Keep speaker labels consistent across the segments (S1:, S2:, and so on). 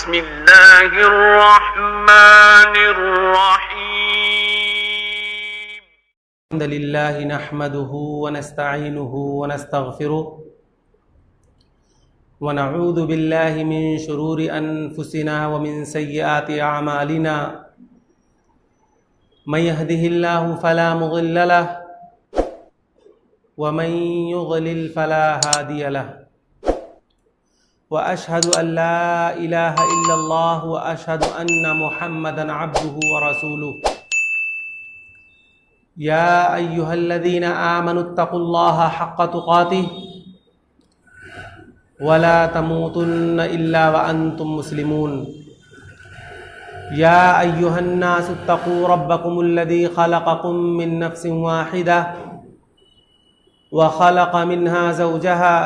S1: बिस्मिल्लाहिर्रहमानिर्रहीम।
S2: अल्हम्दुलिल्लाहि नहमदुहु व नस्तईनुहु व नस्तगफिरुह व नऊज़ु बिल्लाहि मिन शुरूरि अनफुसिना व मिन सय्यिआति अअमालिना मन यहदिहिल्लाहु फला मुज़िल्ल लहु व मन युज़लिल फला हादिय लहु व अशहदु अन ला इलाहा इल्लल्लाह व अशहदु अन्ना मुहम्मदन अब्दुहु व रसूलुहु। या अय्युहल्लज़ीना आमनुत्तक़ुल्लाह हक़्क़ तुक़ातिह वला तमूतुन्न इल्ला व अंतुम मुस्लिमून। या अय्युहन्नासुत्तक़ू रब्बकुमुल्लज़ी ख़लक़कुम मिन नफ्सिन वाहिदा व ख़लक़ मिन्हा ज़ौजहा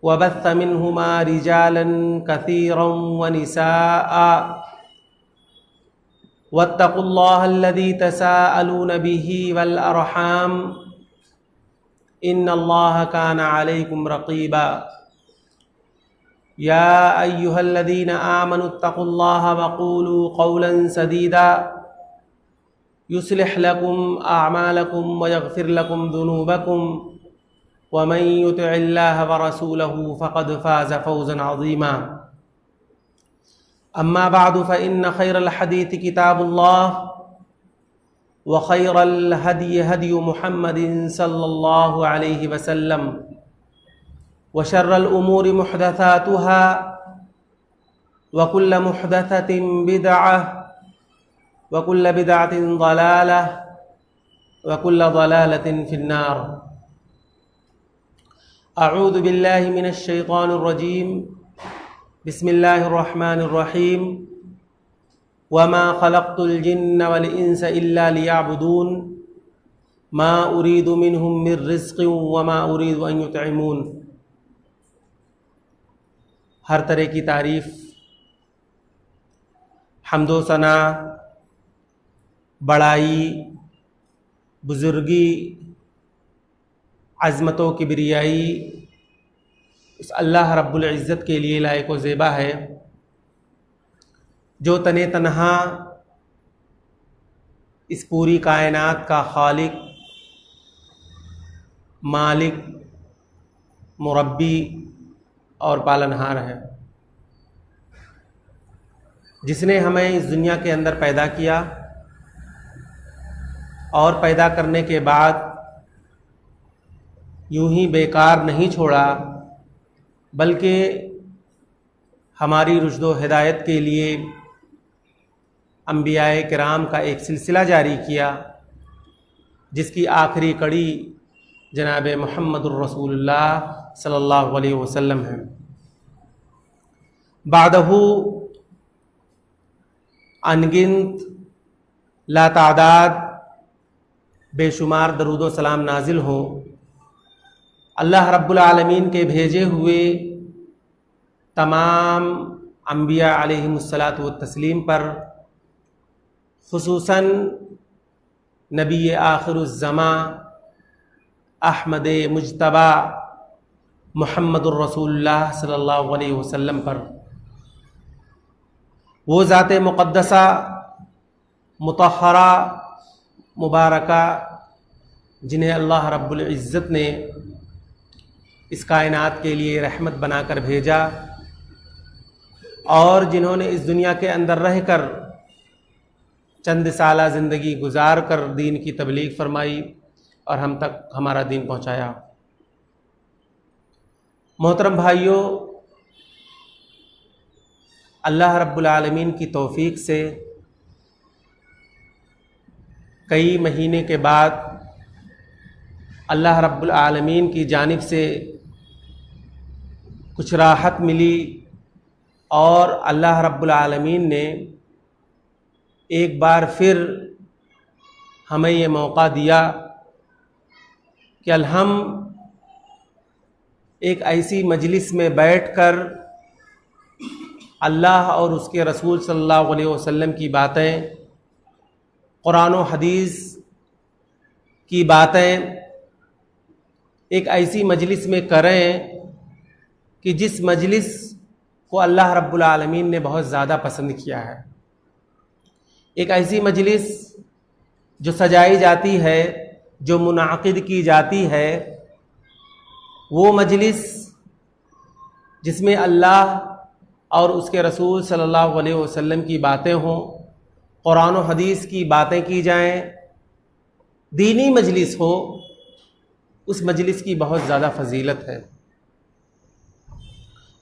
S2: व बस्स मिन्हुमा रिजालन कसीरन व निसाअ वत्तक़ुल्लाहल्लज़ी तसाअलून बिही वल अर्हाम इन्नल्लाह कान अलैकुम रक़ीबा। या अय्युहल्लज़ीना आमनुत्तक़ुल्लाह वक़ूलू क़ौलन सदीदा युस्लिह लकुम अअमालकुम व यग़फ़िर लकुम ज़ुनूबकुम व मन युतिइल्लाह व रसूलहु फ़क़द फ़ाज़ फ़ौज़न अज़ीमा। अम्मा बअदु फ़इन्न ख़ैरल हदीथि किताबुल्लाह व ख़ैरल हदयि हदयु मुहम्मदिन सल्लल्लाहु अलैहि वसल्लम व शर्रल उमूरि मुहदसातुहा व कुल्ल मुहदसतिन बिदअह व कुल्ल बिदअतिन ज़लालह व कुल्ल ज़लालतिन फ़िन्नार। अऊज़ु बिल्लाहि मिनश शैतानिर रजीम। बिस्मिल्लाहिर्रहमानिर्रहीम। वमा खलक़्तुल जिन्न वल इंस इल्ला लियअबुदून मा उरीदु मिनहुम मिर रिज़्क़िन वमा उरीदु अन युतइमून। हर तरह की तारीफ़, हम्दो सना, बड़ाई, बुज़ुर्गी, अज़मतो किब्रियाई उस अल्लाह रब्बुल इज़्ज़त के लिए लायक व ज़ेबा है जो तने तन्हा इस पूरी कायनात का खालिक, मालिक, मुरब्बी और पालनहार है, जिसने हमें इस दुनिया के अंदर पैदा किया और पैदा करने के बाद यूं ही बेकार नहीं छोड़ा, बल्कि हमारी रुश्द व हिदायत के लिए अंबियाए किराम का एक सिलसिला जारी किया, जिसकी आखिरी कड़ी जनाब मुहम्मदुर रसूलुल्लाह सल्लल्लाहु अलैहि वसल्लम है। बादहू अनगिनत लातादाद बेशुमार दरूद व सलाम नाजिल हो अल्लाह रब्बुल आलमीन के भेजे हुए तमाम अंबिया अलैहिमुस्सलातु व तस्लीम पर, खुसूसन नबी आखिरुज़्ज़मा अहमद मुज्तबा मुहम्मदुर रसूलुल्लाह सल्लल्लाहु अलैहि वसल्लम पर। वो ज़ाते मुक़द्दसा मुतहरा मुबारका जिन्हें अल्लाह रब्बुल इज़्ज़त ने इस कायनात के लिए रहमत बनाकर भेजा और जिन्होंने इस दुनिया के अंदर रहकर चंद साला ज़िंदगी गुजार कर दीन की तबलीग फरमाई और हम तक हमारा दीन पहुँचाया। मोहतरम भाइयों, अल्लाह रब्बुल आलमीन की तौफ़ीक़ से कई महीने के बाद अल्लाह रब्बुल आलमीन की जानिब से कुछ राहत मिली और अल्लाह रब्बुल आलमीन ने एक बार फिर हमें ये मौका दिया कि हम एक ऐसी मजलिस में बैठकर अल्लाह और उसके रसूल सल्लल्लाहु अलैहि वसल्लम की बातें, कुरान और हदीस की बातें एक ऐसी मजलिस में करें कि जिस मजलिस को अल्लाह रब्बुल आलमीन ने बहुत ज़्यादा पसंद किया है। एक ऐसी मजलिस जो सजाई जाती है, जो मुनाकिद की जाती है, वो मजलिस जिसमें अल्लाह और उसके रसूल सल्लल्लाहु अलैहि वसल्लम की बातें हों, कुरान और हदीस की बातें की जाएं, दीनी मजलिस हो, उस मजलिस की बहुत ज़्यादा फजीलत है।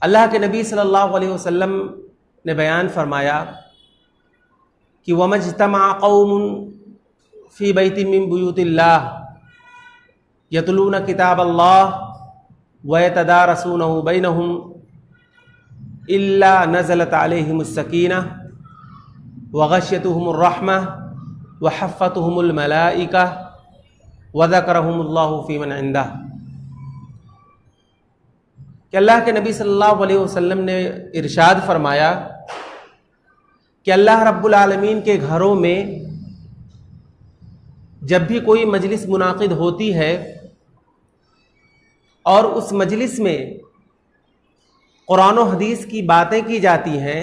S2: अल्लाह के नबी सल्लल्लाहु अलैहि वसल्लम ने बयान फरमाया कि वमज्तमा कौमुन फ़ी बैतिन मिन बुयूतिल्लाह यतलूना किताबल्लाह व यतदारसूनहु बैनहुम इल्ला नज़लत अलैहिमुस सकीनह व गशियतहुमुर रहमह व हफ़्फ़तहुमुल मलाइका व ज़करहुमुल्लाहु फ़ी मन इंदह। कि अल्लाह के नबी सल्लल्लाहु अलैहि वसल्लम ने इरशाद फरमाया कि अल्लाह रब्बुल आलमीन के घरों में जब भी कोई मजलिस मुनाकिद होती है और उस मजलिस में कुरान और हदीस की बातें की जाती हैं,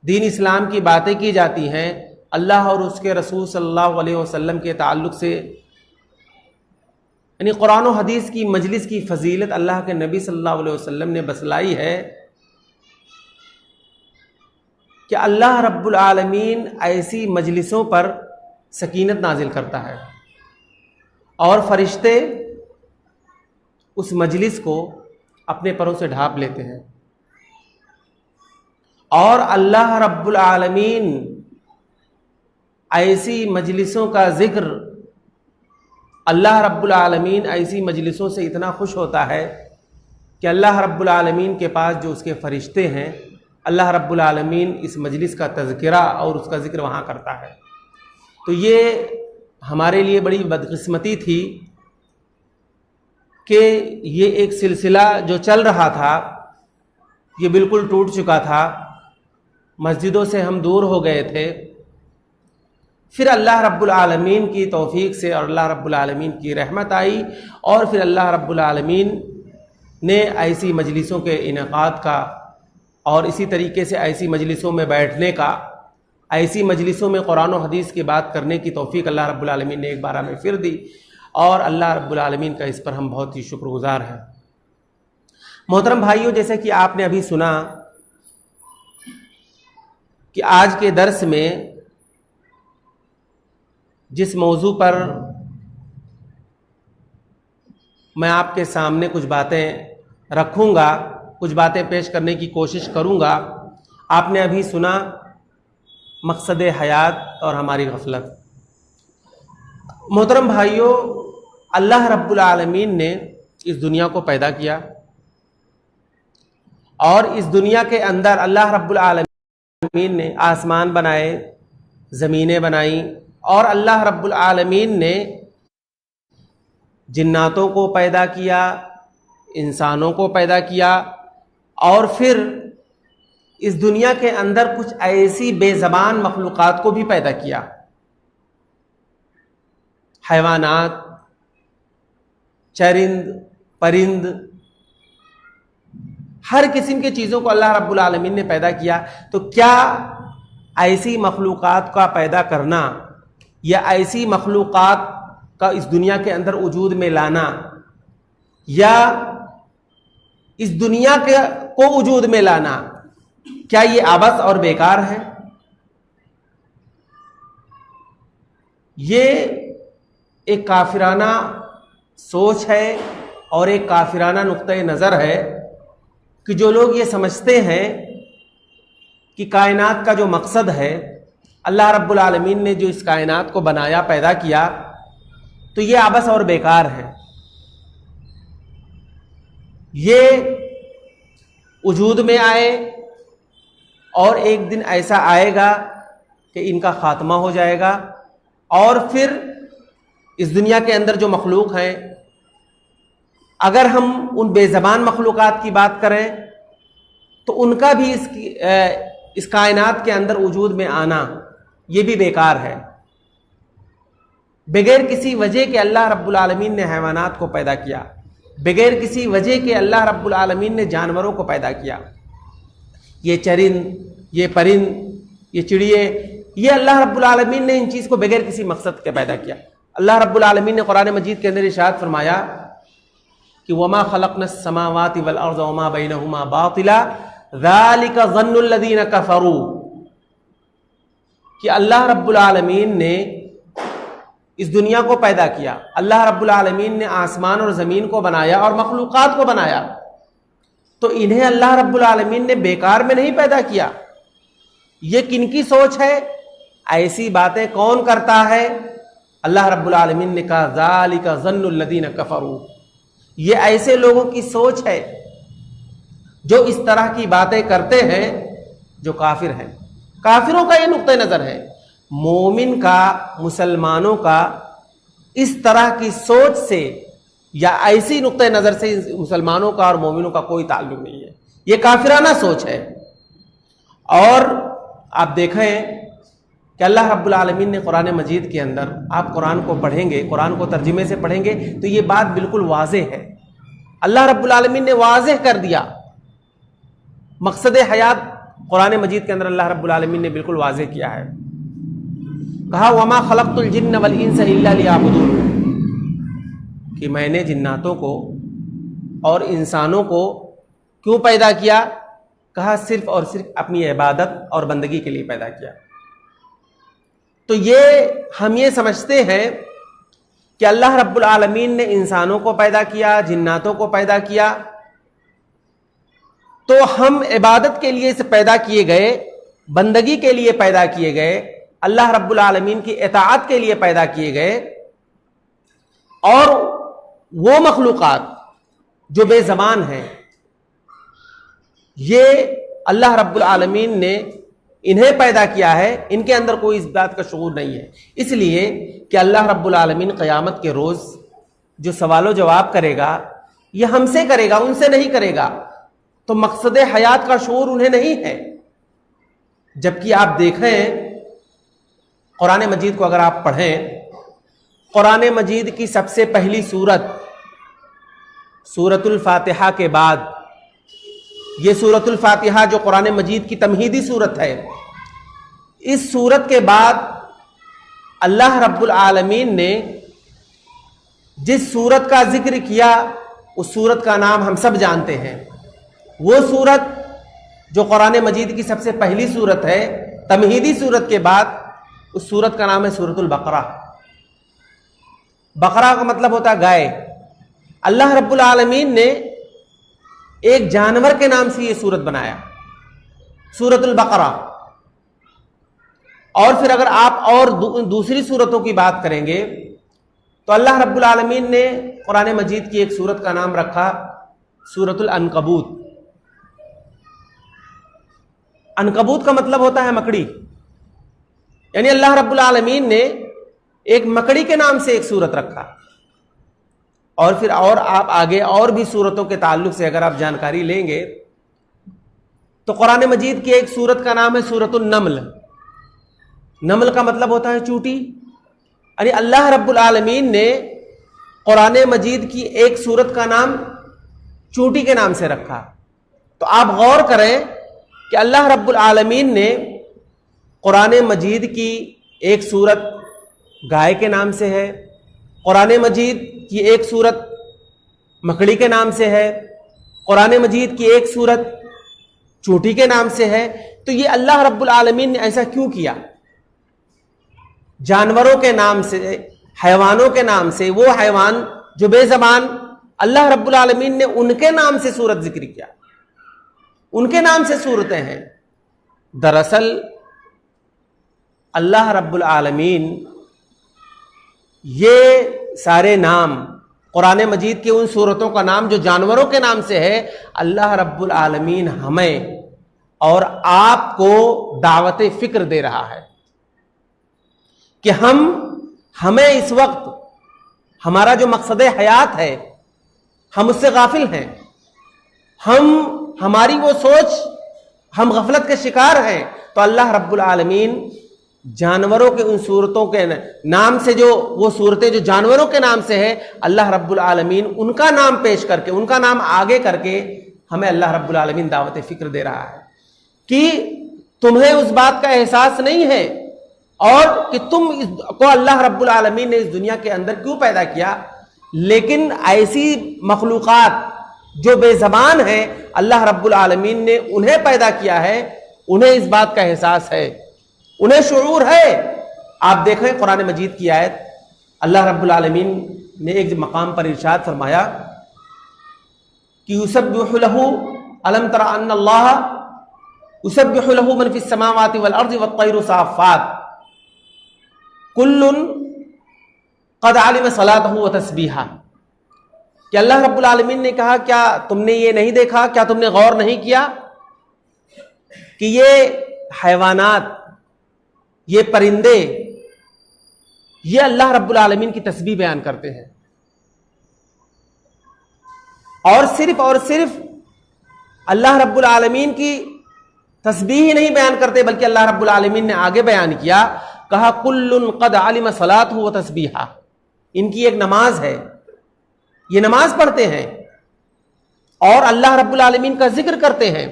S2: दीन इस्लाम की बातें की जाती हैं, अल्लाह और उसके रसूल सल्लल्लाहु अलैहि वसल्लम के ताल्लुक़ से, यानी कुरान और हदीस की मजलिस की फजीलत अल्लाह के नबी सल्लल्लाहु अलैहि वसल्लम ने बतलाई है कि अल्लाह रब्बुल आलमीन ऐसी मजलिसों पर सकीनत नाजिल करता है और फरिश्ते उस मजलिस को अपने परों से ढांप लेते हैं। और अल्लाह रब्बुल आलमीन ऐसी मजलिसों का जिक्र, अल्लाह रब्बुल आलमीन ऐसी मजलिसों से इतना खुश होता है कि अल्लाह रब्बुल आलमीन के पास जो उसके फरिश्ते हैं, अल्लाह रब्बुल आलमीन इस मजलिस का तज़किरा और उसका ज़िक्र वहाँ करता है। तो ये हमारे लिए बड़ी बदकिस्मती थी कि ये एक सिलसिला जो चल रहा था ये बिल्कुल टूट चुका था, मस्जिदों से हम दूर हो गए थे। फिर अल्लाह रब्बुल आलमीन की तौफीक से और अल्लाह रब्बुल आलमीन की रहमत आई और फिर अल्लाह रब्बुल आलमीन ने ऐसी मजलिसों के इनेकाद का और इसी तरीके से ऐसी मजलिसों में बैठने का, ऐसी मजलिसों में कुरान और हदीस की बात करने की तौफीक अल्लाह रब्बुल आलमीन ने एक बार हमें फिर दी और अल्लाह रब्बुल आलमीन का इस पर हम बहुत ही शुक्रगुजार हैं। मोहतरम भाइयों, जैसे कि आपने अभी सुना कि आज के दर्स में जिस मौजू पर मैं आपके सामने कुछ बातें रखूँगा, कुछ बातें पेश करने की कोशिश करूँगा, आपने अभी सुना मकसद हयात और हमारी गफलत। मोहतरम भाइयों, अल्लाह रब्बुल आलमीन ने इस दुनिया को पैदा किया और इस दुनिया के अंदर अल्लाह रब्बुल आलमीन ने आसमान बनाए, ज़मीनें बनाई और अल्लाह रब्बुल आलमीन ने जिन्नातों को पैदा किया, इंसानों को पैदा किया और फिर इस दुनिया के अंदर कुछ ऐसी बेज़बान मखलूक़ात को भी पैदा किया। हैवानात, चरिंद, परिंद, हर किस्म की चीज़ों को अल्लाह रब्बुल आलमीन ने पैदा किया। तो क्या ऐसी मखलूक़ात का पैदा करना या ऐसी मखलूक़ात का इस दुनिया के अंदर वजूद में लाना या इस दुनिया के को वजूद में लाना, क्या ये आबस और बेकार है? ये एक काफिराना सोच है और एक काफिराना नुक्ते नज़र है कि जो लोग ये समझते हैं कि कायनात का जो मकसद है, अल्लाह रब्बुल आलमीन ने जो इस कायनात को बनाया, पैदा किया, तो ये आबस और बेकार है। ये वजूद में आए और एक दिन ऐसा आएगा कि इनका खात्मा हो जाएगा और फिर इस दुनिया के अंदर जो मखलूक हैं, अगर हम उन बेज़बान मखलूक़ात की बात करें तो उनका भी इस कायनात के अंदर वजूद में आना ये भी बेकार है। बगैर किसी वजह के अल्लाह रब्बुल आलमीन ने हैवानात को पैदा किया, बगैर किसी वजह के अल्लाह रब्बुल आलमीन ने जानवरों को पैदा किया। ये चरिंद, ये परिंद, ये चिड़िए, ये अल्लाह रब्बुल आलमीन ने इन चीज़ को बगैर किसी मकसद के पैदा किया। अल्लाह रब्बुल आलमीन ने कुरान मजीद के अंदर इरशाद फरमाया कि वमा खलक़नस समावाति वल अर्ज़ वमा बैनहुमा बातिला ज़ालिका ज़न्नुल लज़ीना कफ़रू, कि अल्लाह रब्बुल आलमीन ने इस दुनिया को पैदा किया, अल्लाह रब्बुल आलमीन ने आसमान और ज़मीन को बनाया और मखलूक़ात को बनाया, तो इन्हें अल्लाह रब्बुल आलमीन ने बेकार में नहीं पैदा किया। ये किनकी सोच है? ऐसी बातें कौन करता है? अल्लाह रब्बुल आलमीन ने कहा ज़ालिका ज़न्नुल लज़ीना कफ़रू, ये ऐसे लोगों की सोच है जो इस तरह की बातें करते हैं जो काफिर हैं। काफिरों का ये नुक्ते नज़र है। मोमिन का, मुसलमानों का इस तरह की सोच से या ऐसी नुक्ते नज़र से मुसलमानों का और मोमिनों का कोई ताल्लुक नहीं है। ये काफिराना सोच है। और आप देखें कि अल्लाह रब्बुल आलमीन ने कुरान मजीद के अंदर, आप कुरान को पढ़ेंगे, कुरान को तर्जुमे से पढ़ेंगे तो ये बात बिल्कुल वाज़ेह है। अल्लाह रब्बुल आलमीन ने वाज़ेह कर दिया मकसद हयात, कुरान मजीद के अंदर अल्लाह रब्बुल आलमीन ने बिल्कुल वाज़ेह किया है। कहा वमा खलक़तुल जिन्न वल इंसा इल्ला लियअबुदून, कि मैंने जिन्नातों को और इंसानों को क्यों पैदा किया? कहा सिर्फ और सिर्फ अपनी इबादत और बंदगी के लिए पैदा किया। तो ये हम ये समझते हैं कि अल्लाह रब्बुल आलमीन ने इंसानों को पैदा किया, जिन्नातों को पैदा किया, तो हम इबादत के लिए से पैदा किए गए, बंदगी के लिए पैदा किए गए, अल्लाह रब्बुल आलमीन की इताअत के लिए पैदा किए गए। और वो मखलूक़ात जो बेज़बान हैं, ये अल्लाह रब्बुल आलमीन ने इन्हें पैदा किया है, इनके अंदर कोई इस बात का शऊर नहीं है। इसलिए कि अल्लाह रब्बुल आलमीन क़यामत के रोज़ जो सवालो जवाब करेगा ये हमसे करेगा, उनसे नहीं करेगा। तो मकसद हयात का शऊर उन्हें नहीं है। जबकि आप देखें कुरान मजीद को अगर आप पढ़ें, कुरान मजीद की सबसे पहली सूरत सूरतुल फातिहा के बाद, ये सूरतुल फातिहा जो कुरान मजीद की तमहीदी सूरत है, इस सूरत के बाद अल्लाह रब्बुल आलमीन ने जिस सूरत का जिक्र किया उस सूरत का नाम हम सब जानते हैं। वो सूरत जो कुरान मजीद की सबसे पहली सूरत है, तमहीदी सूरत के बाद, उस सूरत का नाम है सूरतुल बकरा। बकरा का मतलब होता है गाय। अल्लाह रब्बुल आलमीन ने एक जानवर के नाम से ये सूरत बनाया, सूरतुल बकरा। और फिर अगर आप और दूसरी सूरतों की बात करेंगे तो अल्लाह रब्बुल आलमीन ने कुरान मजीद की एक सूरत का नाम रखा सूरतुल अनकबूत। अनकबूत का मतलब होता है मकड़ी, यानी अल्लाह रब्बुल आलमीन ने एक मकड़ी के नाम से एक सूरत रखा। और फिर और आप आगे और भी सूरतों के ताल्लुक से अगर आप जानकारी लेंगे तो कुरान मजीद की एक सूरत का नाम है सूरतुन नमल। नमल का मतलब होता है चूटी। यानी अल्लाह रब्बुल आलमीन ने कुरान मजीद की एक सूरत का नाम चूटी के नाम से रखा। तो आप गौर करें कि अल्लाह रब्बुल आलमीन ने कुरान मजीद की एक सूरत गाय के नाम से है, कुरान मजीद की एक सूरत मकड़ी के नाम से है, कुरान मजीद की एक सूरत चूटी के नाम से है। तो ये अल्लाह रब्बुल आलमीन ने ऐसा क्यों किया? जानवरों के नाम से, हैवानों के नाम से, वो हैवान जो बेज़बान, अल्लाह रब्बुल आलमीन ने उनके नाम से सूरत जिक्र किया, उनके नाम से सूरतें हैं। दरअसल अल्लाह रब्बुल आलमीन ये सारे नाम, कुरान मजीद की उन सूरतों का नाम जो जानवरों के नाम से है, अल्लाह रब्बुल आलमीन हमें और आपको दावत फिक्र दे रहा है कि हमें इस वक्त हमारा जो मकसद हयात है हम उससे गाफिल हैं। हमारी वो सोच, हम गफलत के शिकार हैं। तो अल्लाह रब्बुल आलमीन जानवरों के उन सूरतों के नाम से, जो वो सूरतें जो जानवरों के नाम से है, अल्लाह रब्बुल आलमीन उनका नाम पेश करके, उनका नाम आगे करके हमें अल्लाह रब्बुल आलमीन दावत फिक्र दे रहा है कि तुम्हें उस बात का एहसास नहीं है और कि तुम को अल्लाह रब्बुल आलमीन ने इस दुनिया के अंदर क्यों पैदा किया, लेकिन ऐसी मखलूकात जो बेज़बान है अल्लाह रब्बुल आलमीन ने उन्हें पैदा किया है, उन्हें इस बात का एहसास है, उन्हें शुऊर है। आप देखें कुरान मजीद की आयत, अल्लाह रब्बुल आलमीन ने एक मकाम पर इरशाद फरमाया कि युसब्बिहु लहू अलम तरा अन्नल्लाह युसब्बिहु लहू मन फिस समावाति वल अर्ज़ि वत्तैरु साफ़ात कुल्लुन क़द अलिम सलातहु व तस्बीहा। कि अल्लाह रब्बुल आलमीन ने कहा, क्या तुमने ये नहीं देखा, क्या तुमने गौर नहीं किया कि ये हैवानात, ये परिंदे, ये अल्लाह रब्बुल आलमीन की तस्बीह बयान करते हैं। और सिर्फ अल्लाह रब्बुल आलमीन की तस्बीह ही नहीं बयान करते, बल्कि अल्लाह रब्बुल आलमीन ने आगे बयान किया, कहा कुल्लुन क़द अलिम सलातहु व तस्बीहा। इनकी एक नमाज है, ये नमाज पढ़ते हैं और अल्लाह रब्बुल आलमीन का जिक्र करते हैं,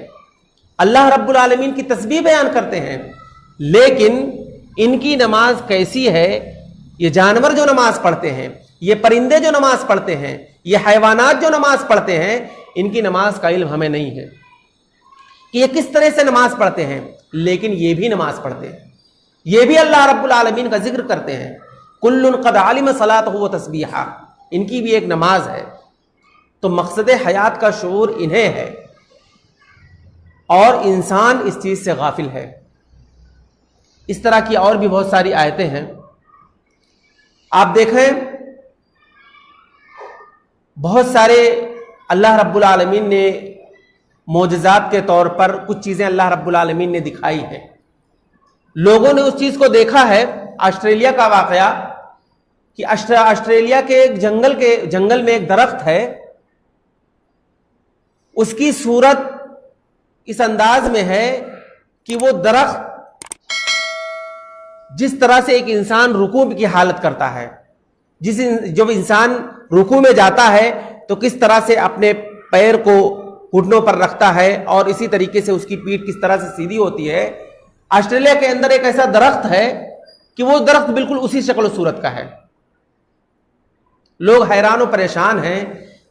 S2: अल्लाह रब्बुल आलमीन की तस्बीह बयान करते हैं। लेकिन इनकी नमाज कैसी है, ये जानवर जो नमाज पढ़ते हैं, ये परिंदे जो नमाज पढ़ते हैं, ये हैवानात जो नमाज पढ़ते हैं, इनकी नमाज का इल्म हमें नहीं है कि ये किस तरह से नमाज पढ़ते हैं। लेकिन ये भी नमाज पढ़ते हैं, ये भी अल्लाह रब्बुल आलमीन का जिक्र करते हैं। कुल्लुन क़द अलिम सलातहु व तस्बीहा, इनकी भी एक नमाज है। तो मकसद हयात का शऊर इन्हें है और इंसान इस चीज से गाफिल है। इस तरह की और भी बहुत सारी आयतें हैं। आप देखें, बहुत सारे अल्लाह रब्बुल आलमीन ने मोजज़ात के तौर पर कुछ चीजें अल्लाह रब्बुल आलमीन ने दिखाई है। लोगों ने उस चीज को देखा है। ऑस्ट्रेलिया का वाकया कि ऑस्ट्रेलिया के एक जंगल में एक दरख्त है, उसकी सूरत इस अंदाज में है कि वो दरख्त जिस तरह से एक इंसान रुकू की हालत करता है, जब इंसान रुकू में जाता है तो किस तरह से अपने पैर को घुटनों पर रखता है और इसी तरीके से उसकी पीठ किस तरह से सीधी होती है। ऑस्ट्रेलिया के अंदर एक ऐसा दरख्त है कि वो दरख्त बिल्कुल उसी शक्ल सूरत का है। लोग हैरान और परेशान हैं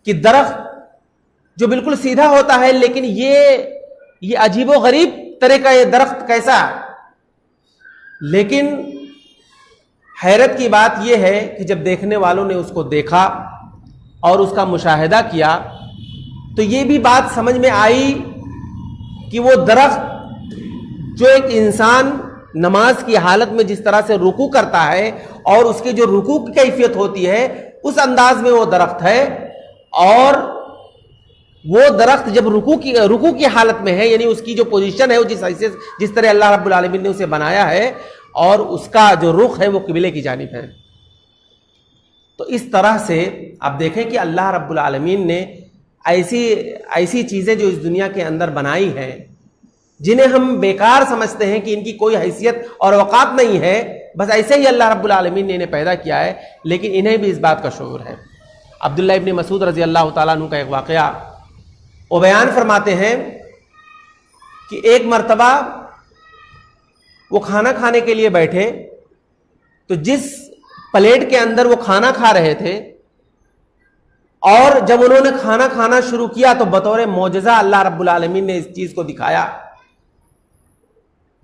S2: कि दरख्त जो बिल्कुल सीधा होता है, लेकिन ये अजीबो गरीब तरह का ये दरख्त कैसा। लेकिन हैरत की बात यह है कि जब देखने वालों ने उसको देखा और उसका मुशाहिदा किया तो ये भी बात समझ में आई कि वो दरख्त जो एक इंसान नमाज की हालत में जिस तरह से रुकू करता है और उसके जो रुकू की कैफियत होती है उस अंदाज में वो दरख्त है। और वो दरख्त जब रुकू की हालत में है, यानी उसकी जो पोजीशन है वो जिस तरह अल्लाह रब्बुल आलमीन ने उसे बनाया है और उसका जो रुख है वो किबले की जानिब है। तो इस तरह से आप देखें कि अल्लाह रब्बुल आलमीन ने ऐसी चीजें जो इस दुनिया के अंदर बनाई हैं, जिन्हें हम बेकार समझते हैं कि इनकी कोई हैसियत और औकात नहीं है, बस ऐसे ही अल्लाह रब्बुल आलमीन ने इन्हें पैदा किया है, लेकिन इन्हें भी इस बात का शऊर है। अब्दुल्लाह इब्न मसूद रजी अल्लाह तआला अन्हु का एक वाक़या वो बयान फरमाते हैं कि एक मर्तबा वो खाना खाने के लिए बैठे तो जिस प्लेट के अंदर वो खाना खा रहे थे और जब उन्होंने खाना खाना शुरू किया तो बतौर मौजज़ा अल्लाह रब्बुल आलमीन ने इस चीज को दिखाया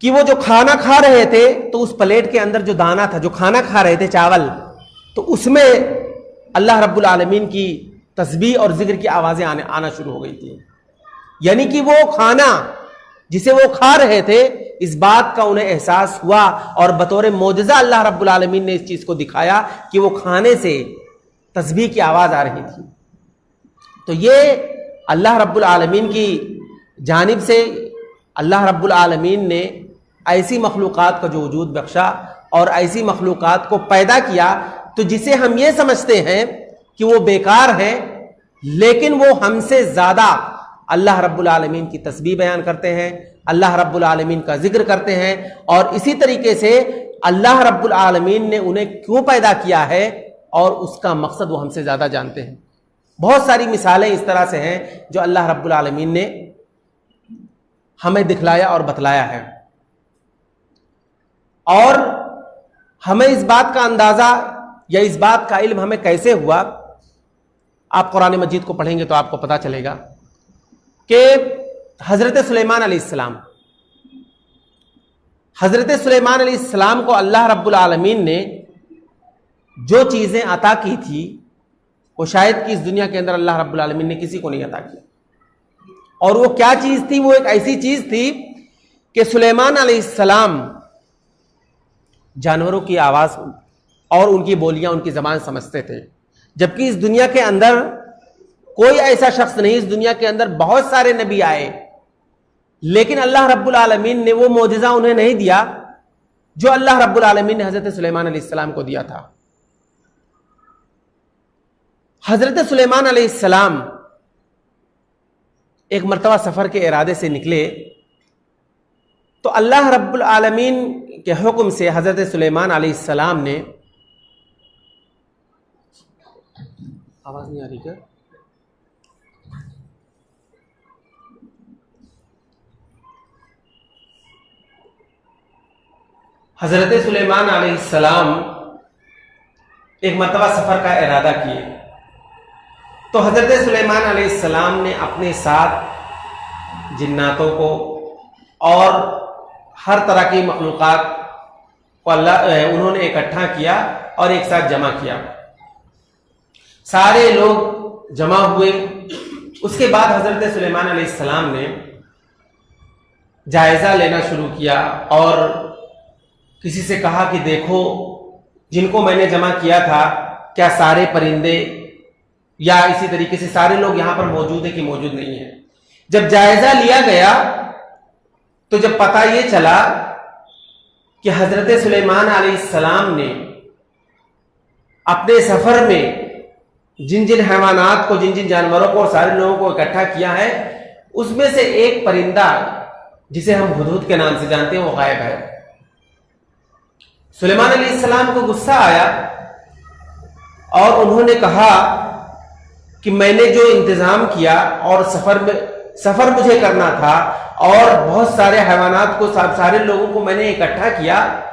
S2: कि वो जो खाना खा रहे थे तो उस प्लेट के अंदर जो दाना था, जो खाना खा रहे थे चावल, तो उसमें अल्लाह रब्बुल आलमीन की तस्बीह और जिक्र की आवाजें आना शुरू हो गई थी। यानी कि वो खाना जिसे वो खा रहे थे, इस बात का उन्हें एहसास हुआ और बतौर मौजज़ा अल्लाह रब्बुल आलमीन ने इस चीज को दिखाया कि वो खाने से तस्बीह की आवाज आ रही थी। तो ये अल्लाह रब्बुल आलमीन की जानिब से अल्लाह रब्बुल आलमीन ने ऐसी मखलूक़ात का जो वजूद बख्शा और ऐसी मखलूक़ात को पैदा किया, तो जिसे हम ये समझते हैं कि वो बेकार हैं, लेकिन वो हमसे ज़्यादा अल्लाह रब्बुल आलमीन की तस्बीह बयान करते हैं, अल्लाह रब्बुल आलमीन का जिक्र करते हैं। और इसी तरीके से अल्लाह रब्बुल आलमीन ने उन्हें क्यों पैदा किया है और उसका मकसद वो हमसे ज़्यादा जानते हैं। बहुत सारी मिसालें इस तरह से हैं जो अल्लाह रब्बुल आलमीन ने हमें दिखलाया और बतलाया है। और हमें इस बात का अंदाजा या इस बात का इल्म हमें कैसे हुआ, आप कुरान मजीद को पढ़ेंगे तो आपको पता चलेगा कि हजरत सुलेमान अलैहिस्सलाम को अल्लाह रब्बुल आलमीन ने जो चीजें अता की थी वो शायद कि इस दुनिया के अंदर अल्लाह रब्बुल आलमीन ने किसी को नहीं अता की। और वो क्या चीज थी? वो एक ऐसी चीज थी कि सुलेमान अलैहिस्सलाम जानवरों की आवाज और उनकी बोलियां, उनकी जबान समझते थे, जबकि इस दुनिया के अंदर कोई ऐसा शख्स नहीं, इस दुनिया के अंदर बहुत सारे नबी आए, लेकिन अल्लाह रब्बुल आलमीन ने वो मोजिजा उन्हें नहीं दिया जो अल्लाह रब्बुल आलमीन ने हजरत सुलेमान अलैहिस्सलाम को दिया था। हजरत सुलेमान अलैहिस्सलाम एक मर्तबा सफर के इरादे से निकले तो अल्लाह रब्बुल आलमीन के हुक्म से हजरत सुलेमान अलैहिस्सलाम ने, आवाज नहीं आ रही क्या? हजरत सुलेमान अलैहिस्सलाम एक मर्तबा सफर का इरादा किए तो हजरत सुलेमान अलैहिस्सलाम ने अपने साथ जिन्नातों को और हर तरह की मखलूक़ात को उन्होंने इकट्ठा किया और एक साथ जमा किया। सारे लोग जमा हुए। उसके बाद हजरत सुलेमान अलैहिस्सलाम ने जायजा लेना शुरू किया और किसी से कहा कि देखो, जिनको मैंने जमा किया था, क्या सारे परिंदे या इसी तरीके से सारे लोग यहां पर मौजूद है कि मौजूद नहीं है। जब जायजा लिया गया तो जब पता यह चला कि हजरत सुलेमान अलैहिस्सलाम ने अपने सफर में जिन जिन हैवानात को, जिन जिन जानवरों को, सारे लोगों को इकट्ठा किया है, उसमें से एक परिंदा जिसे हम हुदहुद के नाम से जानते हैं वो गायब है। सुलेमान अलैहिस्सलाम को गुस्सा आया और उन्होंने कहा कि मैंने जो इंतजाम किया और सफर मुझे करना था और बहुत सारे हैवानात को, सारे लोगों को मैंने इकट्ठा किया,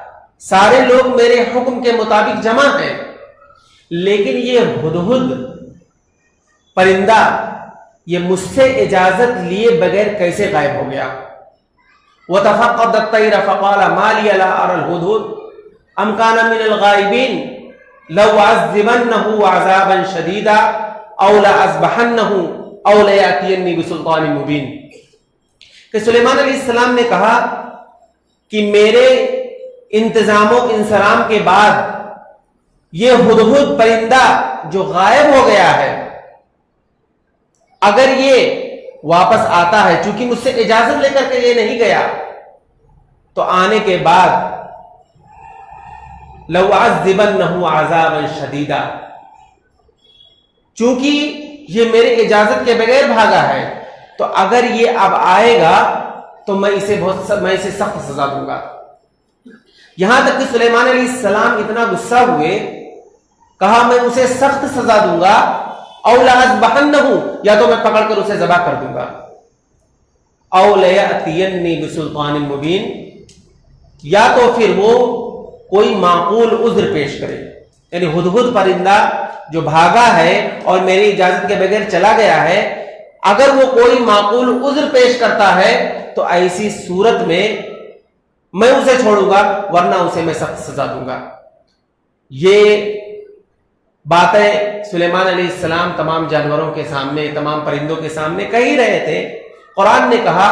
S2: सारे लोग मेरे हुक्म के मुताबिक जमा हैं, लेकिन ये हुदहुद परिंदा ये मुझसे इजाजत लिए बगैर कैसे गायब हो गया? वतफक़्क़द अत-तैर फ़क़ाल मा लिय ला अरल हुदहुद अम कान मिनल गायबिन लउअज़्ज़िबन्नहु अज़ाबन शदीदा औ लअज़बहन्नहु औ लयअतियन्नी बिसुल्तानिन मुबीन। कि सुलेमान अलैहिस्सलाम ने कहा कि मेरे इंतजामों इंसराम के बाद ये हुदहुद परिंदा जो गायब हो गया है, अगर ये वापस आता है, चूंकि मुझसे इजाजत लेकर के ये नहीं गया, तो आने के बाद लउअज़्ज़िबन्नहु अज़ाबन शदीदा, चूंकि ये मेरे इजाजत के बगैर भागा है, तो अगर ये अब आएगा तो मैं इसे सख्त सजा दूंगा। यहां तक कि सुलेमान अलैहिस्सलाम इतना गुस्सा हुए, कहा मैं उसे सख्त सजा दूंगा, औ लअज़बहन्नहु, या तो मैं पकड़कर उसे ज़बह कर दूंगा, औ लयअतियन्नी बिसुल्तानिन मुबीन, या तो फिर वो कोई माकूल उज़्र पेश करे। यानी हुदहुद परिंदा जो भागा है और मेरी इजाजत के बगैर चला गया है, अगर वो कोई माकूल उज़्र पेश करता है तो ऐसी सूरत में मैं उसे छोड़ूंगा, वरना उसे मैं सख्त सजा दूंगा। ये बातें सुलेमान अलैहिस्सलाम तमाम जानवरों के सामने, तमाम परिंदों के सामने कह ही रहे थे। कुरान ने कहा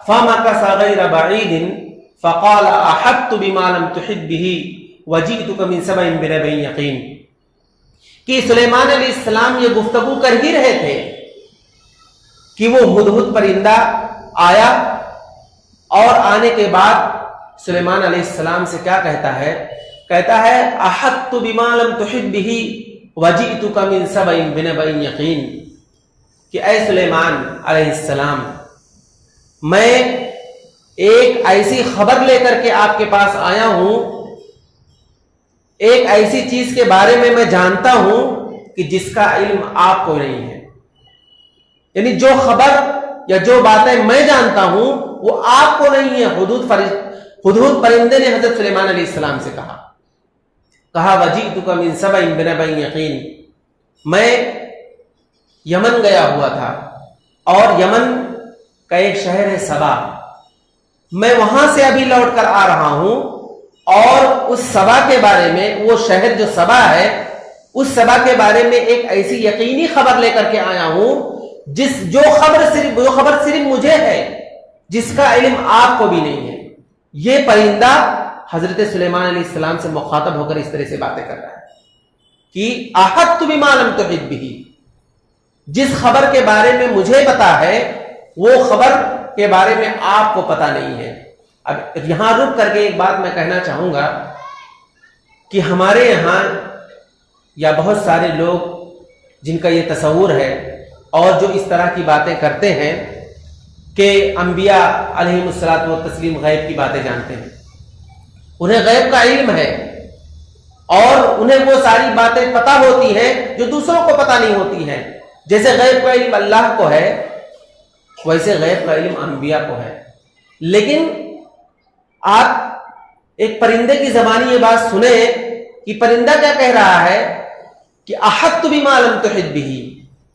S2: फमकसा गैर बईदिन फ़क़ाल अहत्तु बिमा लम तुहित बिही वजीतुका मिन सबइन बिनबइन यकीन। कि सुलेमान अलैहिस्सलाम ये गुफ्तगू कर ही रहे थे कि वो हुदहुद परिंदा आया और आने के बाद सुलेमान अलैहिस्सलाम से क्या कहता है? कहता है अहत्तु बिमा लम तुहित बिही वजीतुका मिन सबइन बिनबइन यकीन, कि ऐ सुलेमान अलैहिस्सलाम, मैं एक ऐसी खबर लेकर के आपके पास आया हूं, एक ऐसी चीज के बारे में मैं जानता हूं कि जिसका इल्म आपको नहीं है। यानी जो खबर या जो बातें मैं जानता हूं वो आपको नहीं है। हुदहुद परिंदे ने हजरत सुलेमान अलैहिस्सलाम से कहा वजीतुका मिन सबइन बिनबइन यकीन, मैं यमन गया हुआ था और यमन का एक शहर है सबा, मैं वहां से अभी लौट कर आ रहा हूं और उस सबा के बारे में, वो शहर जो सबा है उस सबा के बारे में एक ऐसी यकीनी खबर लेकर के आया हूं जो खबर सिर्फ मुझे है, जिसका इल्म आपको भी नहीं है। ये परिंदा हजरत सुलेमान अलैहिस्सलाम से मुखातब होकर इस तरह से बातें कर रहा है कि अहत्तु बिमा लम तुहित बिही, जिस खबर के बारे में मुझे पता है वो खबर के बारे में आपको पता नहीं है। अब यहां रुक करके एक बात मैं कहना चाहूंगा कि हमारे यहां या बहुत सारे लोग जिनका ये तस्वुर है और जो इस तरह की बातें करते हैं कि अंबिया अलैहिमुस्सलातु व तस्लीम गैब की बातें जानते हैं, उन्हें गैब का इल्म है और उन्हें वो सारी बातें पता होती हैं जो दूसरों को पता नहीं होती हैं। जैसे गैब का इल्म अल्लाह को है वैसे गैब का इल्म अंबिया को है। लेकिन आप एक परिंदे की ज़बानी ये बात सुने कि परिंदा क्या कह रहा है कि अहत्तु बिमा लम तुहित बिही,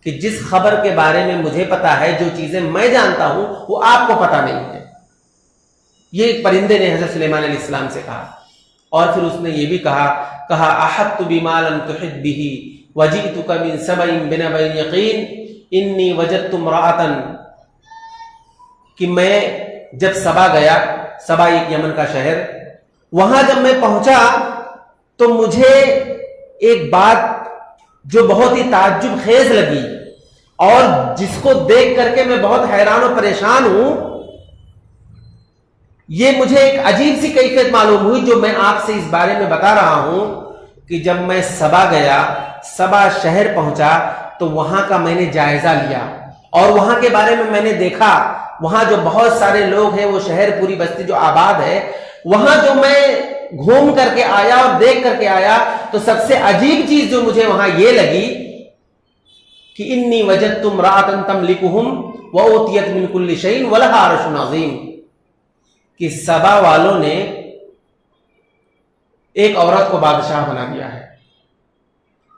S2: कि जिस खबर के बारे में मुझे पता है, जो चीजें मैं जानता हूं वो आपको पता नहीं है। ये एक परिंदे ने हजरत सुलेमान अलैहिस्सलाम से कहा और फिर उसने ये भी कहा अहत्तु बिमा लम तुहित बिही वजीतुका मिन सबइन बिनबइन यकीन इन्नी वजदतु इम्राअतन, कि मैं जब सबा गया, सबा एक यमन का शहर, वहां जब मैं पहुंचा तो मुझे एक बात जो बहुत ही ताज्जुब खेज लगी और जिसको देख करके मैं बहुत हैरान और परेशान हूं, ये मुझे एक अजीब सी कैफियत मालूम हुई जो मैं आपसे इस बारे में बता रहा हूं कि जब मैं सबा गया, सबा शहर पहुंचा तो वहां का मैंने जायजा लिया और वहां के बारे में मैंने देखा, वहां जो बहुत सारे लोग हैं, वो शहर पूरी बस्ती जो आबाद है, वहां जो मैं घूम करके आया और देख करके आया तो सबसे अजीब चीज जो मुझे वहां ये लगी कि इन्नी वजदतु इम्राअतन तमलिकुहुम व उतियत मिन कुल्लि शैइन व लहा अर्शुन अज़ीम, कि सबा वालों ने एक औरत को बादशाह बना दिया है।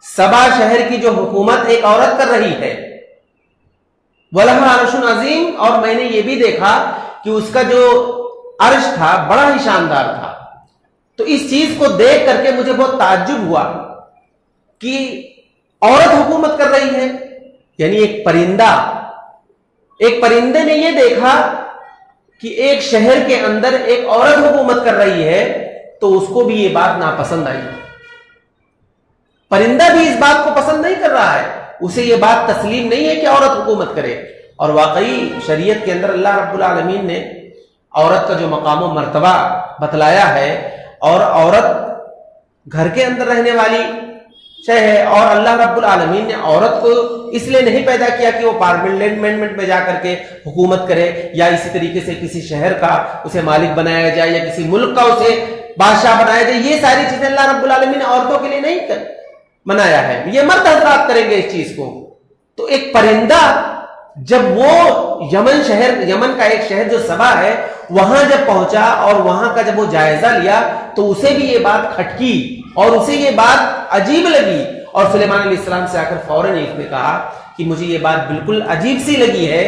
S2: सबा शहर की जो हुकूमत एक औरत कर रही है, व लहा अर्शुन अज़ीम, और मैंने ये भी देखा कि उसका जो अर्श था बड़ा ही शानदार था। तो इस चीज को देख करके मुझे बहुत ताज्जुब हुआ कि औरत हुकूमत कर रही है, यानी एक परिंदे ने यह देखा कि एक शहर के अंदर एक औरत हुकूमत कर रही है तो उसको भी यह बात नापसंद आई। परिंदा भी इस बात को पसंद नहीं कर रहा है, उसे यह बात तस्लीम नहीं है कि औरत हुकूमत करे। और वाकई शरीयत के अंदर अल्लाह रब्बुल आलमीन ने औरत का जो मकाम व मर्तबा बतलाया है, और औरत घर के अंदर रहने वाली शय है, और अल्लाह रब्बुल आलमीन ने औरत को इसलिए नहीं पैदा किया कि वो पार्लियामेंट में जाकर के हुकूमत करे या इसी तरीके से किसी शहर का उसे मालिक बनाया जाए या किसी मुल्क का उसे बादशाह बनाया जाए। ये सारी चीजें अल्लाह रब्बुल आलमीन ने औरतों के लिए नहीं बनाया है, ये मर्द हजरात करेंगे इस चीज को। तो एक परिंदा जब वो यमन का एक शहर जो सबा है वहां जब पहुंचा और वहां का जब वो जायजा लिया तो उसे भी ये बात खटकी और उसे ये बात अजीब लगी, और सुलेमान अलैहिस्सलाम से आकर फौरन इसने कहा कि मुझे ये बात बिल्कुल अजीब सी लगी है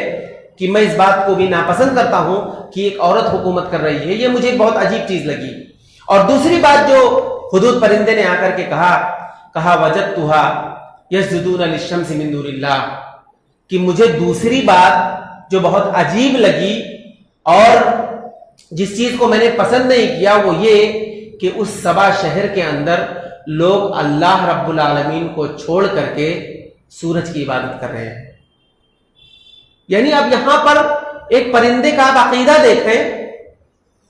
S2: कि मैं इस बात को भी नापसंद करता हूं कि एक औरत हुकूमत कर रही है, ये मुझे बहुत अजीब चीज लगी। और दूसरी बात जो हुदूद परिंदे ने आकर के कहा वजदतुहा यसजुदूना लिश्शम्सि मिन दूनिल्लाह, कि मुझे दूसरी बात जो बहुत अजीब लगी और जिस चीज को मैंने पसंद नहीं किया वो ये कि उस सबा शहर के अंदर लोग अल्लाह रब्बुल आलमीन को छोड़ करके सूरज की इबादत कर रहे हैं। यानी अब यहां पर एक परिंदे का आप अकीदा देखें,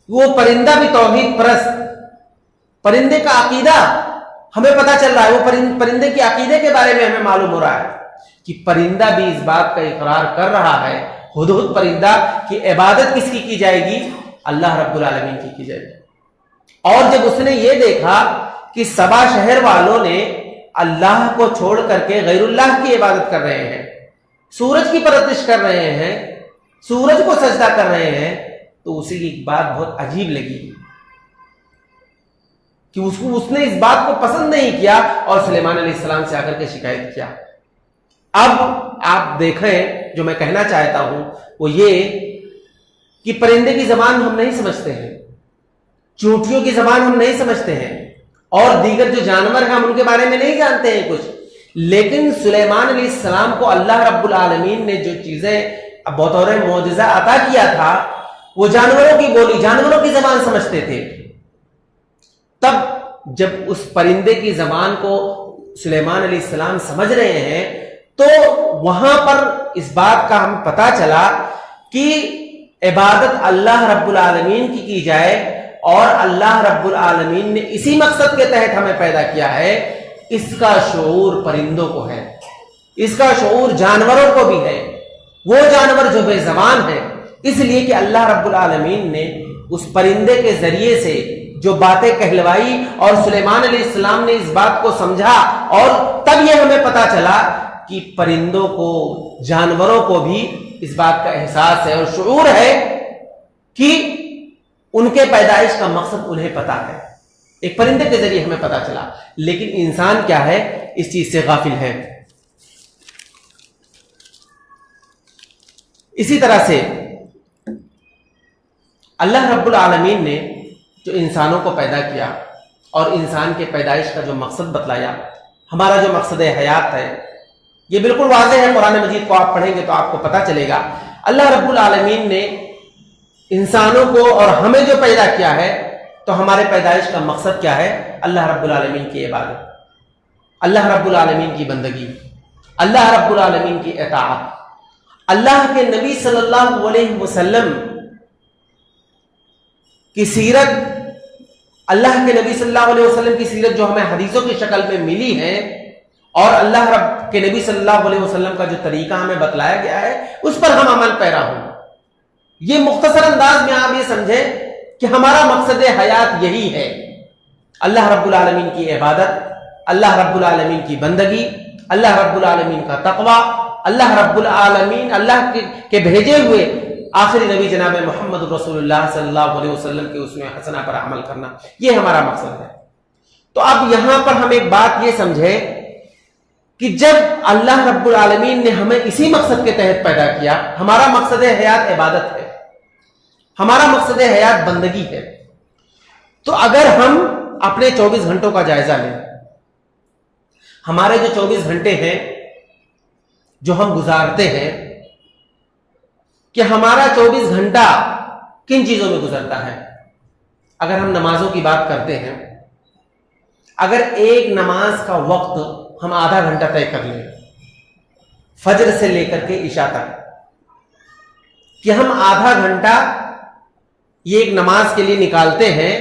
S2: वो परिंदा भी तौहीद परस्त, परिंदे का अकीदा हमें पता चल रहा है, वो परिंदे के अकीदे के बारे में हमें मालूम हो रहा है कि परिंदा भी इस बात का इकरार कर रहा है, हुदहुद परिंदा, कि इबादत किसकी की जाएगी, अल्लाह रब्बुल आलमीन की जाएगी। और जब उसने ये देखा कि सबा शहर वालों ने अल्लाह को छोड़ करके गैरुल्लाह की इबादत कर रहे हैं, सूरज की परस्तिश कर रहे हैं, सूरज को सजदा कर रहे हैं, तो उसे एक बात बहुत अजीब लगी कि उसने इस बात को पसंद नहीं किया और सुलेमान अलैहिस्सलाम से आकर के शिकायत किया। अब आप देखें, जो मैं कहना चाहता हूं वो ये कि परिंदे की जबान हम नहीं समझते हैं, चूंटियों की जबान हम नहीं समझते हैं, और दीगर जो जानवर हैं हम उनके बारे में नहीं जानते हैं कुछ, लेकिन सुलेमान अलैहिस्सलाम को अल्लाह रब्बुल आलमीन ने जो चीजें बतौर मौजज़ा अता किया था, वो जानवरों की बोली, जानवरों की जबान समझते थे। तब जब उस परिंदे की जबान को सुलेमान अलैहिस्सलाम समझ रहे हैं, तो वहां पर इस बात का हमें पता चला कि इबादत अल्लाह रब्बुल आलमीन की जाए, और अल्लाह रब्बुल आलमीन ने इसी मकसद के तहत हमें पैदा किया है। इसका शऊर परिंदों को है, इसका शऊर जानवरों को भी है, वो जानवर जो बेज़बान है, इसलिए कि अल्लाह रब्बुल आलमीन ने उस परिंदे के जरिए से जो बातें कहलवाई और सुलेमान अलैहिस्सलाम ने इस बात को समझा, और तब यह हमें पता चला कि परिंदों को, जानवरों को भी इस बात का एहसास है और शऊर है कि उनके पैदाइश का मकसद उन्हें पता है। एक परिंदे के जरिए हमें पता चला, लेकिन इंसान क्या है, इस चीज से गाफिल है। इसी तरह से अल्लाह रब्बुल आलमीन ने जो इंसानों को पैदा किया और इंसान के पैदाइश का जो मकसद बतलाया, हमारा जो मकसद हयात है, ये बिल्कुल वाज़ेह है। कुरान मजीद को आप पढ़ेंगे तो आपको पता चलेगा। अल्लाह रब्बुल आलमीन ने इंसानों को और हमें जो पैदा किया है, तो हमारे पैदाइश का मकसद क्या है? अल्लाह रब्बुल आलमीन की इबादत, अल्लाह रब्बुल आलमीन की बंदगी, अल्लाह रब्बुल आलमीन की इताअत, अल्लाह के नबी सल्लल्लाहु अलैहि वसल्लम की सीरत, अल्लाह के नबी सल्लल्लाहु अलैहि वसल्लम की सीरत जो हमें हदीसों की शक्ल में मिली है, और अल्लाह रब के नबी सल्लल्लाहु अलैहि वसल्लम का जो तरीका हमें बतलाया गया है, उस पर हम अमल पैरा हों। ये मुख्तसर अंदाज में आप ये समझे कि हमारा मकसद हयात यही है, अल्लाह रब्बुल आलमीन की इबादत, अल्लाह रब्बुल आलमीन की बंदगी, अल्लाह रब्बुल आलमीन का तक़वा, अल्लाह रब्बुल आलमीन अल्लाह के भेजे हुए आखिरी नबी जनाब मोहम्मद रसूलुल्लाह सल्लल्लाहु अलैहि वसल्लम के उसमें हसना पर अमल करना, ये हमारा मकसद है। तो अब यहां पर हम एक बात ये समझे कि जब अल्लाह रब्बुल आलमीन ने हमें इसी मकसद के तहत पैदा किया, हमारा मकसद हयात इबादत है, हमारा मकसद हयात बंदगी है, तो अगर हम अपने 24 घंटों का जायजा लें, हमारे जो 24 घंटे हैं जो हम गुजारते हैं, कि हमारा 24 घंटा किन चीजों में गुजरता है। अगर हम नमाजों की बात करते हैं, अगर एक नमाज का वक्त हम आधा घंटा तय कर लें, फजर से लेकर के इशा तक, कि हम आधा घंटा ये एक नमाज के लिए निकालते हैं,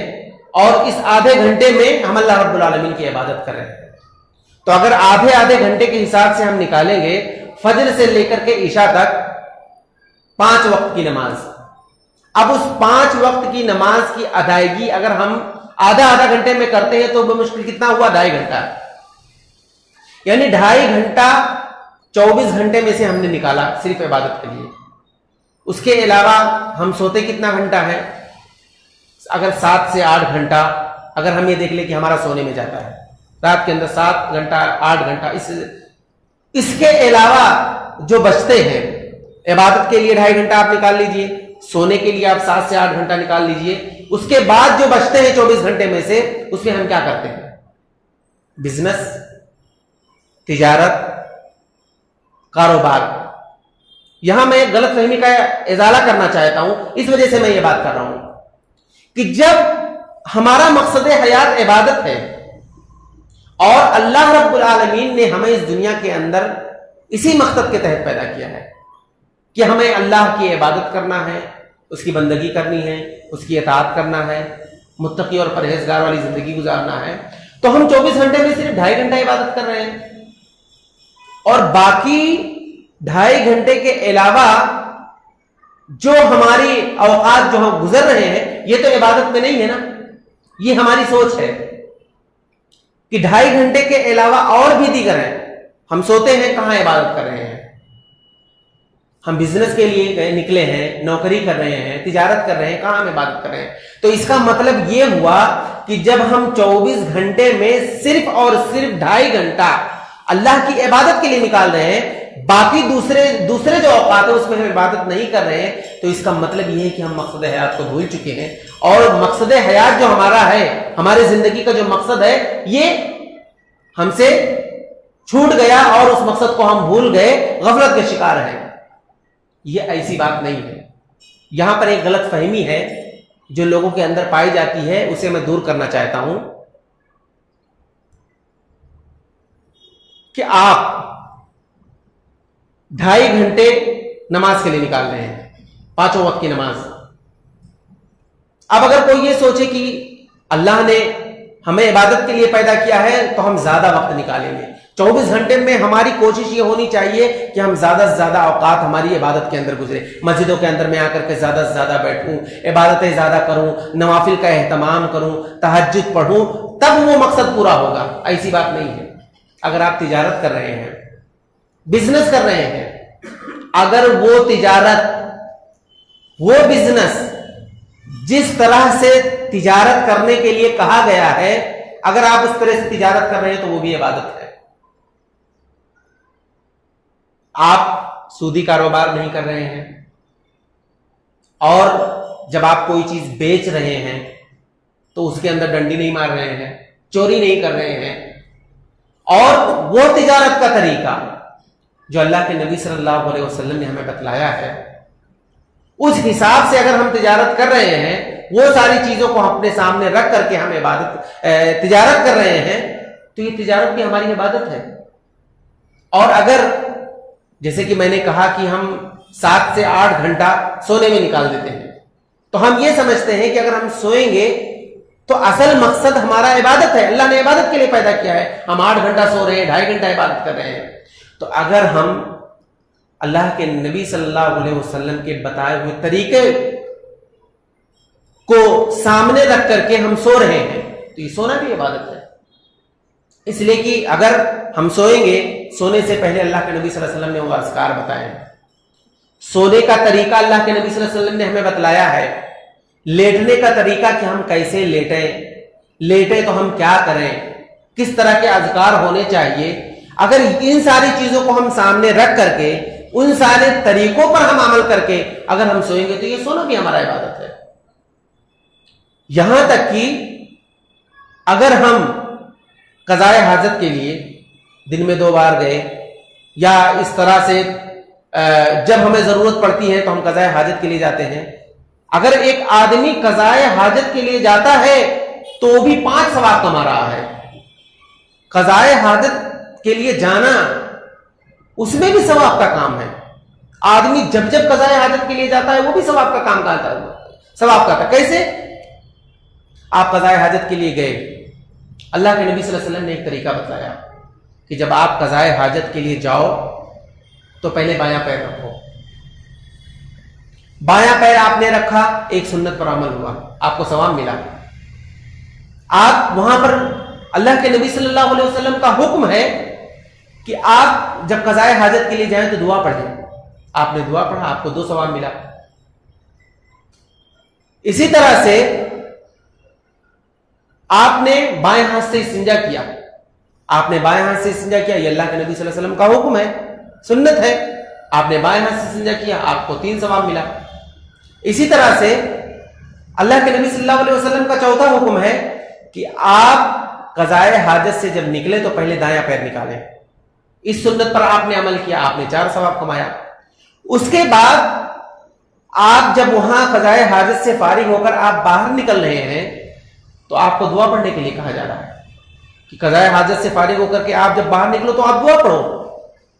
S2: और इस आधे घंटे में हम अल्लाह रब्बुल आलमीन की इबादत कर रहे हैं, तो अगर आधे आधे घंटे के हिसाब से हम निकालेंगे, फजर से लेकर के इशा तक 5 वक्त की नमाज। अब उस 5 वक्त की नमाज की अदायगी अगर हम आधा आधा घंटे में करते हैं, तो मुश्किल कितना हुआ? 2.5 घंटा, यानी 2.5 घंटा 24 घंटे में से हमने निकाला सिर्फ इबादत के लिए। उसके अलावा हम सोते कितना घंटा है? अगर 7 से 8 घंटा, अगर हम ये देख लें कि हमारा सोने में जाता है रात के अंदर 7 घंटा 8 घंटा, इसके अलावा जो बचते हैं, इबादत के लिए 2.5 घंटा आप निकाल लीजिए, सोने के लिए आप 7 से 8 घंटा निकाल लीजिए, उसके बाद जो बचते हैं 24 घंटे में से, उसमें हम क्या करते हैं? बिजनेस, तिजारत, कारोबार। यहां मैं गलतफहमी का इजाला करना चाहता हूं, इस वजह से मैं ये बात कर रहा हूं कि जब हमारा मकसद हयात इबादत है और अल्लाह रब्बुल आलमीन ने हमें इस दुनिया के अंदर इसी मकसद के तहत पैदा किया है कि हमें अल्लाह की इबादत करना है, उसकी बंदगी करनी है, उसकी इताअत करना है, मुत्तकी और परहेजगार वाली जिंदगी गुजारना है, तो हम 24 घंटे में सिर्फ 2.5 घंटा इबादत कर रहे हैं, और बाकी 2.5 घंटे के अलावा जो हमारी औकात जो हम गुजर रहे हैं, ये तो इबादत में नहीं है ना। ये हमारी सोच है कि 2.5 घंटे के अलावा और भी दीगर हैं, हम सोते हैं, कहां इबादत कर रहे हैं। हम बिजनेस के लिए निकले हैं, नौकरी कर रहे हैं, तिजारत कर रहे हैं, कहां हम इबादत कर रहे हैं? तो इसका मतलब यह हुआ कि जब हम 24 घंटे में सिर्फ और सिर्फ 2.5 घंटा अल्लाह की इबादत के लिए निकाल रहे हैं, बाकी दूसरे जो औकात है उसमें हम इबादत नहीं कर रहे हैं, तो इसका मतलब यह है कि हम मकसद हयात को भूल चुके हैं। और मकसद हयात जो हमारा है, हमारी जिंदगी का जो मकसद है, ये हमसे छूट गया और उस मकसद को हम भूल गए, गफलत के शिकार हैं। ये ऐसी बात नहीं है। यहां पर एक गलत फहमी है जो लोगों के अंदर पाई जाती है, उसे मैं दूर करना चाहता हूं कि आप 2.5 घंटे नमाज के लिए निकाल रहे हैं, 5 वक्त की नमाज। अब अगर कोई ये सोचे कि अल्लाह ने हमें इबादत के लिए पैदा किया है तो हम ज्यादा वक्त निकालेंगे, 24 घंटे में हमारी कोशिश ये होनी चाहिए कि हम ज्यादा से ज्यादा औकात हमारी इबादत के अंदर गुजरे, मस्जिदों के अंदर मैं आकर के ज्यादा से ज्यादा बैठूं, इबादतें ज्यादा करूं, नवाफिल का एहतमाम करूं, तहज्जुद पढ़ूं, तब वो मकसद पूरा होगा। ऐसी बात नहीं है। अगर आप तिजारत कर रहे हैं, बिजनेस कर रहे हैं, अगर वो तिजारत, वो बिजनेस जिस तरह से तिजारत करने के लिए कहा गया है, अगर आप उस तरह से तिजारत कर रहे हैं तो वो भी इबादत है। आप सूदी कारोबार नहीं कर रहे हैं, और जब आप कोई चीज बेच रहे हैं तो उसके अंदर डंडी नहीं मार रहे हैं, चोरी नहीं कर रहे हैं, और वो तिजारत का तरीका जो अल्लाह के नबी सल्लल्लाहु अलैहि वसल्लम ने हमें बतलाया है, उस हिसाब से अगर हम तिजारत कर रहे हैं, वो सारी चीजों को अपने सामने रख करके हम तिजारत कर रहे हैं, तो ये तिजारत भी हमारी इबादत है। और अगर जैसे कि मैंने कहा कि हम 7 से 8 घंटा सोने में निकाल देते हैं, तो हम ये समझते हैं कि अगर हम सोएंगे तो असल मकसद हमारा इबादत है, अल्लाह ने इबादत के लिए पैदा किया है। हम 8 घंटा सो रहे हैं, 2.5 घंटा इबादत कर रहे हैं। तो अगर हम अल्लाह के नबी सल्लल्लाहु अलैहि वसल्लम के बताए हुए तरीके को सामने रख करके हम सो रहे हैं, तो ये सोना भी इबादत है। इसलिए कि अगर हम सोएंगे, सोने से पहले अल्लाह के नबी सल्लल्लाहु अलैहि वसल्लम ने वो अज़कार बताए हैं, सोने का तरीका अल्लाह के नबी सल्लल्लाहु अलैहि वसल्लम ने हमें बतलाया है, लेटने का तरीका कि हम कैसे लेटे तो हम क्या करें, किस तरह के अज़कार होने चाहिए। अगर इन सारी चीजों को हम सामने रख करके, उन सारे तरीकों पर हम अमल करके अगर हम सोएंगे, तो ये सोना भी हमारा इबादत है। यहां तक कि अगर हम कज़ाए हाजत के लिए दिन में 2 बार गए, या इस तरह से जब हमें जरूरत पड़ती है तो हम कज़ाए हाजत के लिए जाते हैं, अगर एक आदमी कज़ाए हाजत के लिए जाता है तो भी 5 सवाब कमा रहा है। कज़ाए हाजत के लिए जाना, उसमें भी सवाब का काम है। आदमी जब जब कज़ाए हाजत के लिए जाता है, वो भी सवाब का काम करता है, सवाब का। कैसे? आप कज़ाए हाजत के लिए गए, अल्लाह के नबी सल्लल्लाहु अलैहि वसल्लम ने एक तरीका बताया कि जब आप कज़ाए हाजत के लिए जाओ तो पहले बायां पैर रखो। बायां पैर आपने रखा, एक सुन्नत पर अमल हुआ, आपको सवाब मिला। आप वहां पर अल्लाह के नबी सल्लल्लाहु अलैहि वसल्लम का हुक्म है कि आप जब कज़ाए हाजत के लिए जाएं तो दुआ पढ़ें। आपने दुआ पढ़ा, आपको 2 सवाब मिला। इसी तरह से आपने बाएं हाथ से इस्तिंजा किया, आपने बाएं हाथ से इस्तिंजा किया, ये अल्लाह के नबी सल्लल्लाहु अलैहि वसल्लम का हुक्म है, सुन्नत है। आपने बाएं हाथ से इस्तिंजा किया, आपको 3 सवाब मिला। इसी तरह से अल्लाह के नबी सल्लल्लाहु अलैहि वसल्लम का चौथा हुक्म है कि आप कज़ाए हाजत से जब निकले तो पहले दायां पैर निकालें। इस सुन्नत पर आपने अमल किया, आपने 4 सवाब कमाया। उसके बाद आप जब वहां कज़ाए हाजत से फारिग होकर आप बाहर निकल रहे हैं, तो आपको दुआ पढ़ने के लिए कहा जा रहा है कि कज़ाए हाजत से फारिग होकर के आप जब बाहर निकलो तो आप दुआ पढ़ो।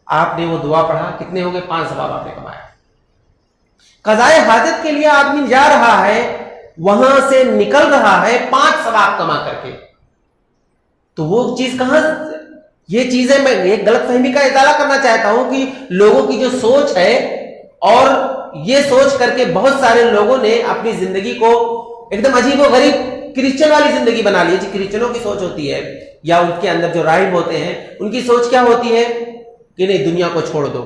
S2: आपने वो दुआ पढ़ा, कितने हो गए? 5 सवाब आपने कमाया। कज़ाए हाजत के लिए आदमी जा रहा है, वहां से निकल रहा है 5 सवाब कमा करके, तो वो चीज कहां? ये चीजें मैं एक गलतफहमी का इजाला करना चाहता हूं कि लोगों की जो सोच है, और ये सोच करके बहुत सारे लोगों ने अपनी जिंदगी को एकदम अजीबोगरीब क्रिश्चियन वाली जिंदगी बना ली। जी क्रिश्चियनों की सोच होती है, या उनके अंदर जो राहिब होते हैं, उनकी सोच क्या होती है कि नहीं, दुनिया को छोड़ दो,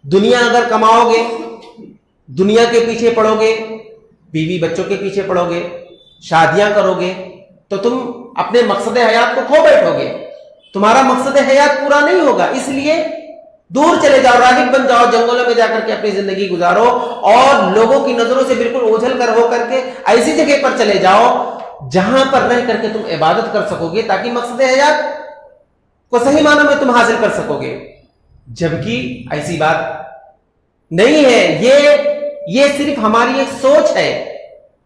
S1: दुनिया अगर कमाओगे, दुनिया के पीछे पड़ोगे, बीवी बच्चों के पीछे पड़ोगे, शादियां करोगे, तो तुम अपने मकसद हयात को खो बैठोगे, तुम्हारा मकसद हयात पूरा नहीं होगा। इसलिए दूर चले जाओ, रागिब बन जाओ, जंगलों में जाकर के अपनी जिंदगी गुजारो और लोगों की नजरों से बिल्कुल ओझल कर हो करके ऐसी जगह पर चले जाओ जहां पर रह करके तुम इबादत कर सकोगे, ताकि मकसद हयात को सही मानों में तुम हासिल कर सकोगे। जबकि ऐसी बात नहीं है। ये सिर्फ हमारी एक सोच है,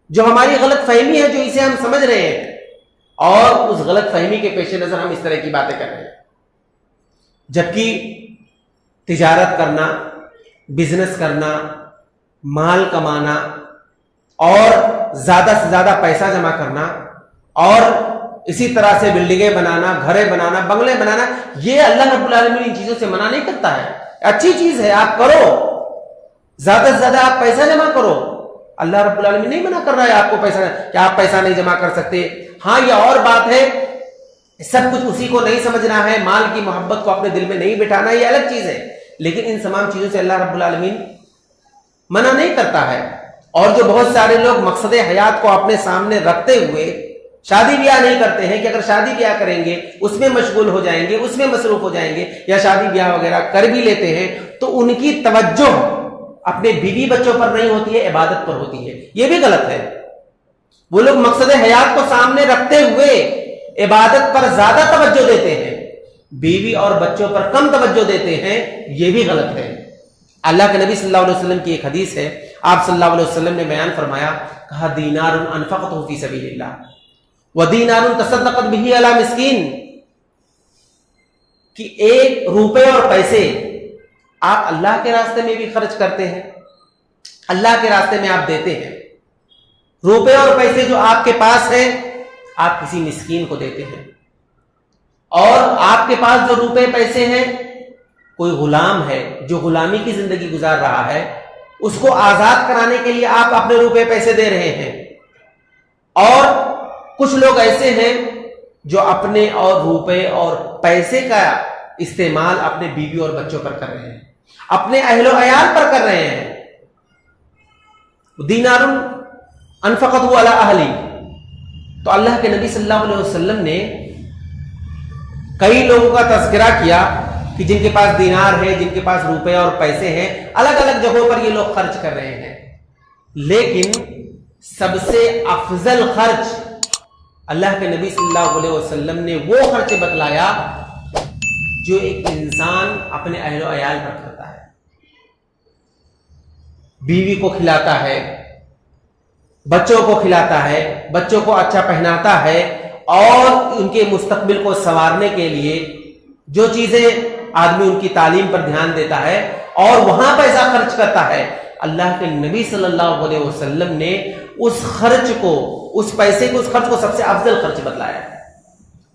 S1: जो हमारी गलत फहमी है, जो इसे हम समझ रहे हैं, और उस गलत फहमी के पेश नजर हम इस तरह की बातें कर रहे हैं। जबकि तिजारत करना, बिजनेस करना, माल कमाना और ज्यादा से ज्यादा पैसा जमा करना और इसी तरह से बिल्डिंगें बनाना, घरें बनाना, बंगले बनाना, ये अल्लाह रब्बुल आलमीन इन चीजों से मना नहीं करता है। अच्छी चीज है, आप करो, ज्यादा से ज्यादा आप पैसा जमा करो। अल्लाह रब्बुल आलमीन नहीं मना कर रहा है आपको पैसा, कि आप पैसा नहीं जमा कर सकते। हाँ, यह और बात है, सब कुछ उसी को नहीं समझना है, माल की मोहब्बत को अपने दिल में नहीं बिठाना, ये अलग चीज है। लेकिन इन तमाम चीजों से अल्लाह रब्बुल आलमीन मना नहीं करता है। और जो बहुत सारे लोग मकसद हयात को अपने सामने रखते हुए शादी ब्याह नहीं करते हैं, कि अगर शादी ब्याह करेंगे उसमें मशगूल हो जाएंगे, उसमें मसरूफ हो जाएंगे, या शादी ब्याह वगैरह कर भी लेते हैं तो उनकी तवज्जो अपने बीवी बच्चों पर नहीं होती है, इबादत पर होती है। यह भी गलत है। वो लोग मकसद हयात को सामने रखते हुए इबादत पर ज्यादा तवज्जो देते हैं, बीवी और बच्चों पर कम तवज्जो देते हैं, यह भी गलत है। अल्लाह के नबी सल्लल्लाहु अलैहि वसल्लम की एक हदीस है, आप सल्लल्लाहु अलैहि वसल्लम ने बयान फरमाया, कहा दीनारुन अनफक़तहु फी सबीलिल्लाह व दीनारुन तसद्दक़त बिही अला मिस्कीन, कि एक रुपए और पैसे आप अल्लाह के रास्ते में भी खर्च करते हैं, अल्लाह के रास्ते में आप देते हैं। रुपए और पैसे जो आपके पास है, आप किसी मिस्कीन को देते हैं। और आपके पास जो रुपए पैसे हैं, कोई गुलाम है जो गुलामी की जिंदगी गुजार रहा है, उसको आजाद कराने के लिए आप अपने रुपए पैसे दे रहे हैं। और कुछ लोग ऐसे हैं जो अपने और रुपए और पैसे का इस्तेमाल अपने बीवी और बच्चों पर कर रहे हैं, अपने अहलो अयाल पर कर रहे हैं। दीनारुन अनफक़तहु अला अहली, तो अल्लाह के नबी सल्लल्लाहु अलैहि वसल्लम ने कई लोगों का तज़किरा किया कि जिनके पास दीनार है, जिनके पास रुपए और पैसे हैं, अलग अलग जगहों पर ये लोग खर्च कर रहे हैं। लेकिन सबसे अफजल खर्च अल्लाह के नबी सल्लल्लाहु अलैहि वसल्लम ने वो खर्च बतलाया जो एक इंसान अपने अहलो अयाल पर करता है, बीवी को खिलाता है, बच्चों को खिलाता है, बच्चों को अच्छा पहनाता है, और उनके मुस्तकबिल को संवारने के लिए जो चीजें आदमी उनकी तालीम पर ध्यान देता है और वहां पैसा खर्च करता है, अल्लाह के नबी सल्लल्लाहु अलैहि वसल्लम ने उस खर्च को, उस पैसे को, उस खर्च को सबसे अफजल खर्च बतलाया है।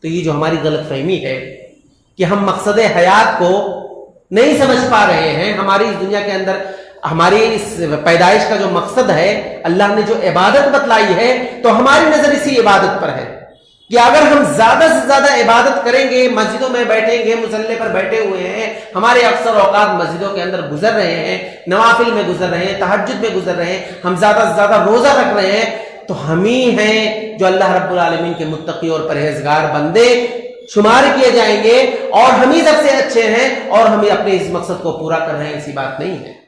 S1: तो ये जो हमारी गलत फहमी है कि हम मकसद हयात को नहीं समझ पा रहे हैं, हमारी इस दुनिया के अंदर हमारी इस पैदाइश का जो मकसद है, अल्लाह ने जो इबादत बतलाई है, तो हमारी नजर इसी इबादत पर है कि अगर हम ज्यादा से ज्यादा इबादत करेंगे, मस्जिदों में बैठेंगे, मुसल्ले पर बैठे हुए हैं, हमारे अक्सर औकात मस्जिदों के अंदर गुजर रहे हैं, नवाफिल में गुजर रहे हैं, तहज्जुद में गुजर रहे हैं, हम ज्यादा से ज्यादा रोजा रख रहे हैं, तो हम ही हैं जो अल्लाह रब्बुल आलमीन के मुत्तकी और परहेजगार बंदे शुमार किए जाएंगे, और हम ही सबसे अच्छे हैं, और हम ही अपने इस मकसद को पूरा कर रहे हैं। ऐसी बात नहीं है।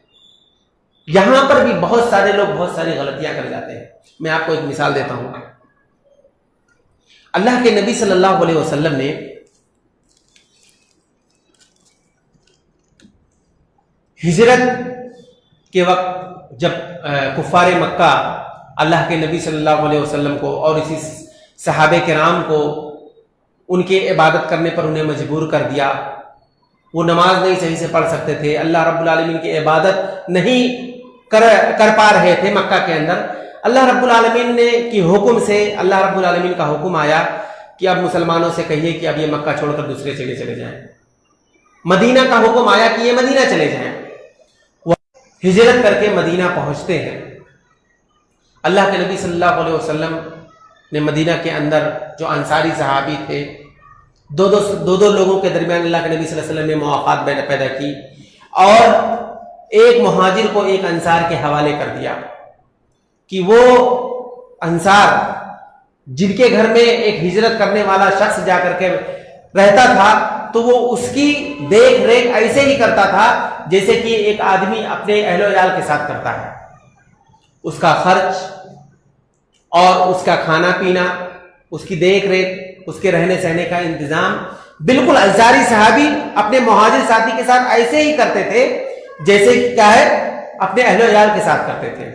S1: यहां पर भी बहुत सारे लोग बहुत सारी गलतियां कर जाते हैं। मैं आपको एक मिसाल देता हूं। अल्लाह के नबी सल्लल्लाहु अलैहि वसल्लम ने हिजरत के वक्त जब कुफारे मक्का अल्लाह के नबी सल्लल्लाहु अलैहि वसल्लम को और इसी सहाबे किराम को उनके इबादत करने पर उन्हें मजबूर कर दिया, वो नमाज नहीं सही से पढ़ सकते थे, अल्लाह रब्बुल आलमीन की इबादत नहीं कर पा रहे थे मक्का के अंदर। अल्लाह रब्बुल आलमीन ने की हुक्म से, अल्लाह रब्बुल आलमीन का हुक्म आया कि अब मुसलमानों से कहिए कि अब ये मक्का छोड़कर दूसरे जगह चले जाएं। मदीना का हुक्म आया कि ये मदीना चले जाएं। वो हिजरत करके मदीना पहुंचते हैं। अल्लाह के नबी सल्लल्लाहु अलैहि वसल्लम ने मदीना के अंदर जो अंसारी सहाबी थे, दो दो लोगों के दरमियान अल्लाह के नबी सल्लल्लाहु अलैहि वसल्लम ने मुआफ़ात पैदा की, और एक मुहाजिर को एक अंसार के हवाले कर दिया कि वो अंसार जिनके घर में एक हिजरत करने वाला शख्स जाकर के रहता था, तो वो उसकी देख रेख ऐसे ही करता था जैसे कि एक आदमी अपने अहलो याल के साथ करता है। उसका खर्च और उसका खाना पीना, उसकी देख रेख, उसके रहने सहने का इंतजाम बिल्कुल अंसारी सहाबी अपने मुहाजिर साथी के साथ ऐसे ही करते थे जैसे कि क्या है अपने अहलो याल के साथ करते थे।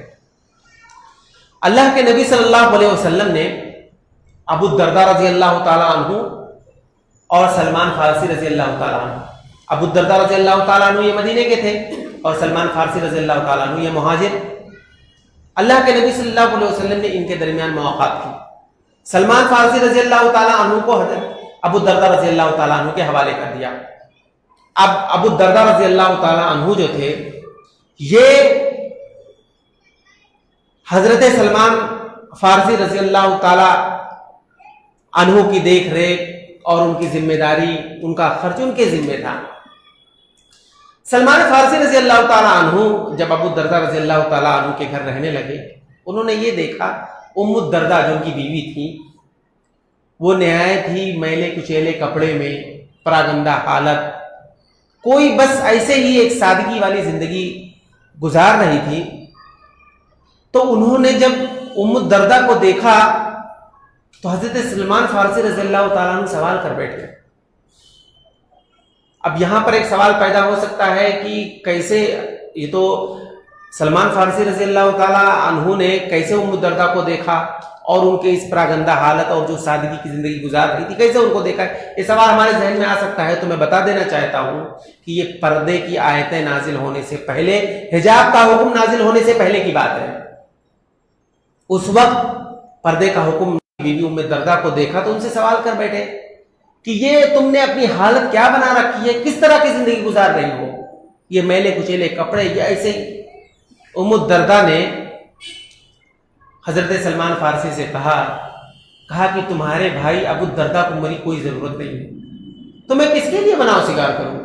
S1: अल्लाह के नबी सल्लल्लाहु अलैहि वसल्लम ने अबू दरदा रजी अल्लाह ताला अन्हु और सलमान फारसी रजी अल्लाह ताला अन्हु, अबू दरदा रजी अल्लाह ताला अन्हु ये मदीने के थे और सलमान फारसी रजी अल्लाह ताला अन्हु ये मुहाजिर। अल्लाह के नबी सल्लल्लाहु अलैहि वसल्लम ने इनके दरमियान मुलाकात की। सलमान फारसी रजी अल्लाह ताला अन्हु को अबू दरदा रजी अल्लाह ताला अन्हु के हवाले कर दिया। अब अबू दरदा रजी अल्लाह ताला अन्हु जो थे, ये हजरत सलमान फारसी रजी अल्लाह ताला अन्हु की देख रेख और उनकी जिम्मेदारी, उनका खर्च उनके जिम्मे था। सलमान फारसी रजी अल्लाह ताला अन्हु जब अबू दरदा रजी अल्लाह ताला अन्हु के घर रहने लगे, उन्होंने ये देखा उम्मु दरदा जो उनकी बीवी थी, वो नहायत ही मैले कुचेले कपड़े में, परागंदा हालत, कोई बस ऐसे ही एक सादगी वाली जिंदगी गुजार रही थी। तो उन्होंने जब उम्मु दरदा को देखा तो हजरत सलमान फारसी रज़ी अल्लाह ताला अन्हु सवाल कर बैठे। अब यहां पर एक सवाल पैदा हो सकता है कि कैसे, ये तो सलमान फारसी रज़ी अल्लाह ताला अन्हु ने कैसे उम्मु दरदा को देखा और उनके इस परागंदा हालत और जो सादगी की जिंदगी गुजार रही थी कैसे उनको देखा, ये सवाल हमारे जहन में आ सकता है। तो मैं बता देना चाहता हूं कि ये पर्दे की आयतें नाजिल होने से पहले, हिजाब का हुक्म नाजिल होने से पहले की बात है। उस वक्त पर्दे का हुक्म, बीवी उम्मे दरदा को देखा तो उनसे सवाल कर बैठे कि ये तुमने अपनी हालत क्या बना रखी है, किस तरह की जिंदगी गुजार रही हो, ये मैले कुचेले कपड़े, ये ऐसे ही। उम्मु दरदा ने हजरत सलमान फारसी से कहा कि तुम्हारे भाई अबू दरदा को मेरी कोई जरूरत नहीं है, तो मैं किसके लिए बनाओ सिगार करूं।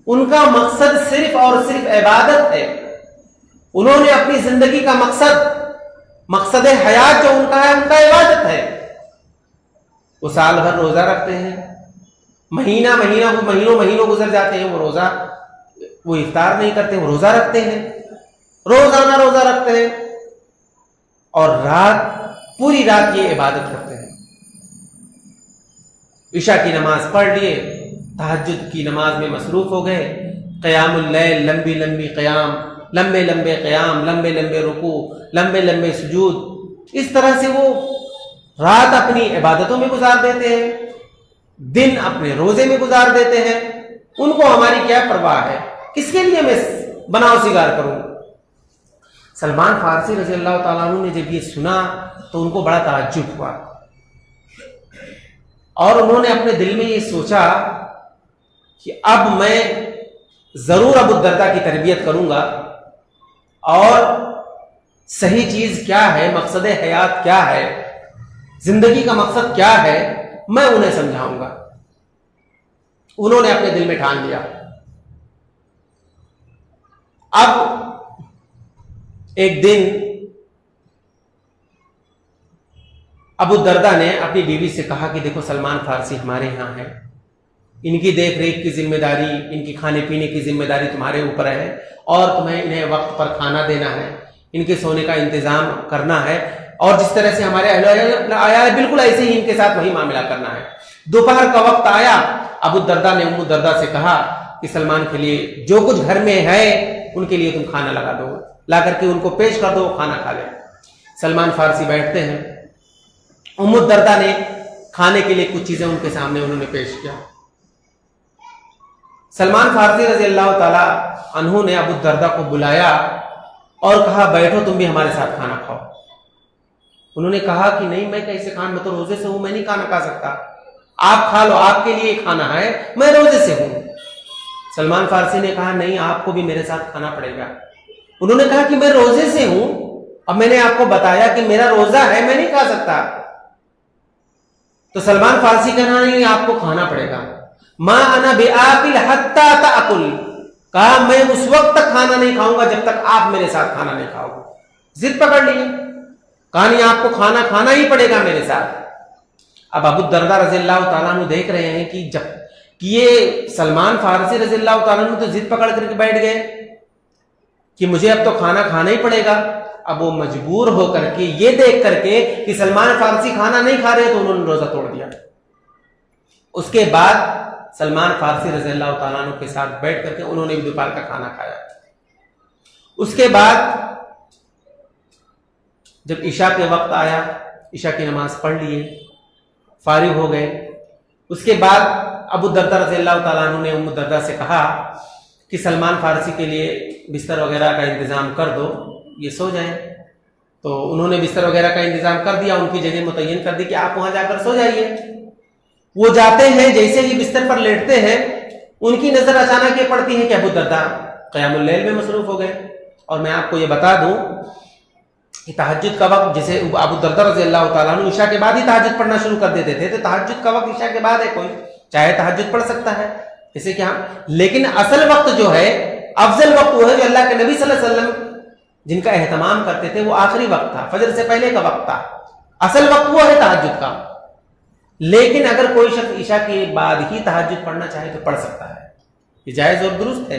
S1: उनका मकसद सिर्फ और सिर्फ इबादत है। उन्होंने अपनी जिंदगी का मकसद हयात जो उनका है, उनका इबादत है। वो साल भर रोजा रखते हैं, महीनों गुजर जाते हैं, वो इफ्तार नहीं करते, वो रोजा रखते हैं, रोजाना रोजा रखते हैं और पूरी रात ये इबादत करते हैं। इशा की नमाज पढ़ लिए, तहज्जुद की नमाज में मसरूफ हो गए, क़यामुल लैल, लंबी लंबी क़याम, लंबे लंबे क़याम, लंबे लंबे रुकू, लंबे लंबे सुजूद, इस तरह से वो रात अपनी इबादतों में गुजार देते हैं, दिन अपने रोजे में गुजार देते हैं। उनको हमारी क्या परवाह है, किसके लिए मैं बनाओ सिगार करूं। सलमान फारसी रज़ी अल्लाह ताला अन्हु ने जब ये सुना तो उनको बड़ा ताज्जुब हुआ और उन्होंने अपने दिल में ये सोचा कि अब मैं जरूर अबू दरदा की तरबियत करूंगा और सही चीज क्या है, मकसद हयात क्या है, जिंदगी का मकसद क्या है, मैं उन्हें समझाऊंगा। उन्होंने अपने दिल में ठान लिया। अब एक दिन अबू दरदा ने अपनी बीवी से कहा कि देखो सलमान फारसी हमारे यहाँ है, इनकी देख रेख की जिम्मेदारी, इनकी खाने पीने की जिम्मेदारी तुम्हारे ऊपर है और तुम्हें इन्हें वक्त पर खाना देना है, इनके सोने का इंतजाम करना है और जिस तरह से हमारे अहले आया है बिल्कुल ऐसे ही इनके साथ वही मामला करना है। दोपहर का वक्त आया, अबू दरदा ने उम्मु दरदा से कहा कि सलमान के लिए जो कुछ घर में है उनके लिए तुम खाना लगा दो, ला करके उनको पेश कर दो, खाना खा ले। सलमान फारसी बैठते हैं, उम्मु दरदा ने खाने के लिए कुछ चीजें उनके सामने उन्होंने पेश किया। सलमान फारसी रज़ी अल्लाह ताला अन्हु ने अबू दरदा को बुलाया और कहा बैठो तुम भी हमारे साथ खाना खाओ। उन्होंने कहा कि नहीं, मैं कैसे खाना, मैं तो रोजे से हूं, मैं नहीं खाना खा सकता, आप खा लो, आपके लिए खाना है, मैं रोजे से हूं। सलमान फारसी ने कहा नहीं, आपको भी मेरे साथ खाना पड़ेगा। उन्होंने कहा कि मैं रोजे से हूं, अब मैंने आपको बताया कि मेरा रोजा है, मैं नहीं खा सकता। तो सलमान फारसी कहा नहीं, आपको खाना पड़ेगा। मा अना बिआकिल हत्ता ताकुल, कहा मैं उस वक्त तक खाना नहीं खाऊंगा जब तक आप मेरे साथ खाना नहीं खाओगे। जिद पकड़ लिए, कहा नहीं आपको खाना खाना ही पड़ेगा मेरे साथ। अब अबू दरदा रज़ियल्लाहु ताला अन्हु देख रहे हैं कि ये सलमान फारसी रज़ियल्लाहु ताला अन्हु तो जिद पकड़ करके बैठ गए कि मुझे अब तो खाना खाना ही पड़ेगा। अब वो मजबूर होकर के ये देख करके कि सलमान फारसी खाना नहीं खा रहे तो उन्होंने रोजा तोड़ दिया। उसके बाद सलमान फारसी रज़ियल्लाहु ताला अन्हु के साथ बैठ करके उन्होंने भी दोपहर का खाना खाया। उसके बाद जब ईशा के वक्त आया, ईशा की नमाज पढ़ लिए, फारिग हो गए। उसके बाद अबू दरदा रज़ियल्लाहु ताला अन्हु ने उम्मु दरदा से कहा कि सलमान फारसी के लिए बिस्तर वगैरह का इंतजाम कर दो, ये सो जाएं। तो उन्होंने बिस्तर वगैरह का इंतजाम कर दिया, उनकी जगह मुतय्यन कर दी कि आप वहां जाकर सो जाइए। वो जाते हैं, जैसे ही बिस्तर पर लेटते हैं उनकी नजर अचानक ये पड़ती है कि अबू दरदा क़यामुल लैल में मसरूफ हो गए। और मैं आपको ये बता दूं कि तहज्जुद का वक्त, जैसे अबू दरदा रज़ियल्लाहु ताला अन्हु ईशा के बाद ही तहज्जुद पढ़ना शुरू कर देते थे, तो तहज्जुद का वक्त ईशा के बाद है, कोई चाहे तहज्जुद पढ़ सकता है, जैसे कि हम। लेकिन असल वक्त जो है, अफजल वक्त वो है जो अल्लाह के नबी सल्लल्लाहु अलैहि वसल्लम जिनका एहतमाम करते थे, वो आखिरी वक्त था, फजर से पहले का वक्त था। असल वक्त वो है तहज्जुद का। लेकिन अगर कोई शख्स ईशा के बाद ही तहज्जुद पढ़ना चाहे तो पढ़ सकता है, ये जायज और दुरुस्त है।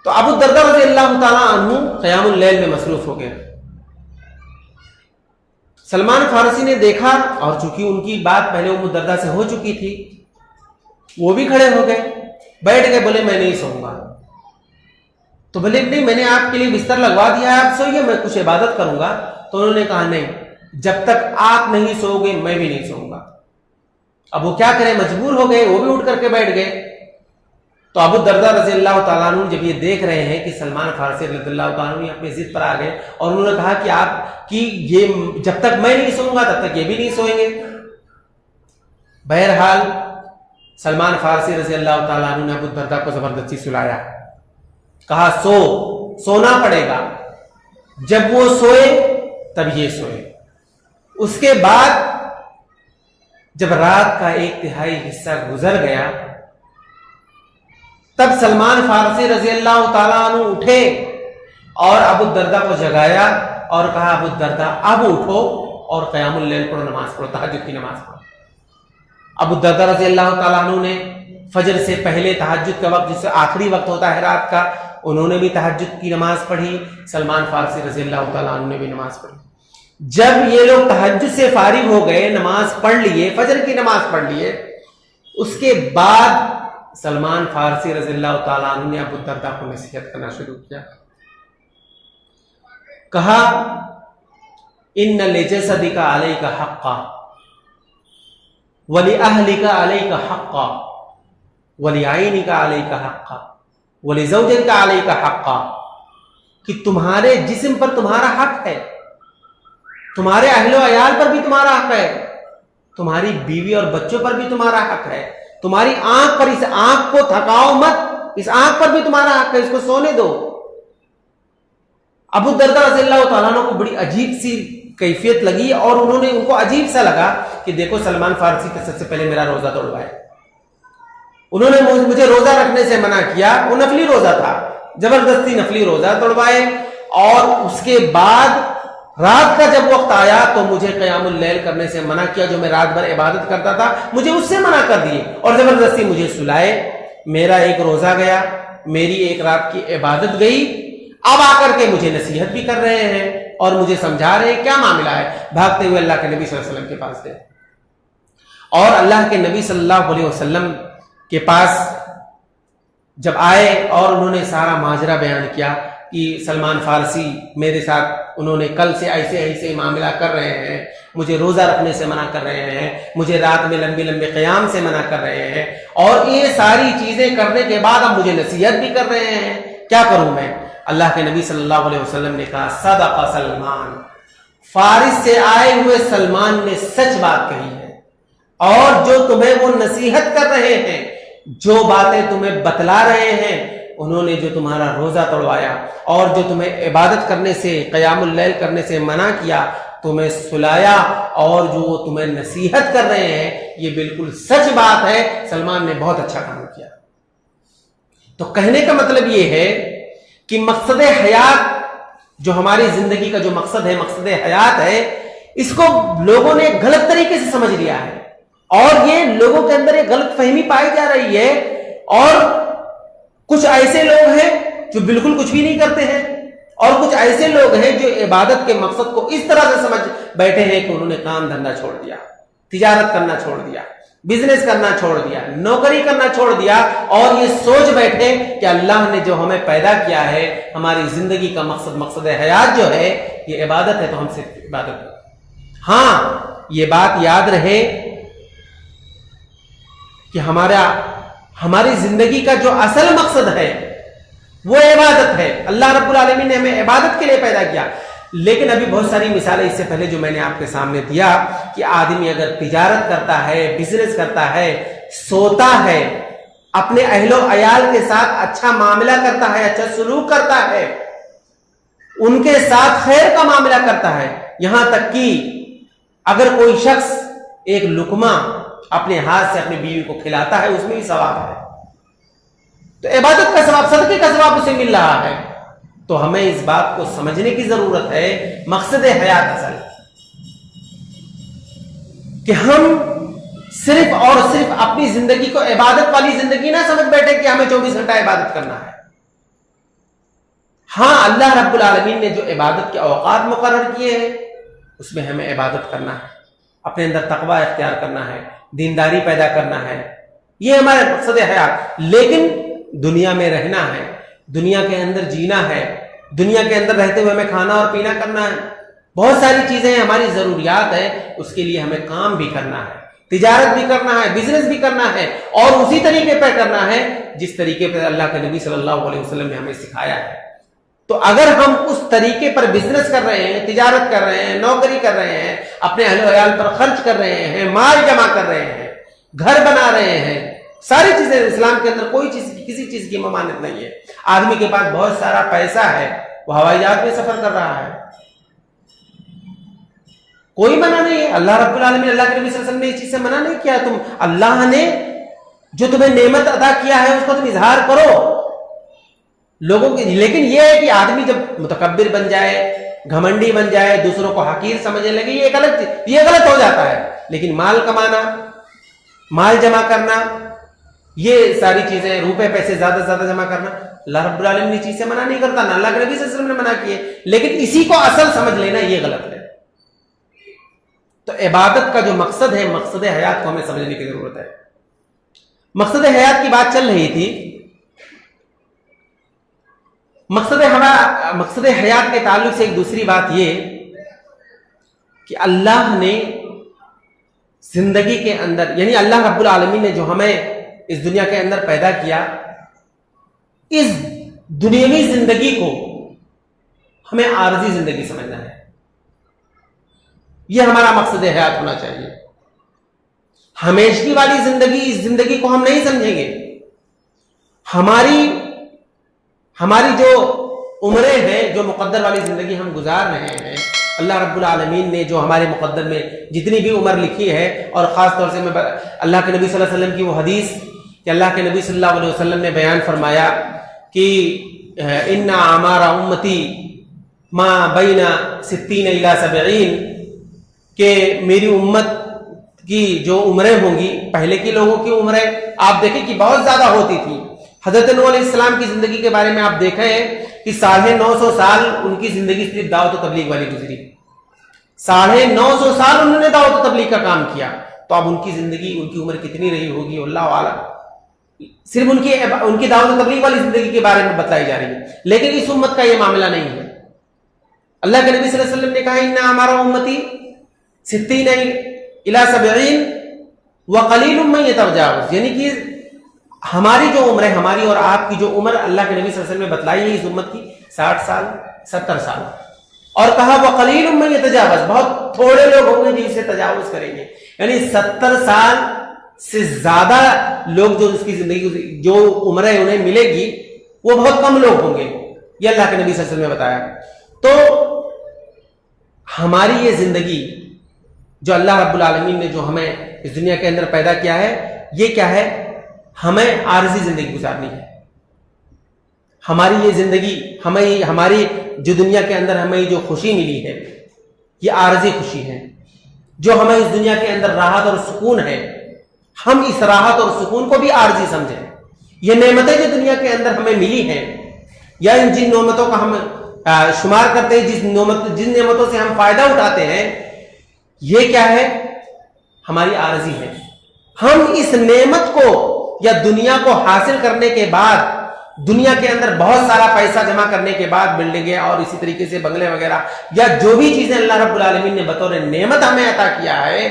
S1: तो अबू दरदा रज़ियल्लाहु ताला अन्हु क़यामुल लैल में मसरूफ हो गए। सलमान फारसी ने देखा, और चूंकि उनकी बात पहले उम्मु दरदा से हो चुकी थी, वो भी खड़े हो गए, बैठ गए, बोले मैं नहीं सोऊंगा। तो बोले नहीं, मैंने आपके लिए बिस्तर लगवा दिया है, आप सोइए, मैं कुछ इबादत करूंगा। तो उन्होंने कहा नहीं, जब तक आप नहीं सोओगे मैं भी नहीं सोऊंगा। अब वो क्या करें, मजबूर हो गए, वो भी उठ करके बैठ गए। तो अबू दरदा रज़ियल्लाहु ताला अन्हु जब ये देख रहे हैं कि सलमान फारसी रज़ियल्लाहु ताला अन्हु अपनी जिद पर आ गए, और उन्होंने कहा कि आप कि ये जब तक मैं नहीं सोऊंगा तब तक ये भी नहीं सोएंगे। बहरहाल सलमान फारसी रज़ियल्लाहु ताला अन्हु ने अबू दरदा को जबरदस्ती सुलाया, कहा सोना पड़ेगा, जब वो सोए तब ये सोए। उसके बाद जब रात का 1/3 हिस्सा गुजर गया, तब सलमान फारसी रज़ियल्लाहु ताला अन्हु उठे और अबू दरदा को जगाया और कहा, अबू दरदा अब उठो और क़यामुल लैल पढ़ो, नमाज पढ़ो, तहज्जुद की नमाज पढ़ो। अबू दरदा रज़ियल्लाहु ताला अन्हु ने फजर से पहले तहज्जुद का वक्त, जिससे आखिरी वक्त होता है रात का, उन्होंने भी तहज्जुद की नमाज पढ़ी। सलमान फारसी रज़ियल्लाहु ताला अन्हु ने भी नमाज पढ़ी। जब ये लोग तहज्जुद से फारिग हो गए, नमाज पढ़ लिए, फजर की नमाज पढ़ लिए, उसके बाद सलमान फारसी रज़ियल्लाहु ताला अन्हु ने अबू दरदा को नसीहत करना शुरू किया। कहा, इन्ना लिजसदिका अलैका हक्का वली अहलिका अलैका हक्का वली आइनिका अलैका हक्का वली ज़ौजिका अलैका हक्का, कि तुम्हारे जिस्म पर तुम्हारा हक है, तुम्हारे अहलो अयाल पर भी तुम्हारा हक है, तुम्हारी बीवी और बच्चों पर भी तुम्हारा हक है, तुम्हारी आंख पर, इस आंख को थकाओ मत, इस आंख पर भी तुम्हारा हक है, इसको सोने दो। अबू दरदा रज़ियल्लाहु ताला अन्हु को बड़ी अजीब सी कैफियत लगी, और उनको अजीब सा लगा कि देखो सलमान फारसी के सबसे पहले मेरा रोजा तोड़वाए, उन्होंने मुझे रोजा रखने से मना किया, वो नफली रोजा था, जबरदस्ती नफली रोजा तोड़वाए, और उसके बाद रात का जब वक्त आया तो मुझे क़यामुल लैल करने से मना किया, जो मैं रात भर इबादत करता था, मुझे उससे मना कर दिए, और जबरदस्ती मुझे सुलाए। मेरा एक रोजा गया, मेरी एक रात की इबादत गई। अब आकर के मुझे नसीहत भी कर रहे हैं और मुझे समझा रहे हैं, क्या मामला है। भागते हुए अल्लाह के नबी सल्लल्लाहु अलैहि वसल्लम के पास गए, और अल्लाह के नबी सल्लल्लाहु अलैहि वसल्लम के पास जब आए और उन्होंने सारा माजरा बयान किया कि सलमान फारसी मेरे साथ, उन्होंने कल से ऐसे ऐसे मामला कर रहे हैं, मुझे रोजा रखने से मना कर रहे हैं, मुझे रात में लंबे लंबे क़याम से मना कर रहे हैं, और ये सारी चीजें करने के बाद अब मुझे नसीहत भी कर रहे हैं, क्या करूं मैं। अल्लाह के नबी सल्लल्लाहु अलैहि वसल्लम ने कहा, सदक़ा सलमान, फारिस से आए हुए सलमान ने सच बात कही है, और जो तुम्हें वो नसीहत कर रहे हैं, जो बातें तुम्हें बतला रहे हैं, उन्होंने जो तुम्हारा रोजा तोड़वाया और जो तुम्हें इबादत करने से, क़यामुल लैल करने से मना किया, तुम्हें सुलाया, और जो तुम्हें नसीहत कर रहे हैं, ये बिल्कुल सच बात है। सलमान ने बहुत अच्छा काम किया। तो कहने का मतलब ये है कि मकसद हयात, जो हमारी जिंदगी का जो मकसद है, मकसद हयात है, इसको लोगों ने गलत तरीके से समझ लिया है और ये लोगों के अंदर एक गलत फहमी पाई जा रही है। और कुछ ऐसे लोग हैं जो बिल्कुल कुछ भी नहीं करते हैं और कुछ ऐसे लोग हैं जो इबादत के मकसद को इस तरह से समझ बैठे हैं कि उन्होंने काम धंधा छोड़ दिया, तिजारत करना छोड़ दिया, बिजनेस करना छोड़ दिया, नौकरी करना छोड़ दिया और ये सोच बैठे कि अल्लाह ने जो हमें पैदा किया है, हमारी जिंदगी का मकसद हयात जो है ये इबादत है, तो हम सिर्फ इबादत करें। हाँ, ये बात याद रहे कि हमारी जिंदगी का जो असल मकसद है वो इबादत है। अल्लाह रब्बुल आलमीन ने हमें इबादत के लिए पैदा किया। लेकिन अभी बहुत सारी मिसालें इससे पहले जो मैंने आपके सामने दिया कि आदमी अगर तिजारत करता है, बिजनेस करता है, सोता है, अपने अहलो अयाल के साथ अच्छा मामला करता है, अच्छा सलूक करता है, उनके साथ खैर का मामला करता है, यहां तक कि अगर कोई शख्स एक लुकमा अपने हाथ से अपनी बीवी को खिलाता है, उसमें भी सवाब है। तो इबादत का सवाब, सदके का सवाब उसे मिल रहा है। तो हमें इस बात को समझने की जरूरत है, मकसद हयात असल, कि हम सिर्फ और सिर्फ अपनी जिंदगी को इबादत वाली जिंदगी ना समझ बैठे कि हमें 24 घंटा इबादत करना है। हां, अल्लाह रब्बुल आलमीन ने जो इबादत के औकात मुकर्रर किए हैं उसमें हमें इबादत करना है, अपने अंदर तकवा इख्तियार करना है, दीनदारी पैदा करना है, ये हमारा मकसद हयात। लेकिन दुनिया में रहना है, दुनिया के अंदर जीना है, दुनिया के अंदर रहते हुए हमें खाना और पीना करना है, बहुत सारी चीजें हमारी जरूरियात है, उसके लिए हमें काम भी करना है, तिजारत भी करना है, बिजनेस भी करना है और उसी तरीके पर करना है जिस तरीके पर अल्लाह के नबी सल्लल्लाहु अलैहि वसल्लम ने हमें सिखाया है। तो अगर हम उस तरीके पर बिजनेस कर रहे हैं, तिजारत कर रहे हैं, नौकरी कर रहे हैं, अपने अहल अयाल पर खर्च कर रहे हैं, माल जमा कर रहे हैं, घर बना रहे हैं, सारी चीजें, इस्लाम के अंदर कोई चीज, किसी चीज की ममानियत नहीं है। आदमी के पास बहुत सारा पैसा है, वो हवाई जहाज में सफर कर रहा है, कोई मना नहीं है। अल्लाह रब्बुल आलमीन, अल्लाह के नबी सल्लल्लाहु अलैहि वसल्लम ने इस चीज से मना नहीं किया। तुम, अल्लाह ने जो तुम्हें नेमत अदा किया है उसको तुम इजहार करो लोगों की। लेकिन यह है कि आदमी जब मुतकब्बिर बन जाए, घमंडी बन जाए, दूसरों को हकीर समझने लगे, ये गलत हो जाता है। लेकिन माल कमाना, माल जमा करना, ये सारी चीजें, रुपए पैसे ज्यादा से ज्यादा जमा करना, अल्लाह रब्बुल आलमीन ने चीज से मना नहीं करता, ना अल्लाह के नबी सल्लल्लाहु अलैहि वसल्लम ने मना किए। लेकिन इसी को असल समझ लेना ये गलत है। तो इबादत का जो मकसद है, मकसद हयात को हमें समझने की जरूरत है। मकसद हयात की बात चल रही थी। मकसद हयात के ताल्लुक से एक दूसरी बात ये कि अल्लाह ने जिंदगी के अंदर, यानी अल्लाह रब्बुल आलमीन ने जो हमें इस दुनिया के अंदर पैदा किया, इस दुनियावी जिंदगी को हमें आरजी जिंदगी समझना है। यह हमारा मकसद हयात होना चाहिए। हमेशगी वाली जिंदगी, इस जिंदगी को हम नहीं समझेंगे। हमारी जो उम्रें हैं, जो मुकद्दर वाली जिंदगी हम गुजार रहे हैं, अल्लाह रब्बुल आलमीन ने जो हमारे मुकद्दर में जितनी भी उम्र लिखी है, और ख़ास तौर से मैं अल्लाह के नबी सल्लल्लाहु अलैहि वसल्लम की वो हदीस कि अल्लाह के नबी सल्लल्लाहु अलैहि वसल्लम ने बयान फरमाया कि इन्ना अमारा उम्मती मा बैना सित्तीन इला सबईन, कि मेरी उम्मत की जो उम्रें होंगी, पहले के लोगों की उम्रें आप देखें कि बहुत ज्यादा होती थी। हजरत नूह अलैहिस्सलाम की जिंदगी के बारे में आप देखें कि 950 साल उनकी जिंदगी सिर्फ दावत और तबलीग वाली गुजरी। 950 साल उन्होंने दावत और तबलीग का काम किया। तो अब उनकी जिंदगी, उनकी उम्र कितनी रही होगी अल्लाह वाला। सिर्फ उनकी दावत और तबलीग वाली जिंदगी के बारे में बताई जा रही है। लेकिन इस उम्मत का यह मामला नहीं है। अल्लाह के नबी सल्लल्लाहु अलैहि वसल्लम ने कहा इन्ना हमारा उम्मती सित्तीन इला सबईन व कलीलुम मन यतजावज, यानी कि हमारी जो उम्र है, हमारी और आपकी जो उम्र अल्लाह के नबी सल्लल्लाहु अलैहि वसल्लम ने बताई है इस उम्मत की 60 साल 70 साल, और कहा वह कलीलुम मन यतजावज, बहुत थोड़े लोग होंगे जो इसे तजावुज करेंगे। यानी 70 साल से ज्यादा लोग जो उसकी जिंदगी, जो उम्र उन्हें मिलेगी, वो बहुत कम लोग होंगे। ये अल्लाह के नबी सल्लल्लाहु अलैहि वसल्लम ने बताया। तो हमारी ये जिंदगी जो अल्लाह रब्बुल आलमीन ने जो हमें इस दुनिया के अंदर पैदा किया है, ये क्या है? हमें आरजी जिंदगी गुजारनी है। हमारी ये जिंदगी, हमें हमारी जो दुनिया के अंदर हमें जो खुशी मिली है, ये आरजी खुशी है। जो हमें इस दुनिया के अंदर राहत और सुकून है, हम इस राहत और सुकून को भी आरजी समझें। ये नेमतें जो दुनिया के अंदर हमें मिली हैं, या इन जिन नेमतों का हम शुमार करते हैं, जिन नेमतों से हम फायदा उठाते हैं, ये क्या है? हमारी आरजी है। हम इस नेमत को या दुनिया को हासिल करने के बाद, दुनिया के अंदर बहुत सारा पैसा जमा करने के बाद, बिल्डिंगें और इसी तरीके से बंगले वगैरह, या जो भी चीजें अल्लाह रब्बुल आलमीन ने बतौर नेमत हमें अता किया है,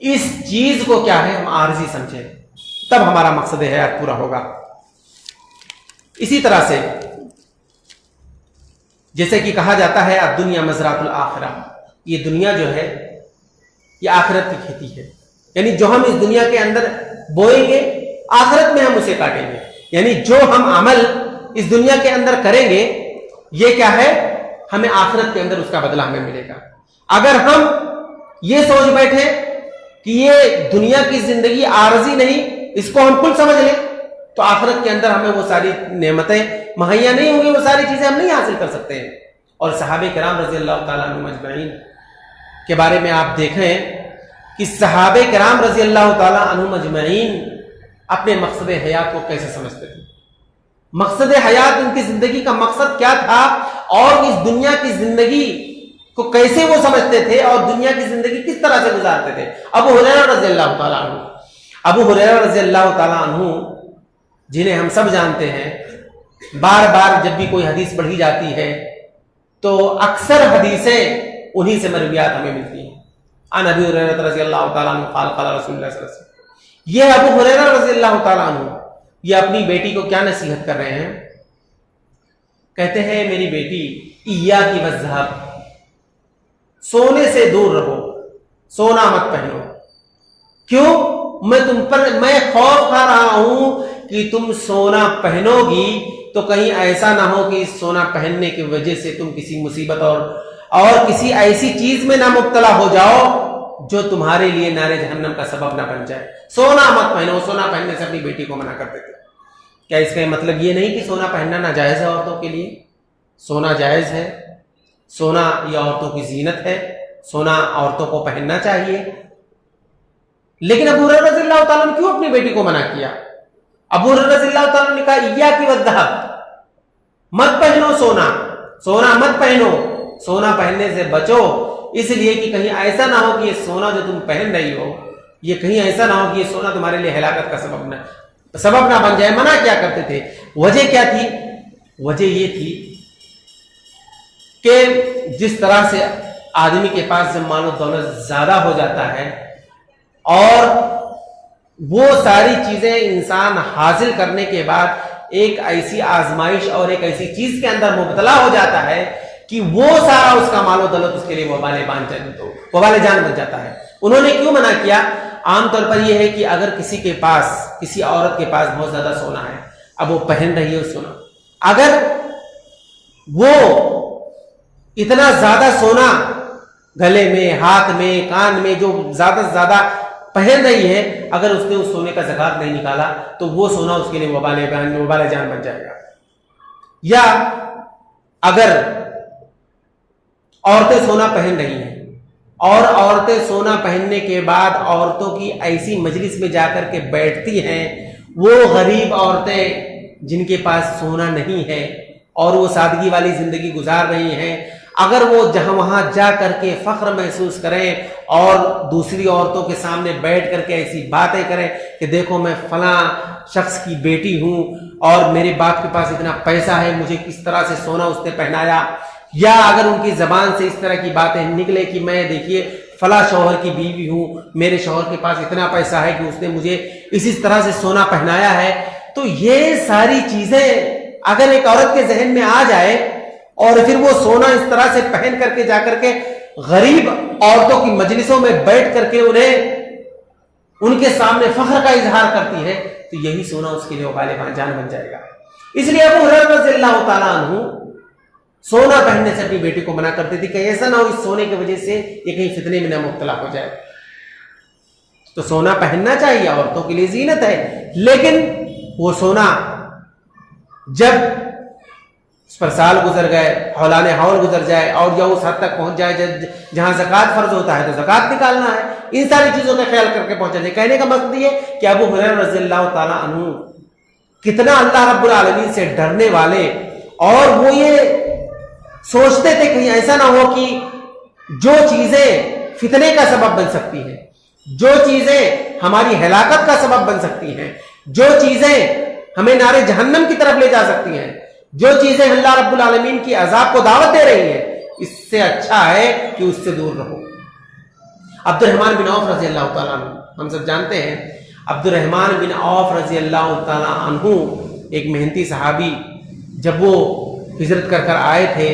S1: इस चीज को क्या है, हम आरजी समझें, तब हमारा मकसद हयात पूरा होगा। इसी तरह से जैसे कि कहा जाता है दुनिया मज़रातुल आखिरा, ये दुनिया जो है ये आखिरत की खेती है। यानी जो हम इस दुनिया के अंदर बोएंगे, आखिरत में हम उसे काटेंगे। यानी जो हम अमल इस दुनिया के अंदर करेंगे, ये क्या है, हमें आखिरत के अंदर उसका बदला हमें मिलेगा। अगर हम ये सोच बैठे कि ये दुनिया की जिंदगी आरजी नहीं, इसको हम कुल समझ लें, तो आखिरत के अंदर हमें वो सारी नेमतें मुहैया नहीं होंगी, वो सारी चीजें हम नहीं हासिल कर सकते हैं। और सहाबे किराम रज़ी अल्लाह ताला अन्हुम अजमईन के बारे में आप देखें कि सहाबे किराम रज़ी अल्लाह ताला अन्हुम अजमईन अपने मकसद हयात को कैसे समझते थे। मकसद हयात, उनकी जिंदगी का मकसद क्या था, और इस दुनिया की जिंदगी को कैसे वो समझते थे, और दुनिया की जिंदगी किस तरह से गुजारते थे। अबू हुरैरा रज़ी अल्लाह ताला अन्हु, अबू हुरैरा रज़ी अल्लाह ताला अन्हु, जिन्हें हम सब जानते हैं, बार बार जब भी कोई हदीस पढ़ी जाती है तो अक्सर हदीसें उन्हीं से मरवियात हमें मिलती हैं। अन अबी हुरैरा रज़ी अल्लाह ताला अन्हु क़ाल क़ाल रसूलुल्लाह सल्लल्लाहु अलैहि वसल्लम। ये अबू हुरैरा रज़ी अल्लाह ताला अन्हु ये अपनी बेटी को क्या नसीहत कर रहे हैं? कहते हैं, मेरी बेटी, इय्याकी वज़्ज़हब, सोने से दूर रहो, सोना मत पहनो। क्यों? मैं खौफ खा रहा हूं कि तुम सोना पहनोगी तो कहीं ऐसा ना हो कि इस सोना पहनने की वजह से तुम किसी मुसीबत और किसी ऐसी चीज में ना मुब्तला हो जाओ जो तुम्हारे लिए नारे जहन्नम का सबब ना बन जाए। सोना मत पहनो। सोना पहनने से अपनी बेटी को मना करते थे। क्या इसका मतलब ये नहीं कि सोना पहनना नाजायज है औरतों के लिए? सोना जायज है। सोना ये औरतों की जीनत है। सोना औरतों को पहनना चाहिए। लेकिन अबू हुरैरा रज़ियल्लाहु ताला अन्हु क्यों अपनी बेटी को मना किया? अबू हुरैरा रज़ियल्लाहु ताला अन्हु ने कहा, इय्याकी वद्दहब, मत पहनो सोना, सोना मत पहनो, सोना पहनने से बचो, इसलिए कि कहीं ऐसा ना हो कि ये सोना जो तुम पहन रही हो, ये कहीं ऐसा ना हो कि ये सोना तुम्हारे लिए हिलाकत का सबब ना बन जाए। मना क्या करते थे? वजह क्या थी? वजह ये थी कि जिस तरह से आदमी के पास जब मानो दौलत ज्यादा हो जाता है और वो सारी चीजें इंसान हासिल करने के बाद एक ऐसी आजमाइश और एक ऐसी चीज के अंदर मुबतला हो जाता है कि वो सारा उसका मालो दौलत उसके लिए वबाले जान बन जाता है। उन्होंने क्यों मना किया? आमतौर पर यह है कि अगर किसी के पास, किसी औरत के पास बहुत ज्यादा सोना है, अब वो पहन रही है सोना, अगर वो इतना ज्यादा सोना गले में, हाथ में, कान में जो ज्यादा से ज्यादा पहन रही है, अगर उसने उस सोने का ज़कात नहीं निकाला तो वो सोना उसके लिए वबाले जान बन जाएगा। या अगर औरतें सोना पहन रही हैं और औरतें सोना पहनने के बाद औरतों की ऐसी मजलिस में जाकर के बैठती हैं, वो गरीब औरतें जिनके पास सोना नहीं है और वो सादगी वाली जिंदगी गुजार रही हैं, अगर वो जहां वहां जा करके फख्र महसूस करें और दूसरी औरतों के सामने बैठ करके ऐसी बातें करें कि देखो मैं फला शख्स की बेटी हूं और मेरे बाप के पास इतना पैसा है, मुझे किस तरह से सोना उसने पहनाया, या अगर उनकी जबान से इस तरह की बातें निकले कि मैं देखिए फला शौहर की बीवी हूं, मेरे शौहर के पास इतना पैसा है कि उसने मुझे इसी तरह से सोना पहनाया है, तो ये सारी चीजें अगर एक औरत के जहन में आ जाए और फिर वो सोना इस तरह से पहन करके जाकर के गरीब औरतों की मजलिसों में बैठ करके उनके सामने फख्र का इजहार करती है, तो यही सोना उसके लिए वबाले जान बन जाएगा। इसलिए अबू हुरैरा रज़ियल्लाहु ताला अन्हु सोना पहनने से अपनी बेटी को मना करती थी कि ऐसा ना हो इस सोने की वजह से ये कहीं फितने में ना मुब्तला हो जाए। तो सोना पहनना चाहिए, औरतों के लिए जीनत है, लेकिन वो सोना जब उस पर साल गुजर गए, हौलाने हौल गुजर जाए और या उस हद तक पहुंच जाए जहां ज़कात फर्ज होता है तो ज़कात निकालना है, इन सारी चीजों का ख्याल करके पहुंचा जाए। कहने का मकसद ये कि अबू हुरैरा रज़ियल्लाहु ताला अन्हु कितना अल्लाह रब्बुल आलमीन से डरने वाले, और वो ये सोचते थे कहीं ऐसा ना हो कि जो चीजें फितने का सबब बन सकती हैं, जो चीजें हमारी हलाकत का सबब बन सकती हैं, जो चीजें हमें नारे जहन्नम की तरफ ले जा सकती हैं, जो चीजें अल्लाह रब्बुल आलमीन की अजाब को दावत दे रही हैं, इससे अच्छा है कि उससे दूर रहो। अब्दुर्रहमान बिन औफ रजी अल्लाह ताला अन्हु, हम सब जानते हैं अब्दुर्रहमान बिन औफ रजी अल्लाह ताला अन्हु एक मेहनती सहाबी, जब वो हिजरत कर कर आए थे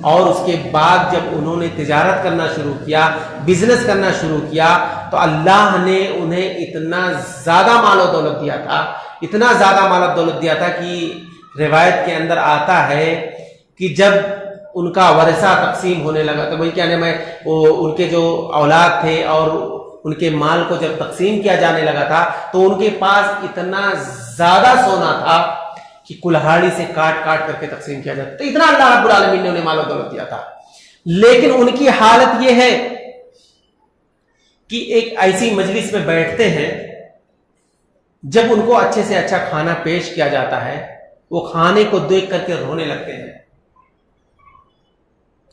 S1: और उसके बाद जब उन्होंने तिजारत करना शुरू किया, बिजनेस करना शुरू किया, तो अल्लाह ने उन्हें इतना ज्यादा माल और दौलत दिया था, इतना ज्यादा माल और दौलत दिया था कि रिवायत के अंदर आता है कि जब उनका वरसा तकसीम होने लगा, तो वही क्या नाम है, वो उनके जो औलाद थे और उनके माल को जब तकसीम किया जाने लगा था, तो उनके पास इतना ज्यादा सोना था कि कुल्हाड़ी से काट काट करके तकसीम किया जाता। तो इतना अल्लाह रब्बुल आलमीन ने उन्हें माल और दौलत दिया था। लेकिन उनकी हालत यह है कि एक ऐसी मजलिस में बैठते हैं, जब उनको अच्छे से अच्छा खाना पेश किया जाता है, वो खाने को देख करके रोने लगते हैं।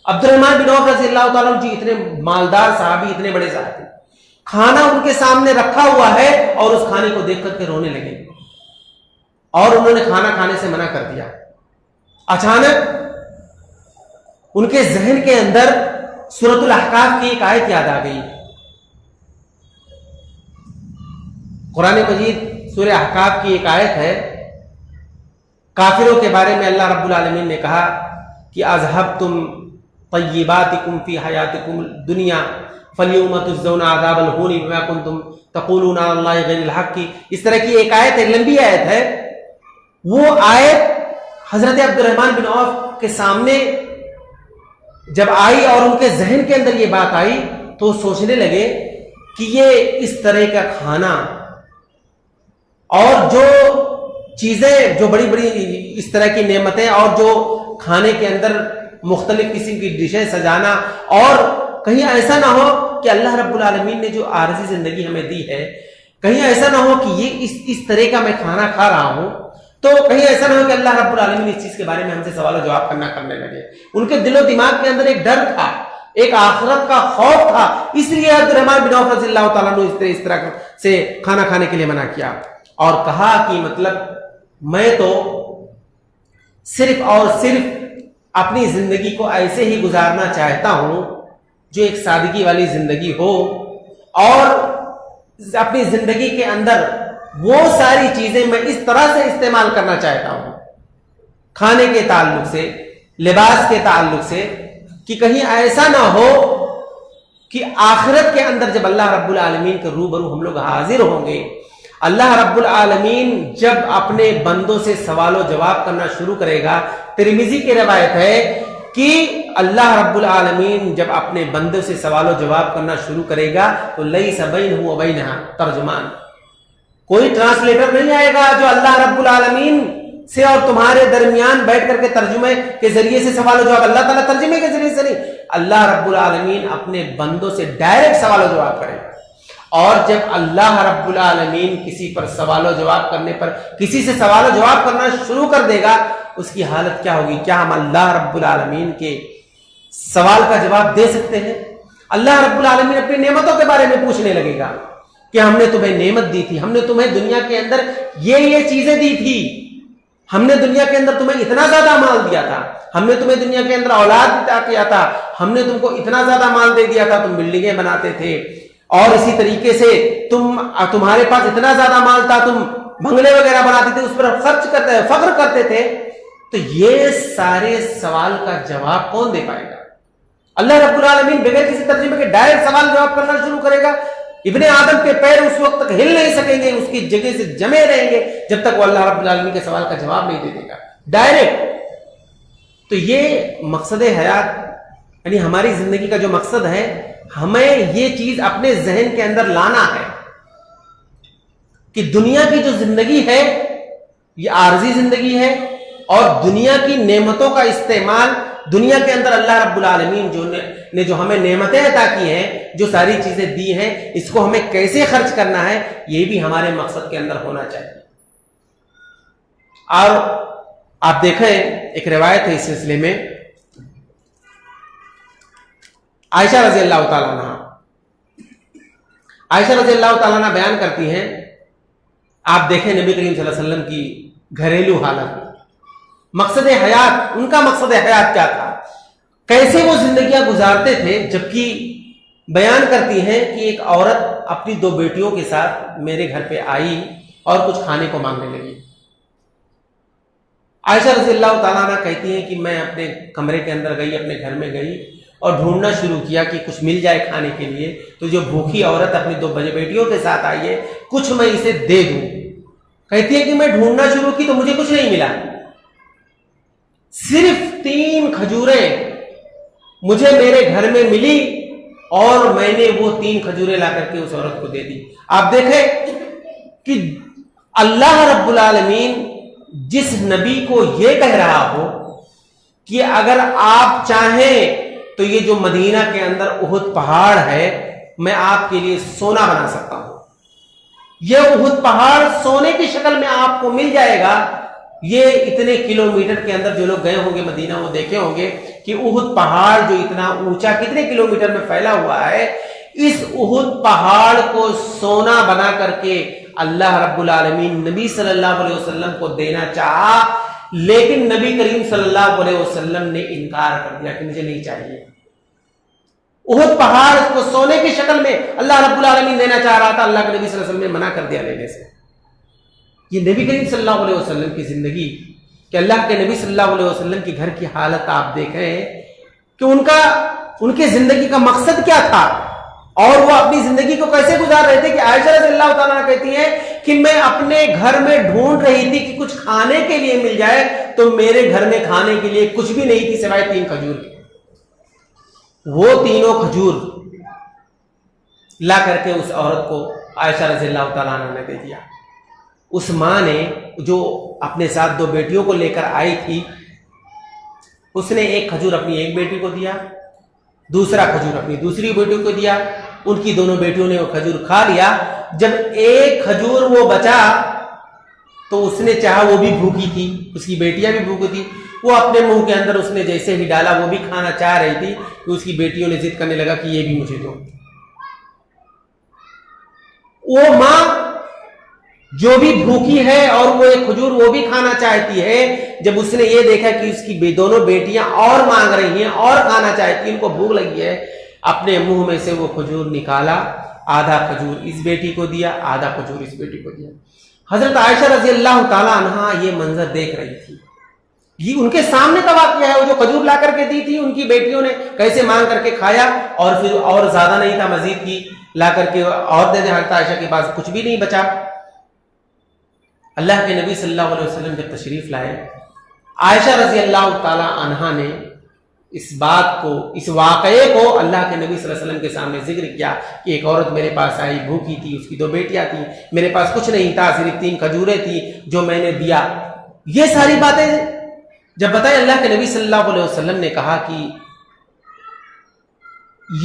S1: अब्दुर्रहमान बिन औफ रज़ियल्लाहु ताला जी इतने मालदार साहबी, इतने बड़े साहबी, खाना उनके सामने रखा हुआ है और उस खाने को देख करके रोने लगे और उन्होंने खाना खाने से मना कर दिया। अचानक उनके जहन के अंदर सूरतुल अहकाफ की एक आयत याद आ गई। कुरान मजीद सूरह अहकाफ की एक आयत है, काफिरों के बारे में अल्लाह रब्बुल आलमीन ने कहा कि अज़हबतुम तय्यिबातिकुम फी हयातिकुम दुनिया फल्यौम तुज़्ज़ौना अज़ाबल हूनी बिमा कुंतुम तक़ूलूना अल्लाहि गैरिल हक़्क़ि। इस तरह की एक आयत है, लंबी आयत है। वो आयत हजरत अब्दुर्रहमान बिन औफ के सामने जब आई और उनके जहन के अंदर ये बात आई, तो सोचने लगे कि ये इस तरह का खाना और जो चीजें, जो बड़ी बड़ी इस तरह की नेमतें और जो खाने के अंदर मुख्तलिफ किस्म की डिशें सजाना, और कहीं ऐसा ना हो कि अल्लाह रब्बुल आलमीन ने जो आरजी जिंदगी हमें दी है, कहीं ऐसा ना हो कि ये इस तरह का मैं खाना खा रहा हूं, तो कहीं ऐसा ना हो कि अल्लाह रब्बुल आलमीन इस चीज के बारे में हमसे सवाल जवाब करने लगे। उनके दिलो दिमाग के अंदर एक डर था, एक आखिरत का खौफ था, इसलिए अब्दुर्रहमान बिन औफ रज़ियल्लाहु ताला ने इस तरह से खाना खाने के लिए मना किया और कहा कि मतलब मैं तो सिर्फ और सिर्फ अपनी जिंदगी को ऐसे ही गुजारना चाहता हूं जो एक सादगी वाली जिंदगी हो, और अपनी जिंदगी के अंदर वो सारी चीजें मैं इस तरह से इस्तेमाल करना चाहता हूं, खाने के ताल्लुक से, लिबास के ताल्लुक से, कि कहीं ऐसा ना हो कि आखिरत के अंदर जब अल्लाह रब्बुल आलमीन के रूबरू हम लोग हाजिर होंगे, अल्लाह रब्बुल आलमीन जब अपने बंदों से सवालों जवाब करना शुरू करेगा। तिरमिजी की रवायत है कि अल्लाह रब्बुल आलमीन जब अपने बंदों से सवालों जवाब करना शुरू करेगा तो लैसा बैनहु व बैनहा तर्जुमान, कोई ट्रांसलेटर नहीं आएगा जो अल्लाह रब्बुल आलमीन से और तुम्हारे दरमियान बैठ करके तर्जुमे के जरिए से सवाल जवाब, अल्लाह ताला तर्जुमे के जरिए से नहीं, अल्लाह रब्बुल आलमीन अपने बंदों से डायरेक्ट सवाल जवाब करेगा। और जब अल्लाह रब्बुल आलमीन किसी पर सवाल जवाब करने पर, किसी से सवाल जवाब करना शुरू कर देगा, उसकी हालत क्या होगी? क्या हम अल्लाह रब्बुल आलमीन के सवाल का जवाब दे सकते हैं? अल्लाह रब्बुल आलमीन अपनी नेमतों के बारे में पूछने लगेगा कि हमने तुम्हें नेमत दी थी, हमने तुम्हें दुनिया के अंदर ये चीजें दी थी, हमने दुनिया के अंदर तुम्हें इतना ज्यादा माल दिया था, हमने तुम्हें दुनिया के अंदर औलाद अता किया था, हमने तुमको इतना ज्यादा माल दे दिया था, तुम बिल्डिंगें बनाते थे, और इसी तरीके से तुम्हारे पास इतना ज्यादा माल था, तुम बंगले वगैरह बनाते थे, उस पर खर्च करते, फख्र करते थे। तो ये सारे सवाल का जवाब कौन दे पाएगा? अल्लाह रब्बुल आलमीन बगैर किसी तर्जुमे के डायरेक्ट सवाल जवाब करना शुरू करेगा। इब्ने आदम के पैर उस वक्त तक हिल नहीं सकेंगे, उसकी जगह से जमे रहेंगे जब तक वो अल्लाह रब्बुल आलमीन के सवाल का जवाब नहीं दे देगा डायरेक्ट। तो ये मकसद हयात, यानी हमारी जिंदगी का जो मकसद है, हमें ये चीज अपने जहन के अंदर लाना है कि दुनिया की जो जिंदगी है ये आरजी जिंदगी है, और दुनिया की नेमतों का इस्तेमाल, दुनिया के अंदर अल्लाह रब्बुल आलमीन ने जो हमें नेमतें अता की हैं, जो सारी चीजें दी हैं, इसको हमें कैसे खर्च करना है, ये भी हमारे मकसद के अंदर होना चाहिए। और आप देखें, एक रिवायत है इस सिलसिले में, आयशा रजी अल्लाह तआला अन्हा, आयशा रजी अल्लाह तआला अन्हा बयान करती हैं, आप देखें नबी करीम सल्लल्लाहु अलैहि वसल्लम की घरेलू हालत, मकसद हयात, उनका मकसद हयात क्या था, कैसे वो जिंदगियां गुजारते थे। जबकि बयान करती हैं कि एक औरत अपनी 2 बेटियों के साथ मेरे घर पे आई और कुछ खाने को मांगने लगी। आयशा रज़ी अल्लाह ताला अन्हा कहती हैं कि मैं अपने कमरे के अंदर गई, अपने घर में गई और ढूंढना शुरू किया कि कुछ मिल जाए खाने के लिए। तो जो भूखी औरत अपनी 2 बेटियों के साथ आई है, कुछ मैं इसे दे दूं। कहती है कि मैं ढूंढना शुरू की तो मुझे कुछ नहीं मिला, सिर्फ 3 खजूरें मुझे मेरे घर में मिली और मैंने वो 3 खजूरें ला करके उस औरत को दे दी। आप देखें कि अल्लाह रब्बुल आलमीन जिस नबी को यह कह रहा हो कि अगर आप चाहें तो ये जो मदीना के अंदर उहुद पहाड़ है, मैं आपके लिए सोना बना सकता हूं, यह उहुद पहाड़ सोने की शक्ल में आपको मिल जाएगा। ये इतने किलोमीटर के अंदर जो लोग गए होंगे मदीना, वो देखे होंगे कि उहुद पहाड़ जो इतना ऊंचा कितने किलोमीटर में फैला हुआ है, इस उहुद पहाड़ को सोना बना करके अल्लाह रब्बुल आलमीन नबी सल्लल्लाहु अलैहि वसल्लम को देना चाहा, लेकिन नबी करीम सल्लल्लाहु अलैहि वसल्लम ने इनकार कर दिया कि मुझे नहीं चाहिए। उहुद पहाड़ को सोने की शक्ल में अल्लाह रब्बुल आलमीन देना चाह रहा था, अल्लाह के नबी सल्लल्लाहु अलैहि वसल्लम ने मना कर दिया लेने से। ये नबी करीम सल्लल्लाहु अलैहि वसल्लम की जिंदगी, कि अल्लाह के नबी सल्लल्लाहु अलैहि वसल्लम के घर की हालत आप देखें कि उनके जिंदगी का मकसद क्या था और वो अपनी जिंदगी को कैसे गुजार रहे थे। कि आयशा रज़ियल्लाहु ताला कहती है कि मैं अपने घर में ढूंढ रही थी कि कुछ खाने के लिए मिल जाए, तो मेरे घर में खाने के लिए कुछ भी नहीं थी सिवाय 3 खजूर के। वो तीनों खजूर ला करके उस औरत को आयशा रज़ियल्लाहु ताला ने दे दिया। उस मां ने जो अपने साथ 2 बेटियों को लेकर आई थी, उसने एक खजूर अपनी एक बेटी को दिया, दूसरा खजूर अपनी दूसरी बेटी को दिया। उनकी दोनों बेटियों ने वो खजूर खा लिया। जब एक खजूर वो बचा तो उसने चाहा, वो भी भूखी थी, उसकी बेटियां भी भूखी थी, वो अपने मुंह के अंदर उसने जैसे ही डाला, वो भी खाना चाह रही थी कि उसकी बेटियों ने जिद करने लगा कि ये भी मुझे दो। वो मां जो भी भूखी है और वो एक खजूर वो भी खाना चाहती है, जब उसने ये देखा कि उसकी दोनों बेटियां और मांग रही हैं और खाना चाहती हैं, उनको भूख लगी है, अपने मुंह में से वो खजूर निकाला, आधा खजूर इस बेटी को दिया, आधा खजूर इस बेटी को दिया। हजरत आयशा रजी अल्लाह ताला अन्हा ये मंजर देख रही थी। ये उनके सामने का वाकया है। वो जो खजूर ला करके दी थी, उनकी बेटियों ने कैसे मांग करके खाया और फिर और ज्यादा नहीं था, मजीद की ला करके और दे दे। हजरत आयशा के पास कुछ भी नहीं बचा। अल्लाह के नबी सल्लल्लाहु अलैहि वसल्लम जब तशरीफ लाए, आयशा रजी अल्लाह ताला अन्हा ने इस बात को, इस वाकये को अल्लाह के नबी सल्लल्लाहु अलैहि वसल्लम के सामने जिक्र किया कि एक औरत मेरे पास आई, भूखी थी, उसकी 2 बेटियां थी, मेरे पास कुछ नहीं था, सिर्फ 3 खजूरें थी जो मैंने दिया। ये सारी बातें जब बताए, अल्लाह के नबी सल्लल्लाहु अलैहि वसल्लम ने कहा कि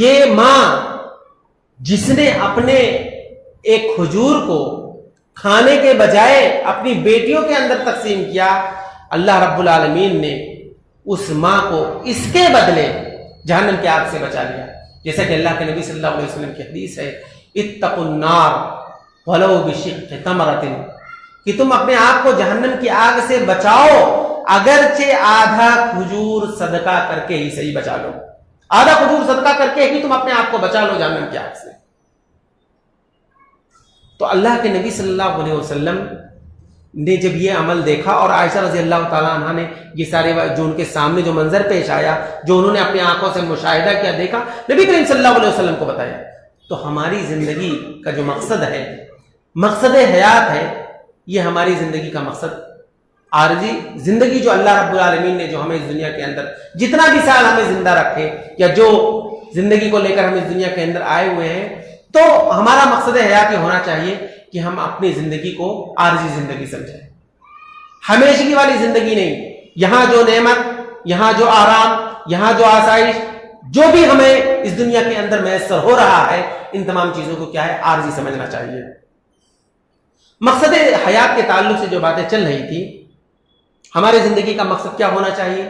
S1: ये मां जिसने अपने एक खजूर को खाने के बजाय अपनी बेटियों के अंदर तकसीम किया, अल्लाह रब्बुल आलमीन ने उस मां को इसके बदले जहन्नम की आग से बचा लिया। जैसा कि अल्लाह के नबी सल्लल्लाहु अलैहि वसल्लम की हदीस है, इत्तकुन नार वलौ बिशिक्क़ि तमरतिन, कि तुम अपने आप को जहन्नम की आग से बचाओ, अगरचे आधा खजूर सदका करके ही सही बचा लो। आधा खजूर सदका करके ही तुम अपने आप को बचा लो जहन्नम की आग से। तो अल्लाह के नबी सल्लल्लाहु अलैहि वसल्लम ने जब ये अमल देखा और आयशा रजी अल्लाह ताला अन्हा ने ये सारे जो उनके सामने जो मंजर पेश आया, जो उन्होंने अपनी आंखों से मुशाहिदा किया, देखा, नबी करीम सल्लल्लाहु अलैहि वसल्लम को बताया। तो हमारी जिंदगी का जो मकसद है, मकसद हयात है, ये हमारी जिंदगी का मकसद, आरजी जिंदगी जो अल्लाह रब्बुल आलमीन ने जो हमें इस दुनिया के अंदर जितना भी साल हमें जिंदा रखे, या जो जिंदगी को लेकर हम इस दुनिया के अंदर आए हुए हैं, तो हमारा मकसद हयात ये होना चाहिए कि हम अपनी जिंदगी को आरजी जिंदगी समझें, हमेशा वाली जिंदगी नहीं। यहां जो नेमत, यहां जो आराम, यहां जो आसाइश, जो भी हमें इस दुनिया के अंदर मैसर हो रहा है, इन तमाम चीजों को क्या है, आर्जी समझना चाहिए। मकसद हयात के ताल्लुक से जो बातें चल रही थी, हमारे जिंदगी का मकसद क्या होना चाहिए,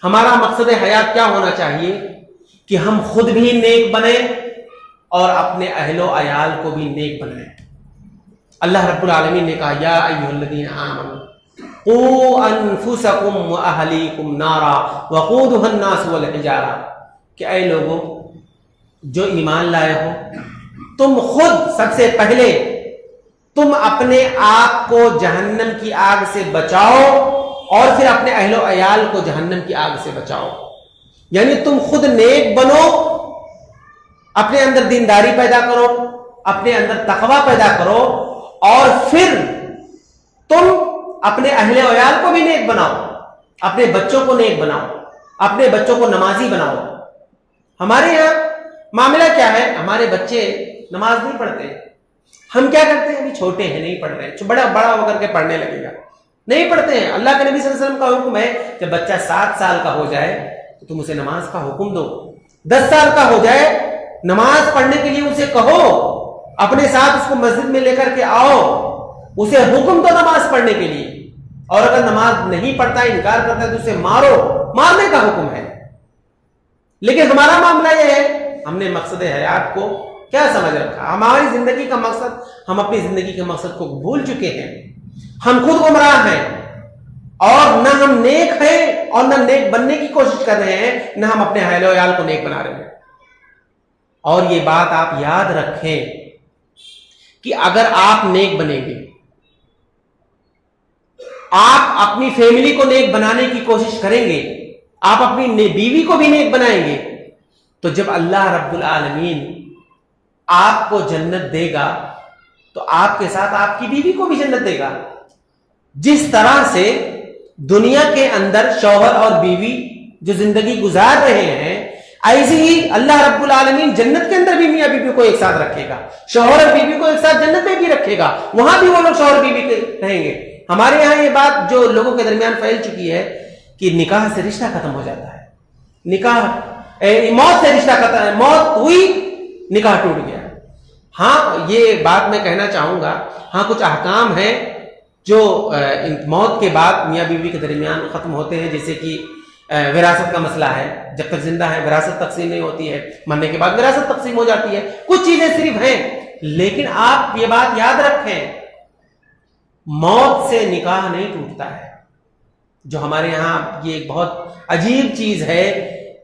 S1: हमारा मकसद हयात क्या होना चाहिए कि हम खुद भी नेक बने और अपने अहलो अयाल को भी नेक बनाएं। अल्लाह रब्बुल आलमीन ने कहा, या अय्युहल्लज़ीना आमनू क़ू अनफुसकुम व अहलीकुम नारा वक़ूदुहा अन्नास वल हिजारा, कि ऐ लोगों जो ईमान लाए हो, तुम खुद सबसे पहले तुम अपने आप को जहन्नम की आग से बचाओ और फिर अपने अहलो अयाल को जहन्नम की आग से बचाओ। यानी तुम खुद नेक बनो, अपने अंदर दीनदारी पैदा करो, अपने अंदर तकवा पैदा करो, और फिर तुम अपने अहले अयाल को भी नेक बनाओ, अपने बच्चों को नेक बनाओ, अपने बच्चों को नमाजी बनाओ। हमारे यहां मामला क्या है, हमारे बच्चे नमाज नहीं पढ़ते। हम क्या करते हैं, अभी छोटे हैं, नहीं पढ़ रहे हैं, बड़ा बड़ा होकर के पढ़ने लगेगा, नहीं पढ़ते हैं। अल्लाह के नबी सल्लल्लाहु अलैहि वसल्लम का हुक्म है, जब बच्चा 7 साल का हो जाए तो तुम उसे नमाज का हुक्म दो। 10 साल का हो जाए, नमाज पढ़ने के लिए उसे कहो, अपने साथ उसको मस्जिद में लेकर के आओ, उसे हुक्म दो नमाज पढ़ने के लिए। और अगर नमाज नहीं पढ़ता, इनकार करता है, तो उसे मारो, मारने का हुक्म है। लेकिन हमारा मामला यह है, हमने मकसद हयात को क्या समझ रखा, हमारी जिंदगी का मकसद, हम अपनी जिंदगी के मकसद को भूल चुके हैं। हम खुद गुमराह हैं और न हम नेक हैं और न नेक बनने की कोशिश कर रहे हैं, न हम अपने अहले अयाल को नेक बना रहे हैं। और ये बात आप याद रखें कि अगर आप नेक बनेंगे, आप अपनी फैमिली को नेक बनाने की कोशिश करेंगे, आप अपनी बीवी को भी नेक बनाएंगे, तो जब अल्लाह रब्बुल आलमीन आपको जन्नत देगा तो आपके साथ आपकी बीवी को भी जन्नत देगा। जिस तरह से दुनिया के अंदर शौहर और बीवी जो जिंदगी गुजार रहे हैं, ऐसे ही अल्लाह रब्बुल आलमीन जन्नत के अंदर भी मियां बीवी को एक साथ रखेगा, शौहर और बीवी को एक साथ जन्नत में भी रखेगा, वहां भी वो लोग शौहर बीवी के रहेंगे। हमारे यहां ये बात जो लोगों के दरमियान फैल चुकी है कि निकाह से रिश्ता खत्म हो जाता है, निकाह मौत से रिश्ता खत्म, मौत हुई निकाह टूट गया। हाँ, ये बात मैं कहना चाहूंगा, हाँ कुछ अहकाम है जो मौत के बाद मियां बीवी के दरमियान खत्म होते हैं, जैसे कि विरासत का मसला है, जब तक जिंदा है विरासत तकसीम नहीं होती है, मरने के बाद विरासत तकसीम हो जाती है। कुछ चीजें सिर्फ हैं, लेकिन आप ये बात याद रखें, मौत से निकाह नहीं टूटता है। जो हमारे यहाँ ये एक बहुत अजीब चीज है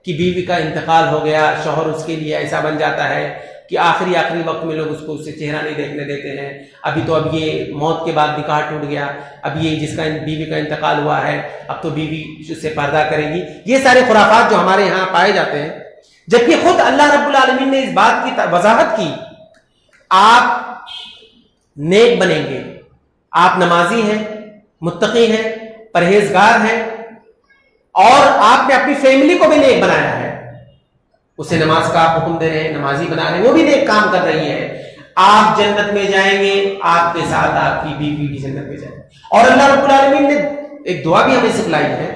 S1: कि बीवी का इंतकाल हो गया, शौहर उसके लिए ऐसा बन जाता है कि आखिरी वक्त में लोग उसको उससे चेहरा नहीं देखने देते हैं। अभी तो अब ये मौत के बाद निकाह टूट गया, अब ये जिसका बीवी का इंतकाल हुआ है, अब तो बीवी उससे पर्दा करेगी। ये सारे खुराफात जो हमारे यहाँ पाए जाते हैं, जबकि खुद अल्लाह रब्बुल आलमीन ने इस बात की वजाहत की, आप नेक बनेंगे, आप नमाजी हैं, मुत्तकी हैं, परहेजगार हैं, और आपने अपनी फैमिली को भी नेक बनाया है। उसे नमाज का आप हुक्म दे रहे हैं, नमाजी बना रहे हैं, वो भी नेक काम कर रही है। आप जन्नत में जाएंगे, आपके साथ आपकी बीवी भी जन्नत में जाएंगे। और अल्लाह रब्बुल आलमीन ने एक दुआ भी हमें सिखलाई है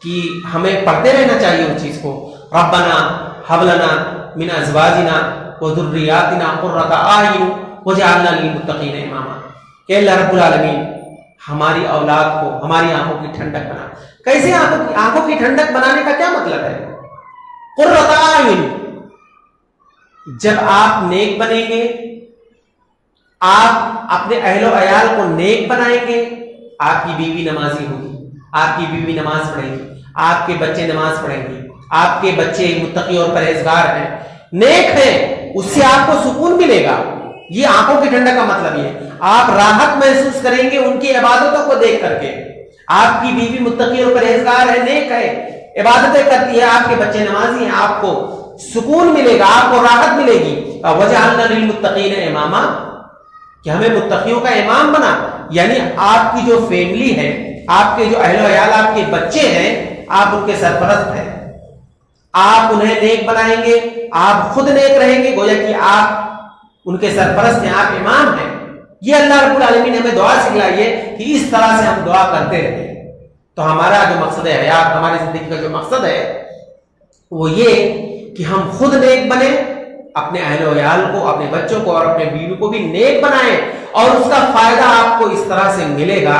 S1: कि हमें पढ़ते रहना चाहिए उस चीज को, रब्बना हब लना मिन अज़वाजिना व ज़ुर्रियातिना क़ुर्रता अय्युन वजअलना लिल-मुत्तक़ीना इमामा। कि अल्लाह रब्बुल आलमीन हमारी औलाद को, हमारी आंखों की ठंडक बना। कैसे आंखों की ठंडक बनाने का क्या मतलब है? क़ुर्रता अय्युन, जब आप नेक बनेंगे, आप अपने अहलो अयाल को नेक बनाएंगे, आपकी बीवी नमाजी होगी, आपकी बीवी नमाज पढ़ेगी, आपके बच्चे नमाज पढ़ेंगे, आपके बच्चे मुत्तकी और परहेजगार हैं, नेक हैं, उससे आपको सुकून मिलेगा। ये आंखों की ठंडक का मतलब ये है। आप राहत महसूस करेंगे उनकी इबादतों को देख करके। आपकी बीवी मुत्तकी और परहेजगार है, नेक है, इबादतें करती है, आपके बच्चे नमाजी हैं, आपको सुकून मिलेगा, आपको राहत मिलेगी। वजअलना लिल-मुत्तक़ीना इमामा, कि हमें मुत्तकियों का इमाम बना। यानी आपकी जो फैमिली है, आपके जो अहलो अयाल, आपके बच्चे हैं, आप उनके सरपरस्त हैं, आप उन्हें नेक बनाएंगे, आप खुद नेक रहेंगे, गोया कि आप उनके सरपरस्त हैं, आप इमाम हैं। ये अल्लाह रब्बुल आलमीन ने हमें दुआ सिखलाई है कि इस तरह से हम दुआ करते रहे। तो हमारा जो मकसद है हयात, हमारी जिंदगी का जो मकसद है वो ये कि हम खुद नेक बने, अपने अहल वयाल को, अपने बच्चों को और अपने बीवी को भी नेक बनाएं। और उसका फायदा आपको इस तरह से मिलेगा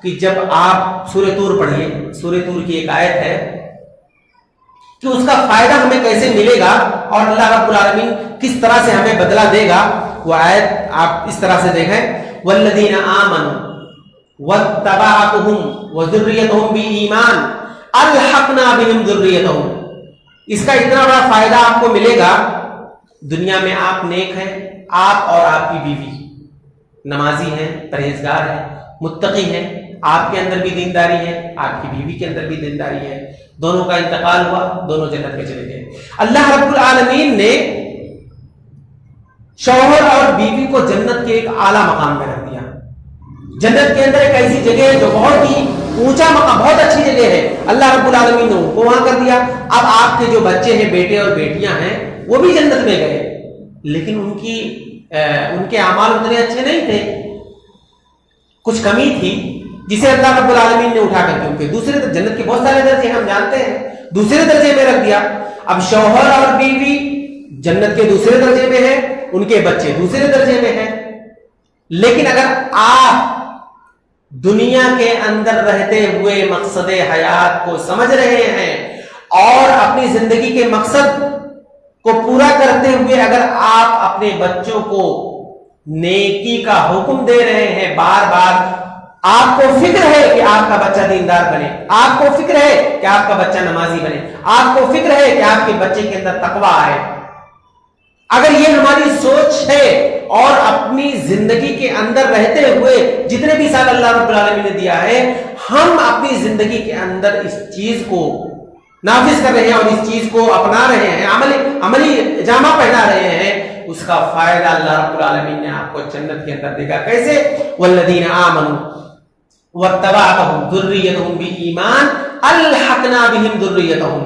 S1: कि जब आप सूरह तूर पढ़िए, सूरह तूर की एक आयत है कि उसका फायदा हमें कैसे मिलेगा और अल्लाह रब्बुल आलमीन किस तरह से हमें बदला देगा। वो आयत आप इस तरह से देखें, वल्लदीना आमनु वत्तबअतहुम वज़ुर्रियतहुम बिईमान अलहकना बिहिम ज़ुर्रियतहुम। इसका इतना बड़ा फायदा आपको मिलेगा, दुनिया में आप नेक हैं, आप और आपकी बीवी नमाजी हैं, परहेजगार हैं, मुत्तकी हैं, आपके अंदर भी दीनदारी है, आपकी बीवी के अंदर भी दीनदारी है, दोनों का इंतकाल हुआ, दोनों जन्नत में चले गए। अल्लाह रब्बुल आलमीन ने शौहर और बीवी को जन्नत के एक आला मकाम में रख दिया। जन्नत के अंदर एक ऐसी जगह है जो बहुत ही ऊंचा मकाम, बहुत अच्छी जगह है, अल्लाह रब्बुल आलमीन ने उनको वहां कर दिया। अब आपके जो बच्चे हैं, बेटे और बेटियां हैं, वो भी जन्नत में गए, लेकिन उनके अमाल उतने अच्छे नहीं थे, कुछ कमी थी जिसे अल्लाह रब्बुल आलमीन ने उठा करके उनके दूसरे, जन्नत के बहुत सारे दर्जे हम जानते हैं, दूसरे दर्जे में रख दिया। अब शौहर और बीवी जन्नत के दूसरे दर्जे में है, उनके बच्चे दूसरे दर्जे में हैं। लेकिन अगर आप दुनिया के अंदर रहते हुए मकसद हयात को समझ रहे हैं और अपनी जिंदगी के मकसद को पूरा करते हुए अगर आप अपने बच्चों को नेकी का हुक्म दे रहे हैं, बार बार आपको फिक्र है कि आपका बच्चा दीनदार बने, आपको फिक्र है कि आपका बच्चा नमाजी बने, आपको फिक्र है कि आपके बच्चे के अंदर तकवा आए, अगर ये हमारी सोच है और अपनी जिंदगी के अंदर रहते हुए जितने भी साल अल्लाह रब्बुल आलमीन ने दिया है, हम अपनी जिंदगी के अंदर इस चीज को नाफिज कर रहे हैं और इस चीज को अपना रहे हैं, अमली जामा पहना रहे हैं, उसका फायदा अल्लाह रब्बुल आलमीन ने आपको जन्नत के अंदर देगा। कैसे? वल्लदीना आमनु वत्तबअतहुम ज़ुर्रियतहुम बिईमान अलहकना बिहिम ज़ुर्रियतहुम।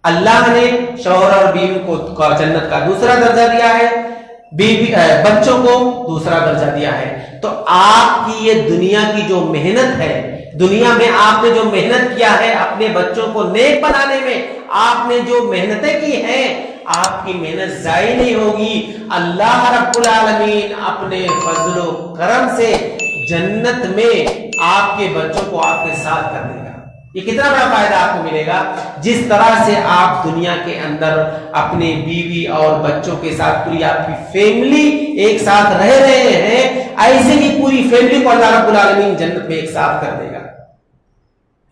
S1: अल्लाह ने शौहर और बीवी को जन्नत का दूसरा दर्जा दिया है, बीवी बच्चों को दूसरा दर्जा दिया है। तो आपकी ये दुनिया की जो मेहनत है, दुनिया में आपने जो मेहनत किया है अपने बच्चों को नेक बनाने में, आपने जो मेहनतें की हैं, आपकी मेहनत जाया नहीं होगी। अल्लाह रब्बुल आलमीन अपने फजलो करम से जन्नत में आपके बच्चों को आपके साथ कर देगा। ये कितना बड़ा फायदा आपको मिलेगा। जिस तरह से आप दुनिया के अंदर अपने बीवी और बच्चों के साथ पूरी आपकी फैमिली एक साथ रह रहे हैं, ऐसे ही पूरी फैमिली को अल्लाह रब्बुल आलमीन जन्नत में एक साथ कर देगा।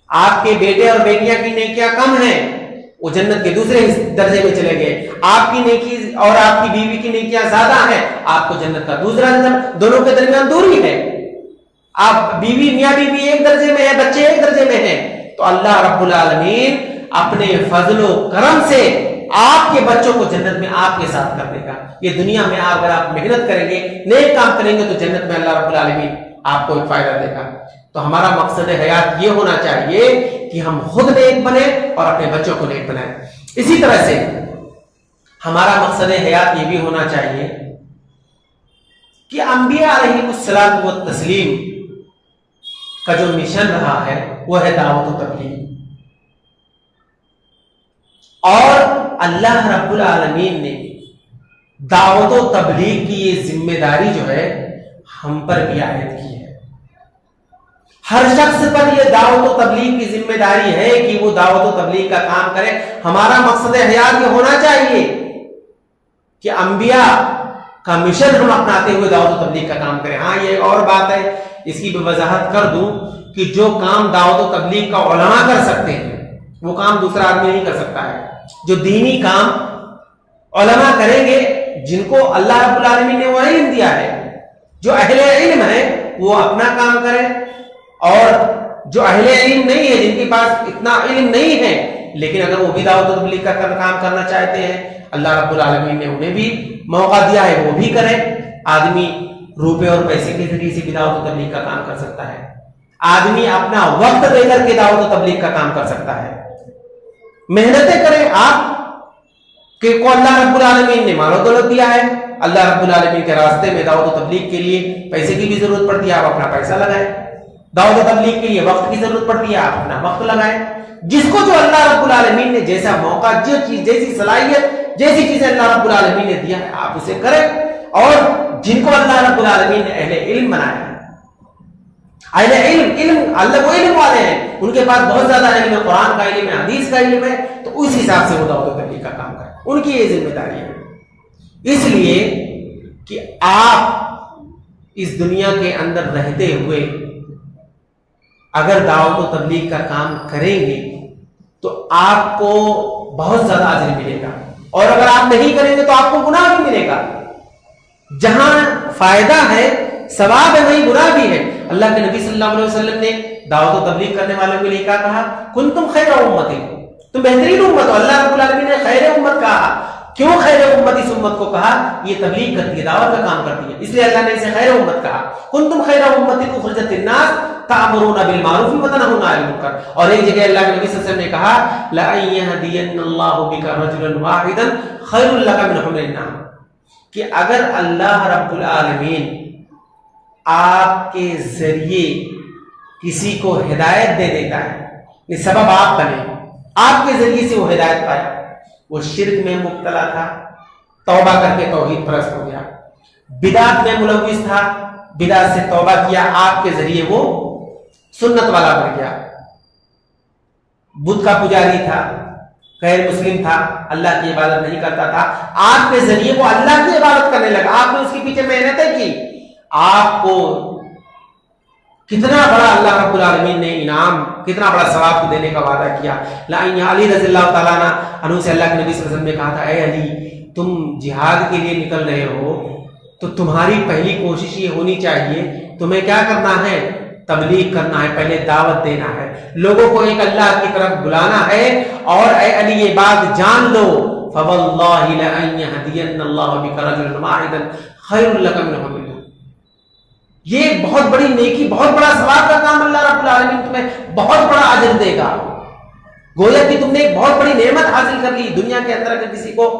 S1: आपके बेटे और बेटियां की नेकियां कम हैं, वो जन्नत के दूसरे दर्जे में चले गए। आपकी नेकी और आपकी बीवी की नेकियां ज्यादा हैं, आपको जन्नत का दूसरा दर्जा, दोनों के दरमियान दूरी है। आप बीवी, मियां बीवी एक दर्जे में है, बच्चे एक दर्जे में हैं, तो अल्लाह रब्बुल आलमीन अपने फजलो करम से आपके बच्चों को जन्नत में आपके साथ कर देगा। ये दुनिया में अगर आप मेहनत करेंगे, नेक काम करेंगे, तो जन्नत में अल्लाह रब्बुल आलमीन आपको एक फायदा देगा। तो हमारा मकसद हयात ये होना चाहिए कि हम खुद नेक बने और अपने बच्चों को नेक बनाएं। इसी तरह से हमारा मकसद हयात ये भी होना चाहिए कि अंबिया अलैहिमुस्सलातु व तस्लीम का जो मिशन रहा है वो है दावत व तबलीग, और अल्लाह रब्बुल आलमीन ने दावत व तबलीग की ये जिम्मेदारी जो है हम पर भी आयद की है। हर शख्स पर यह दावत व तबलीग की जिम्मेदारी है कि वो दावत व तबलीग का काम करे। हमारा मकसद हयात ये होना चाहिए कि अंबिया का मिशन हम अपनाते हुए दावत व तबलीग का काम करें। हाँ, ये और बात है, इसकी भी वजाहत कर दूं कि जो काम दावत व तबलीग का उलमा कर सकते हैं वो काम दूसरा आदमी नहीं कर सकता है। जो दीनी काम उलमा करेंगे, जिनको अल्लाह रब्बुल आलमीन ने वो इल्म दिया है, जो अहले इल्म है वो अपना काम करें, और जो अहले इल्म नहीं है, जिनके पास इतना इल्म नहीं है, लेकिन अगर वो भी दावत व तबलीग का काम करना चाहते हैं, अल्लाह रब्बुल आलमीन ने उन्हें भी मौका दिया है, वो भी करें। आदमी रुपए और पैसे के जरिए से भी दावत व तबलीग का काम कर सकता है। आदमी अपना वक्त देकर के दावत व तबलीग का काम कर सकता है। मेहनतें करें आप कि को अल्लाह रब्बुल आलमीन ने मालो दौलत दिया है, अल्लाह रब्बुल आलमीन के रास्ते में दावत व तबलीग के लिए पैसे की भी जरूरत पड़ती है, आप अपना पैसा लगाएं। दावत तबलीग के लिए वक्त की जरूरत पड़ती है, आप अपना वक्त लगाएं। जिसको जो अल्लाह रब्बुल आलमीन ने जैसा मौका, जो चीज, जैसी सलाहियत, जैसी चीजें अल्लाह रब्बुल आलमीन ने दिया है, आप उसे करें। और जिनको अल्लाह रब्बुल आलमीन ने अहले इल्म बनाया है, अहले इल्म अल्लाह वो इल्म वाले हैं, उनके पास बहुत ज्यादा इल्म है, कुरान का इल्म है, हदीस का इल्म है, तो उस हिसाब से वो दावत तबलीग का काम करें, उनकी ये जिम्मेदारी है। इसलिए कि आप इस दुनिया के अंदर रहते हुए अगर दावत तबलीग का काम करेंगे तो आपको बहुत ज्यादा अजर मिलेगा, और अगर आप नहीं करेंगे तो आपको गुनाह भी मिलेगा। जहां फायदा है, सवाब है, वहीं गुनाह भी है। अल्लाह के नबी सल्लल्लाहु अलैहि वसल्लम ने दावत तबलीग करने वालों के लिए क्या कहा? कुंतुम खैर उम्मती, तुम बेहतरीन उम्मत हो। अल्लाह रब्बुल आलमीन ने खैर उम्मत कहा। क्यों खैर उम्मत इस उम्मत को कहा? ये तबलीग करती है, दावत का काम करती है, इसलिए अल्लाह ने इसे खैर उम्मत कहा। कुंतुम खैर उम्मतिन उखरिजत लिन्नास तामुरूना बिल मारूफ व तनहूना अनिल मुनकर। और एक जगह अल्लाह के नबी सल्लल्लाहु अलैहि वसल्लम ने कहा ला यहदियन्नल्लाहु बिका रजुलन वाहिदन खैरुल लका मिन हुमरिन नाम, कि अगर अल्लाह रब्बुल आलमीन आपके जरिए किसी को हिदायत दे देता है, ये सबब आप बने, आपके जरिए से वो हिदायत पाया, वो शिर्क में मुब्तला था, तौबा करके तौहीद परस्त हो गया, बिदात में मुलव्विस था, बिदात से तौबा किया, आपके जरिए वो सुन्नत वाला बन गया, बुत का पुजारी था, गैर मुस्लिम था, अल्लाह की इबादत नहीं करता था, आपके जरिए वो अल्लाह की इबादत करने लगा। आपने उसके पीछे मेहनत की, आपको कितना बड़ा अल्लाह रब्बुल आलमीन ने इनाम, कितना बड़ा सवाब देने का वादा किया। अली रज़ियल्लाहु ताला अन्हु से अल्लाह के नबी सल्लल्लाहु अलैहि वसल्लम ने कहा था, ए अली, तुम जिहाद के लिए निकल रहे हो तो तुम्हारी पहली कोशिश ये होनी चाहिए, तुम्हें क्या करना है? तबलीग करना है, पहले दावत देना है, लोगों को एक अल्लाह की तरफ बुलाना है। और ए अली, ये बात जान लो, फवल्लाहि ला अन यहदियन्नल्लाहु बिका रजुलन वाहिदन खैरुल लका मिन हुमरिन। ये बहुत बड़ी नेकी, बहुत बड़ा सवाब का काम, अल्लाह रब्बुल आलमीन तुम्हें बहुत बड़ा अजर देगा। गोया कि तुमने एक बहुत बड़ी नेमत हासिल कर ली। दुनिया के अंदर अगर किसी को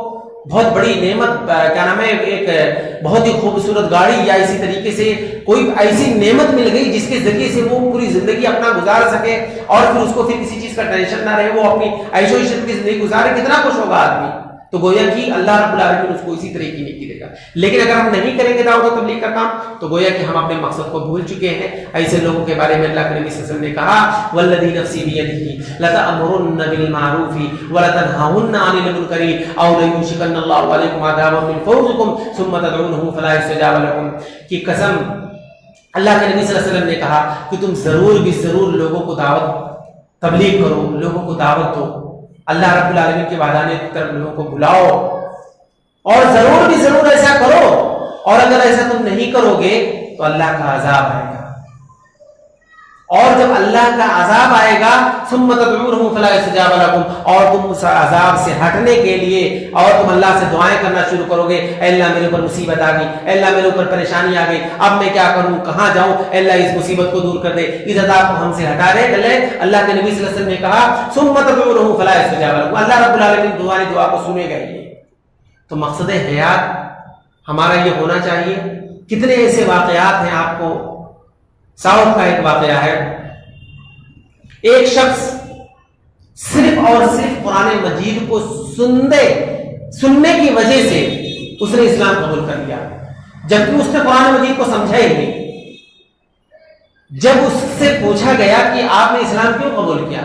S1: बहुत बड़ी नेमत, क्या नाम है, एक बहुत ही खूबसूरत गाड़ी या इसी तरीके से कोई ऐसी नेमत मिल गई जिसके जरिए से वो पूरी जिंदगी अपना गुजार सके और फिर उसको फिर किसी चीज का टेंशन ना रहे, वो अपनी ऐशो इशरत की जिंदगी गुजारे, कितना खुश होगा आदमी। तो गोया कि अल्लाह रब्बुल आलमीन उसको इसी तरह की नेकी देगा। लेकिन अगर हम नहीं करेंगे दावत और तबलीग का काम, तो गोया कि हम अपने मकसद को भूल चुके हैं। ऐसे लोगों के बारे में अल्लाह के नबी सल्लल्लाहु अलैहि वसल्लम ने कहा, वल्लज़ी नफ़्सी बियदिही लतअमुरुन्न बिल मारूफि व लतनहाउन्न अनिल मुनकरि औ लयुशिकन्नल्लाहु अलैकुम अज़ाबन मिन फौक़िकुम सुम्मा तदऊनहु फला यस्तजाब लकुम। की कसम, अल्लाह के नबी सल्लल्लाहु अलैहि वसल्लम ने कहा कि तुम जरूर भी जरूर लोगों को दावत तबलीग करो, लोगों को दावत दो, अल्लाह रब्बुल आलमीन के वादाने की तरफ लोगों को बुलाओ, और जरूर भी जरूर ऐसा करो। और अगर ऐसा तुम नहीं करोगे तो अल्लाह का अजाब आएगा, और जब अल्लाह का अजाब आएगा सुम्मा तदऊनहु फला यस्तजाब लकुम, और तुम उस अजाब से हटने के लिए और तुम अल्लाह से दुआएं करना शुरू करोगे, अल्लाह मेरे ऊपर मुसीबत आ गई, अल्लाह मेरे ऊपर परेशानी आ गई, अब मैं क्या करूं, कहां जाऊं, अल्लाह इस मुसीबत को दूर कर दे, इस अजाब को हमसे हटा दे। अल्लाह के नबी सल्लल्लाहु अलैहि वसल्लम ने कहा सुम्मा तदऊनहु फला यस्तजाब लकुम, अल्लाह रब्बुल आलमीन तुम्हारी दुआ को सुनेगा ही। तो मकसद हयात हमारा ये होना चाहिए। कितने ऐसे वाकयात हैं, आपको साउथ का एक वाकया है, एक शख्स सिर्फ और सिर्फ कुरान मजीद को सुनने की वजह से उसने इस्लाम कबूल कर लिया, जबकि उसने कुरान मजीद को समझा ही नहीं। जब उससे पूछा गया कि आपने इस्लाम क्यों कबूल किया,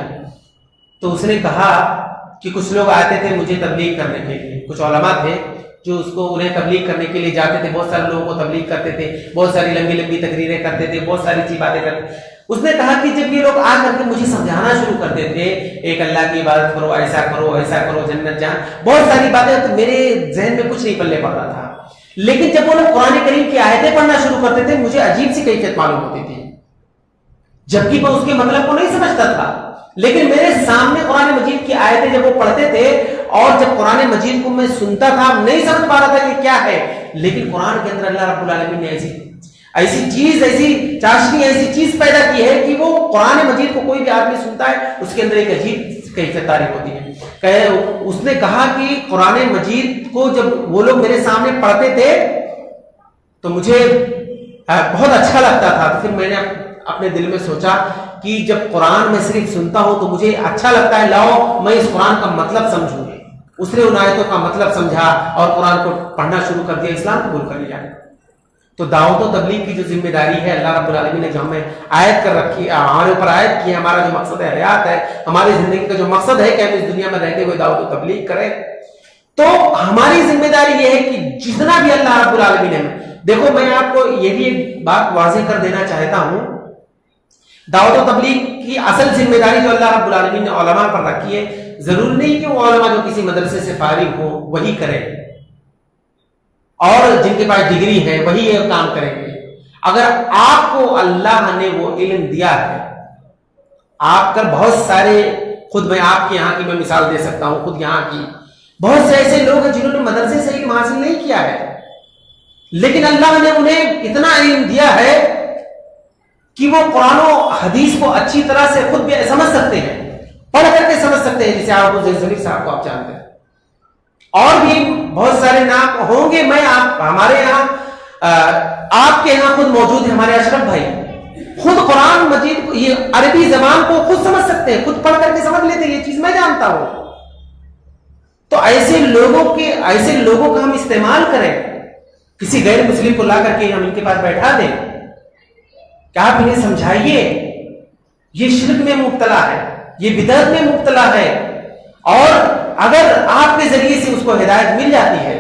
S1: तो उसने कहा कि कुछ लोग आते थे मुझे तबलीग करने के लिए, कुछ उलमा थे जो उसको उन्हें तबलीग करने के लिए जाते थे, बहुत सारे लोगों को तबलीग करते थे, बहुत सारी लंबी लंबी तकरीरें करते थे, बहुत सारी अच्छी बातें करते। उसने कहा कि जब ये लोग आकर के मुझे समझाना शुरू करते थे, एक अल्लाह की इबादत करो, ऐसा करो, जन्नत जान, बहुत सारी बातें, तो मेरे जहन में कुछ नहीं पल्ले पड़ रहा था। लेकिन जब वो लोग कुरान करीम की आयतें पढ़ना शुरू करते थे, मुझे अजीब सी कैफियत मालूम होती थी, जबकि मैं उसके मतलब को नहीं समझता था। लेकिन मेरे सामने कुरान मजीद की आयतें जब वो पढ़ते थे और जब कुरान मजीद को मैं सुनता था, नहीं समझ पा रहा था ये क्या है, लेकिन कुरान के अंदर अल्लाह रब्बुल आलमीन ने ऐसी चाशनी, ऐसी चीज पैदा की है कि वो कुरान मजीद को कोई भी आदमी सुनता है, उसके अंदर एक अजीब कैफियत तारीफ होती है। उसने कहा कि कुरान मजीद को जब वो लोग मेरे सामने पढ़ते थे तो मुझे बहुत अच्छा लगता था। तो फिर मैंने अपने दिल में सोचा कि जब कुरान में सिर्फ सुनता हूं तो मुझे अच्छा लगता है, लाओ मैं इस कुरान का मतलब समझूं। उसने उन आयतों का मतलब समझा और कुरान को पढ़ना शुरू कर दिया, इस्लाम कबूल कर लिया। तो दावत और तबलीग की जो जिम्मेदारी है अल्लाह रब्बुल आलमीन ने जो हमें आयत कर रखी है, हमारे ऊपर आयत की है, हमारा जो मकसद है हयात है, हमारी जिंदगी का जो मकसद है कि हम इस दुनिया में रहते हुए दावत और तबलीग करें, तो हमारी जिम्मेदारी यह है कि जितना भी अल्लाह रब्बुल आलमीन ने, देखो मैं आपको ये भी एक बात वाज़ेह कर देना चाहता हूं, दावत और तबलीग की असल जिम्मेदारी जो अल्लाह रब्बुल आलमीन ने उलमा पर रखी है, जरूरी नहीं कि वो उलमा जो किसी मदरसे से फारिग हो वही करें और जिनके पास डिग्री है वही ये काम करेंगे। अगर आपको अल्लाह ने वो इल्म दिया है, आप कर बहुत सारे, खुद मैं आपके यहाँ की मैं मिसाल दे सकता हूं, खुद यहाँ की बहुत से ऐसे लोग हैं जिन्होंने मदरसे से इल्म हासिल नहीं किया है, लेकिन अल्लाह ने उन्हें इतना इल्म दिया है कि वो कुरान और हदीस को अच्छी तरह से खुद भी समझ सकते हैं, पढ़ करके समझ सकते हैं, जैसे आप ज़मीर साहब को आप जानते हैं, और भी बहुत सारे नाम होंगे। मैं आप हमारे यहाँ आपके यहाँ खुद मौजूद है हमारे अशरफ भाई, खुद कुरान मजीद ये अरबी जबान को खुद समझ सकते हैं, खुद पढ़ करके समझ लेते हैं, ये चीज मैं जानता हूं। तो ऐसे लोगों का हम इस्तेमाल करें, किसी गैर मुस्लिम को ला करके हम इनके पास बैठा दें, क्या आप इन्हें समझाइए ये शिर्क में मुब्तला है, ये बिदअत में मुब्तला है, और अगर आपके जरिए से उसको हिदायत मिल जाती है,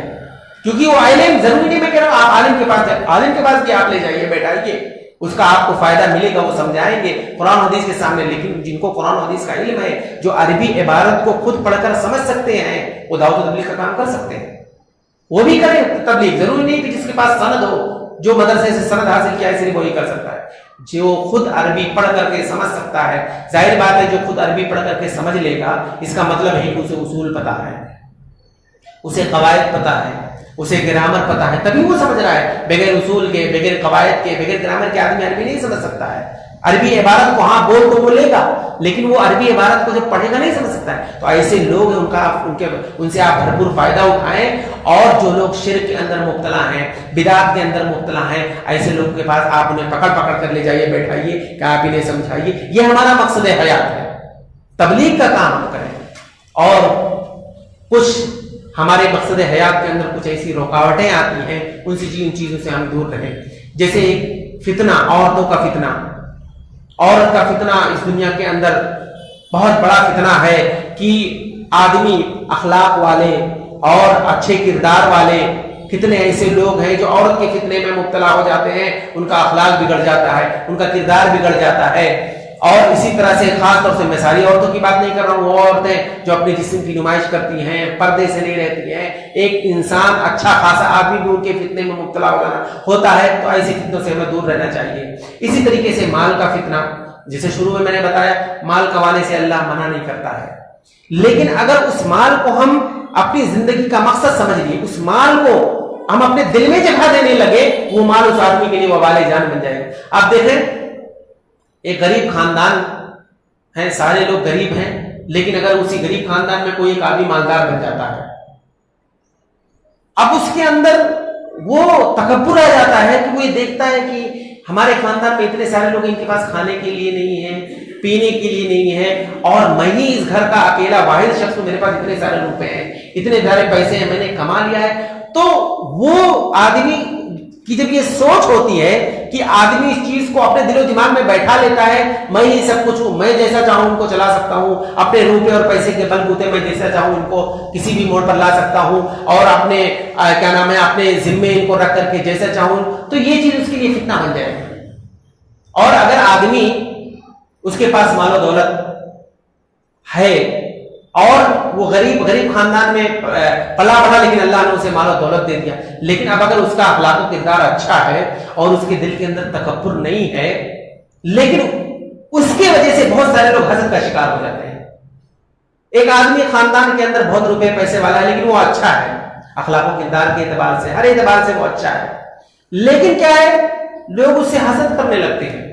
S1: क्योंकि वो आलिम, जरूरी नहीं मैं कह रहा हूं आप आलिम के पास भी आप ले जाइए, बैठाइए, उसका आपको फायदा मिलेगा, वो समझाएंगे कुरान हदीस के सामने। लेकिन जिनको कुरान हदीस का इल्म है, जो अरबी इबारत को खुद पढ़कर समझ सकते हैं, वो दावत तबलीग का काम कर सकते हैं, वो भी करें तबलीग। जरूरी नहीं कि जिसके पास सनद हो, जो मदरसे से सनद हासिल किया है सिर्फ वही कर सकता है, जो खुद अरबी पढ़ करके समझ सकता है। जाहिर बात है जो खुद अरबी पढ़ करके समझ लेगा, इसका मतलब है कि उसे उसूल पता है, उसे कवायद पता है, उसे ग्रामर पता है, तभी वो समझ रहा है। बगैर उसूल के, बगैर कवायद के, बगैर ग्रामर के आदमी अरबी नहीं समझ सकता है। अरबी इबारत को हाँ बोल तो वो लेगा, लेकिन वो अरबी इबारत को जब पढ़ेगा नहीं समझ सकता है। तो ऐसे लोग हैं, उनसे आप भरपूर फायदा उठाएं, और जो लोग शिर्क के अंदर मुब्तला हैं, बिदात के अंदर मुब्तला हैं, ऐसे लोगों के पास आप उन्हें पकड़ कर ले जाइए, बैठाइए, कि आप इन्हें समझाइए। ये हमारा मकसद हयात है, तबलीग का काम हम करें। और कुछ हमारे मकसद हयात के अंदर कुछ ऐसी रुकावटें आती हैं, उन चीजों से हम दूर रहें। जैसे एक फितना, औरतों का फितना, औरत का फितना इस दुनिया के अंदर बहुत बड़ा फितना है कि आदमी अखलाक वाले और अच्छे किरदार वाले, कितने ऐसे लोग हैं जो औरत के फितने में मुब्तला हो जाते हैं, उनका अखलाक बिगड़ जाता है, उनका किरदार बिगड़ जाता है। और इसी तरह से खास तौर से मैं सारी औरतों की बात नहीं कर रहा हूँ, वो औरतें जो अपने जिस्म की नुमाइश करती हैं, पर्दे से नहीं रहती हैं, एक इंसान अच्छा खासा आदमी भी उनके फितने में मुब्तला होता है, तो ऐसे फितनों से हमें दूर रहना चाहिए। इसी तरीके से माल का फितना, जैसे शुरू में मैंने बताया, माल कमाने से अल्लाह मना नहीं करता है, लेकिन अगर उस माल को हम अपनी जिंदगी का मकसद समझ लिए, उस माल को हम अपने दिल में जगह देने लगे, वो माल उस आदमी के लिए वबाले जान बन जाएगा। आप देखें, एक गरीब खानदान है, सारे लोग गरीब हैं, लेकिन अगर उसी गरीब खानदान में कोई एक आदमी मालदार बन जाता है, अब उसके अंदर वो तकब्बुर आ जाता है कि वो ये देखता है कि हमारे खानदान में इतने सारे लोग, इनके पास खाने के लिए नहीं है, पीने के लिए नहीं है, और मैं ही इस घर का अकेला वाहिद शख्स हूं, मेरे पास इतने सारे रुपए हैं, इतने सारे पैसे हैं, मैंने कमा लिया है। तो वो आदमी कि जब ये सोच होती है कि आदमी इस चीज को अपने दिलो दिमाग में बैठा लेता है, मैं ही सब कुछ हूं, मैं जैसा चाहूं उनको चला सकता हूं, अपने रुपए और पैसे के बलबूते मैं जैसा चाहूं उनको किसी भी मोड़ पर ला सकता हूं, और अपने क्या नाम है, अपने जिम्मे इनको रख करके जैसा चाहूं, तो ये चीज उसके लिए फितना बन जाएगी। और अगर आदमी उसके पास मालो दौलत है और वो गरीब खानदान में पला बढ़ा, लेकिन अल्लाह ने उसे मालो दौलत दे दिया, लेकिन अब अगर उसका अखलाक और किरदार अच्छा है और उसके दिल के अंदर तकब्बुर नहीं है, लेकिन उसके वजह से बहुत सारे लोग हसद का शिकार हो जाते हैं। एक आदमी खानदान के अंदर बहुत रुपए पैसे वाला है, लेकिन वो अच्छा है, अखलाक और किरदार के एतबार से, हर एतबार से वो अच्छा है, लेकिन क्या है, लोग उससे हसद करने लगते हैं।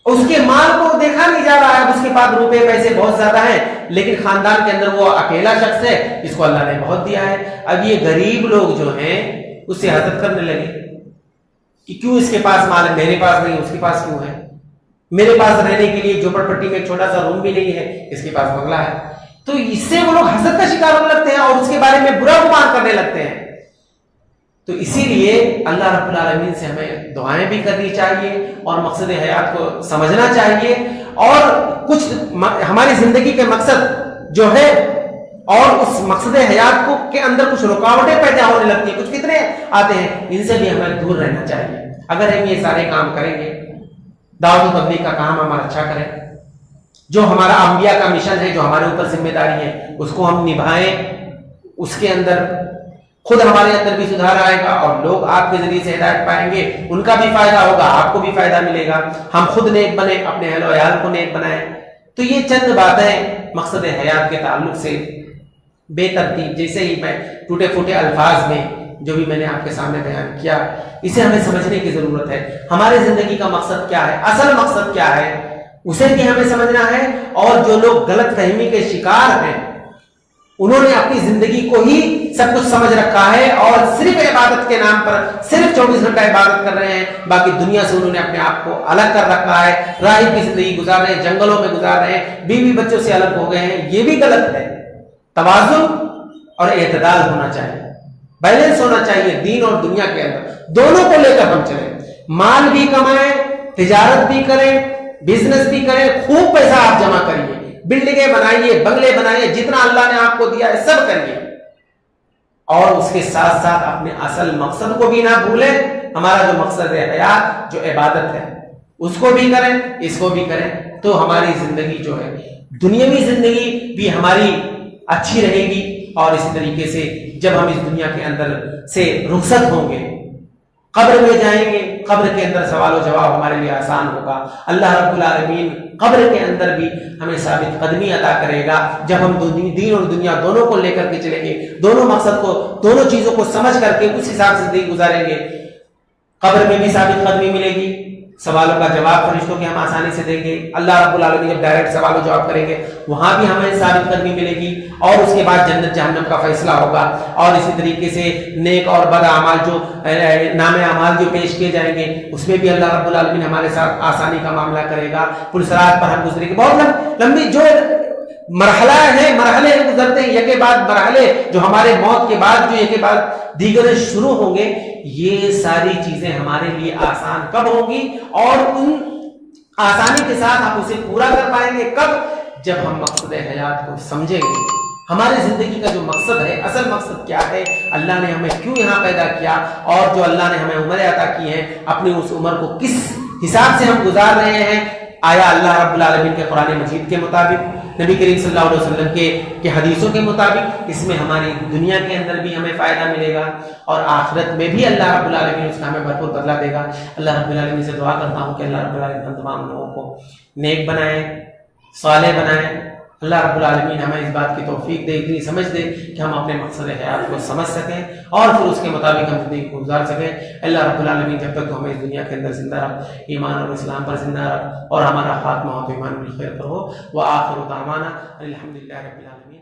S1: उसके माल को देखा नहीं जा रहा है, उसके पास रुपए पैसे बहुत ज्यादा हैं, लेकिन खानदान के अंदर वो अकेला शख्स है, इसको अल्लाह ने बहुत दिया है। अब ये गरीब लोग जो हैं उससे हसद करने लगे, कि क्यों इसके पास माल है, मेरे पास नहीं, उसके पास क्यों है। मेरे पास रहने के लिए झोपड़पट्टी में एक छोटा सा रूम भी नहीं है, इसके पास बंगला है। तो इससे वो लोग हसद का शिकार होने लगते हैं और उसके बारे में बुरा गुमान करने लगते हैं। तो इसीलिए अल्लाह रब्बुल आलमीन से हमें दुआएं भी करनी चाहिए और मकसद हयात को समझना चाहिए, और कुछ हमारी जिंदगी के मकसद जो है और उस मकसद हयात को के अंदर कुछ रुकावटें पैदा होने लगती है, कुछ कितने आते हैं, इनसे भी हमें दूर रहना चाहिए। अगर हम ये सारे काम करेंगे, दावत तबलीग का काम हम अच्छा करें, जो हमारा अंबिया का मिशन है, जो हमारे ऊपर जिम्मेदारी है, उसको हम निभाएं, उसके अंदर खुद हमारे अंदर भी सुधार आएगा और लोग आपके जरिए से हिदायत पाएंगे, उनका भी फायदा होगा, आपको भी फायदा मिलेगा। हम खुद नेक बने, अपने अहल व अयाल को नेक बनाएं। तो ये चंद बातें मकसद हयात के ताल्लुक से बेतरतीब, जैसे ही मैं टूटे फूटे अल्फाज में जो भी मैंने आपके सामने बयान किया, इसे हमें समझने की जरूरत है। हमारे जिंदगी का मकसद क्या है, असल मकसद क्या है, उसे भी हमें समझना है। और जो लोग गलत फहमी के शिकार हैं, उन्होंने अपनी जिंदगी को ही सब कुछ समझ रखा है और सिर्फ इबादत के नाम पर सिर्फ 24 घंटा इबादत कर रहे हैं, बाकी दुनिया से उन्होंने अपने आप को अलग कर रखा है, राहिब की जिंदगी गुजार रहे हैं, जंगलों में गुजार रहे हैं, बीवी बच्चों से अलग हो गए हैं। ये भी गलत है। तवाज़ुन और एतदाल होना चाहिए, बैलेंस होना चाहिए दीन और दुनिया के अंदर, दोनों को लेकर हम चलें। माल भी कमाएं, तिजारत भी करें, बिजनेस भी करें, खूब पैसा आप जमा करिए, बिल्डिंगें बनाइए, बंगले बनाइए, जितना अल्लाह ने आपको दिया है सब करिए, और उसके साथ साथ अपने असल मकसद को भी ना भूलें। हमारा जो मकसद है हयात, जो इबादत है, उसको भी करें, इसको भी करें। तो हमारी जिंदगी जो है, दुनियावी जिंदगी भी हमारी अच्छी रहेगी। और इसी तरीके से जब हम इस दुनिया के अंदर से रुखसत होंगे, कब्र में जाएंगे, कब्र के अंदर सवाल और जवाब हमारे लिए आसान होगा। अल्लाह रब्बुल आलमीन कब्र के अंदर भी हमें साबित कदमी अता करेगा, जब हम दीन और दुनिया दोनों को लेकर के चलेंगे, दोनों मकसद को, दोनों चीजों को समझ करके उस हिसाब से जिंदगी गुजारेंगे। कब्र में भी साबित कदमी मिलेगी, सवालों का जवाब फरिश्तों के हम आसानी से देंगे। अल्लाह रब्बुल आलमीन जब डायरेक्ट सवाल और जवाब करेंगे, वहां भी हमें साबित कदमी मिलेगी। और उसके बाद जन्नत जहन्नम का फैसला होगा। और इसी तरीके से नेक और बद अमाल जो नामे अमाल जो पेश किए जाएंगे, उसमें भी अल्लाह रब्बुल आलमीन हमारे साथ आसानी का मामला करेगा। पुलसरात पर हम गुजरेंगे, बहुत लंबी जो मरहला है, मरहले गुजरते हैं, एक बाद मरहले जो हमारे मौत के बाद जो एक बाद दीगरे शुरू होंगे, ये सारी चीजें हमारे लिए आसान कब होंगी और उन आसानी के साथ हम उसे पूरा कर पाएंगे कब, जब हम मकसद हयात को समझेंगे। हमारी जिंदगी का जो मकसद है, असल मकसद क्या है, अल्लाह ने हमें क्यों यहाँ पैदा किया, और जो अल्लाह ने हमें उम्र अता की है, अपनी उस उम्र को किस हिसाब से हम गुजार रहे हैं। आया अल्लाह रब्बुल आलमीन के कुरान मजीद के मुताबिक, नबी करीम सल्लल्लाहु अलैहि वसल्लम के हदीसों के मुताबिक, इसमें हमारी दुनिया के अंदर भी हमें फायदा मिलेगा और आखिरत में भी अल्लाह रब्बुल आलमीन उसका हमें भरपूर बदला देगा। अल्लाह रब्बुल आलमीन से दुआ करता हूँ कि अल्लाह रब्बुल आलमीन हम तमाम लोगों को नेक बनाए, साले बनाए। अल्लाह रब्बुल आलमीन हमें इस बात की तौफीक दे, इतनी समझ दे कि हम अपने मकसद हयात को समझ सकें और फिर उसके मुताबिक हम जिंदगी को गुजार सकें। अल्लाह रब्बुल आलमीन जब तक तो हमें इस दुनिया के अंदर जिंदा रख, ईमान और इस्लाम पर जिंदा रख, और हमारा खात्मा हो तो ईमान बिल खैर पर हो। व आखिरु दावाना अल्हम्दुलिल्लाहि रब्बिल आलमीन।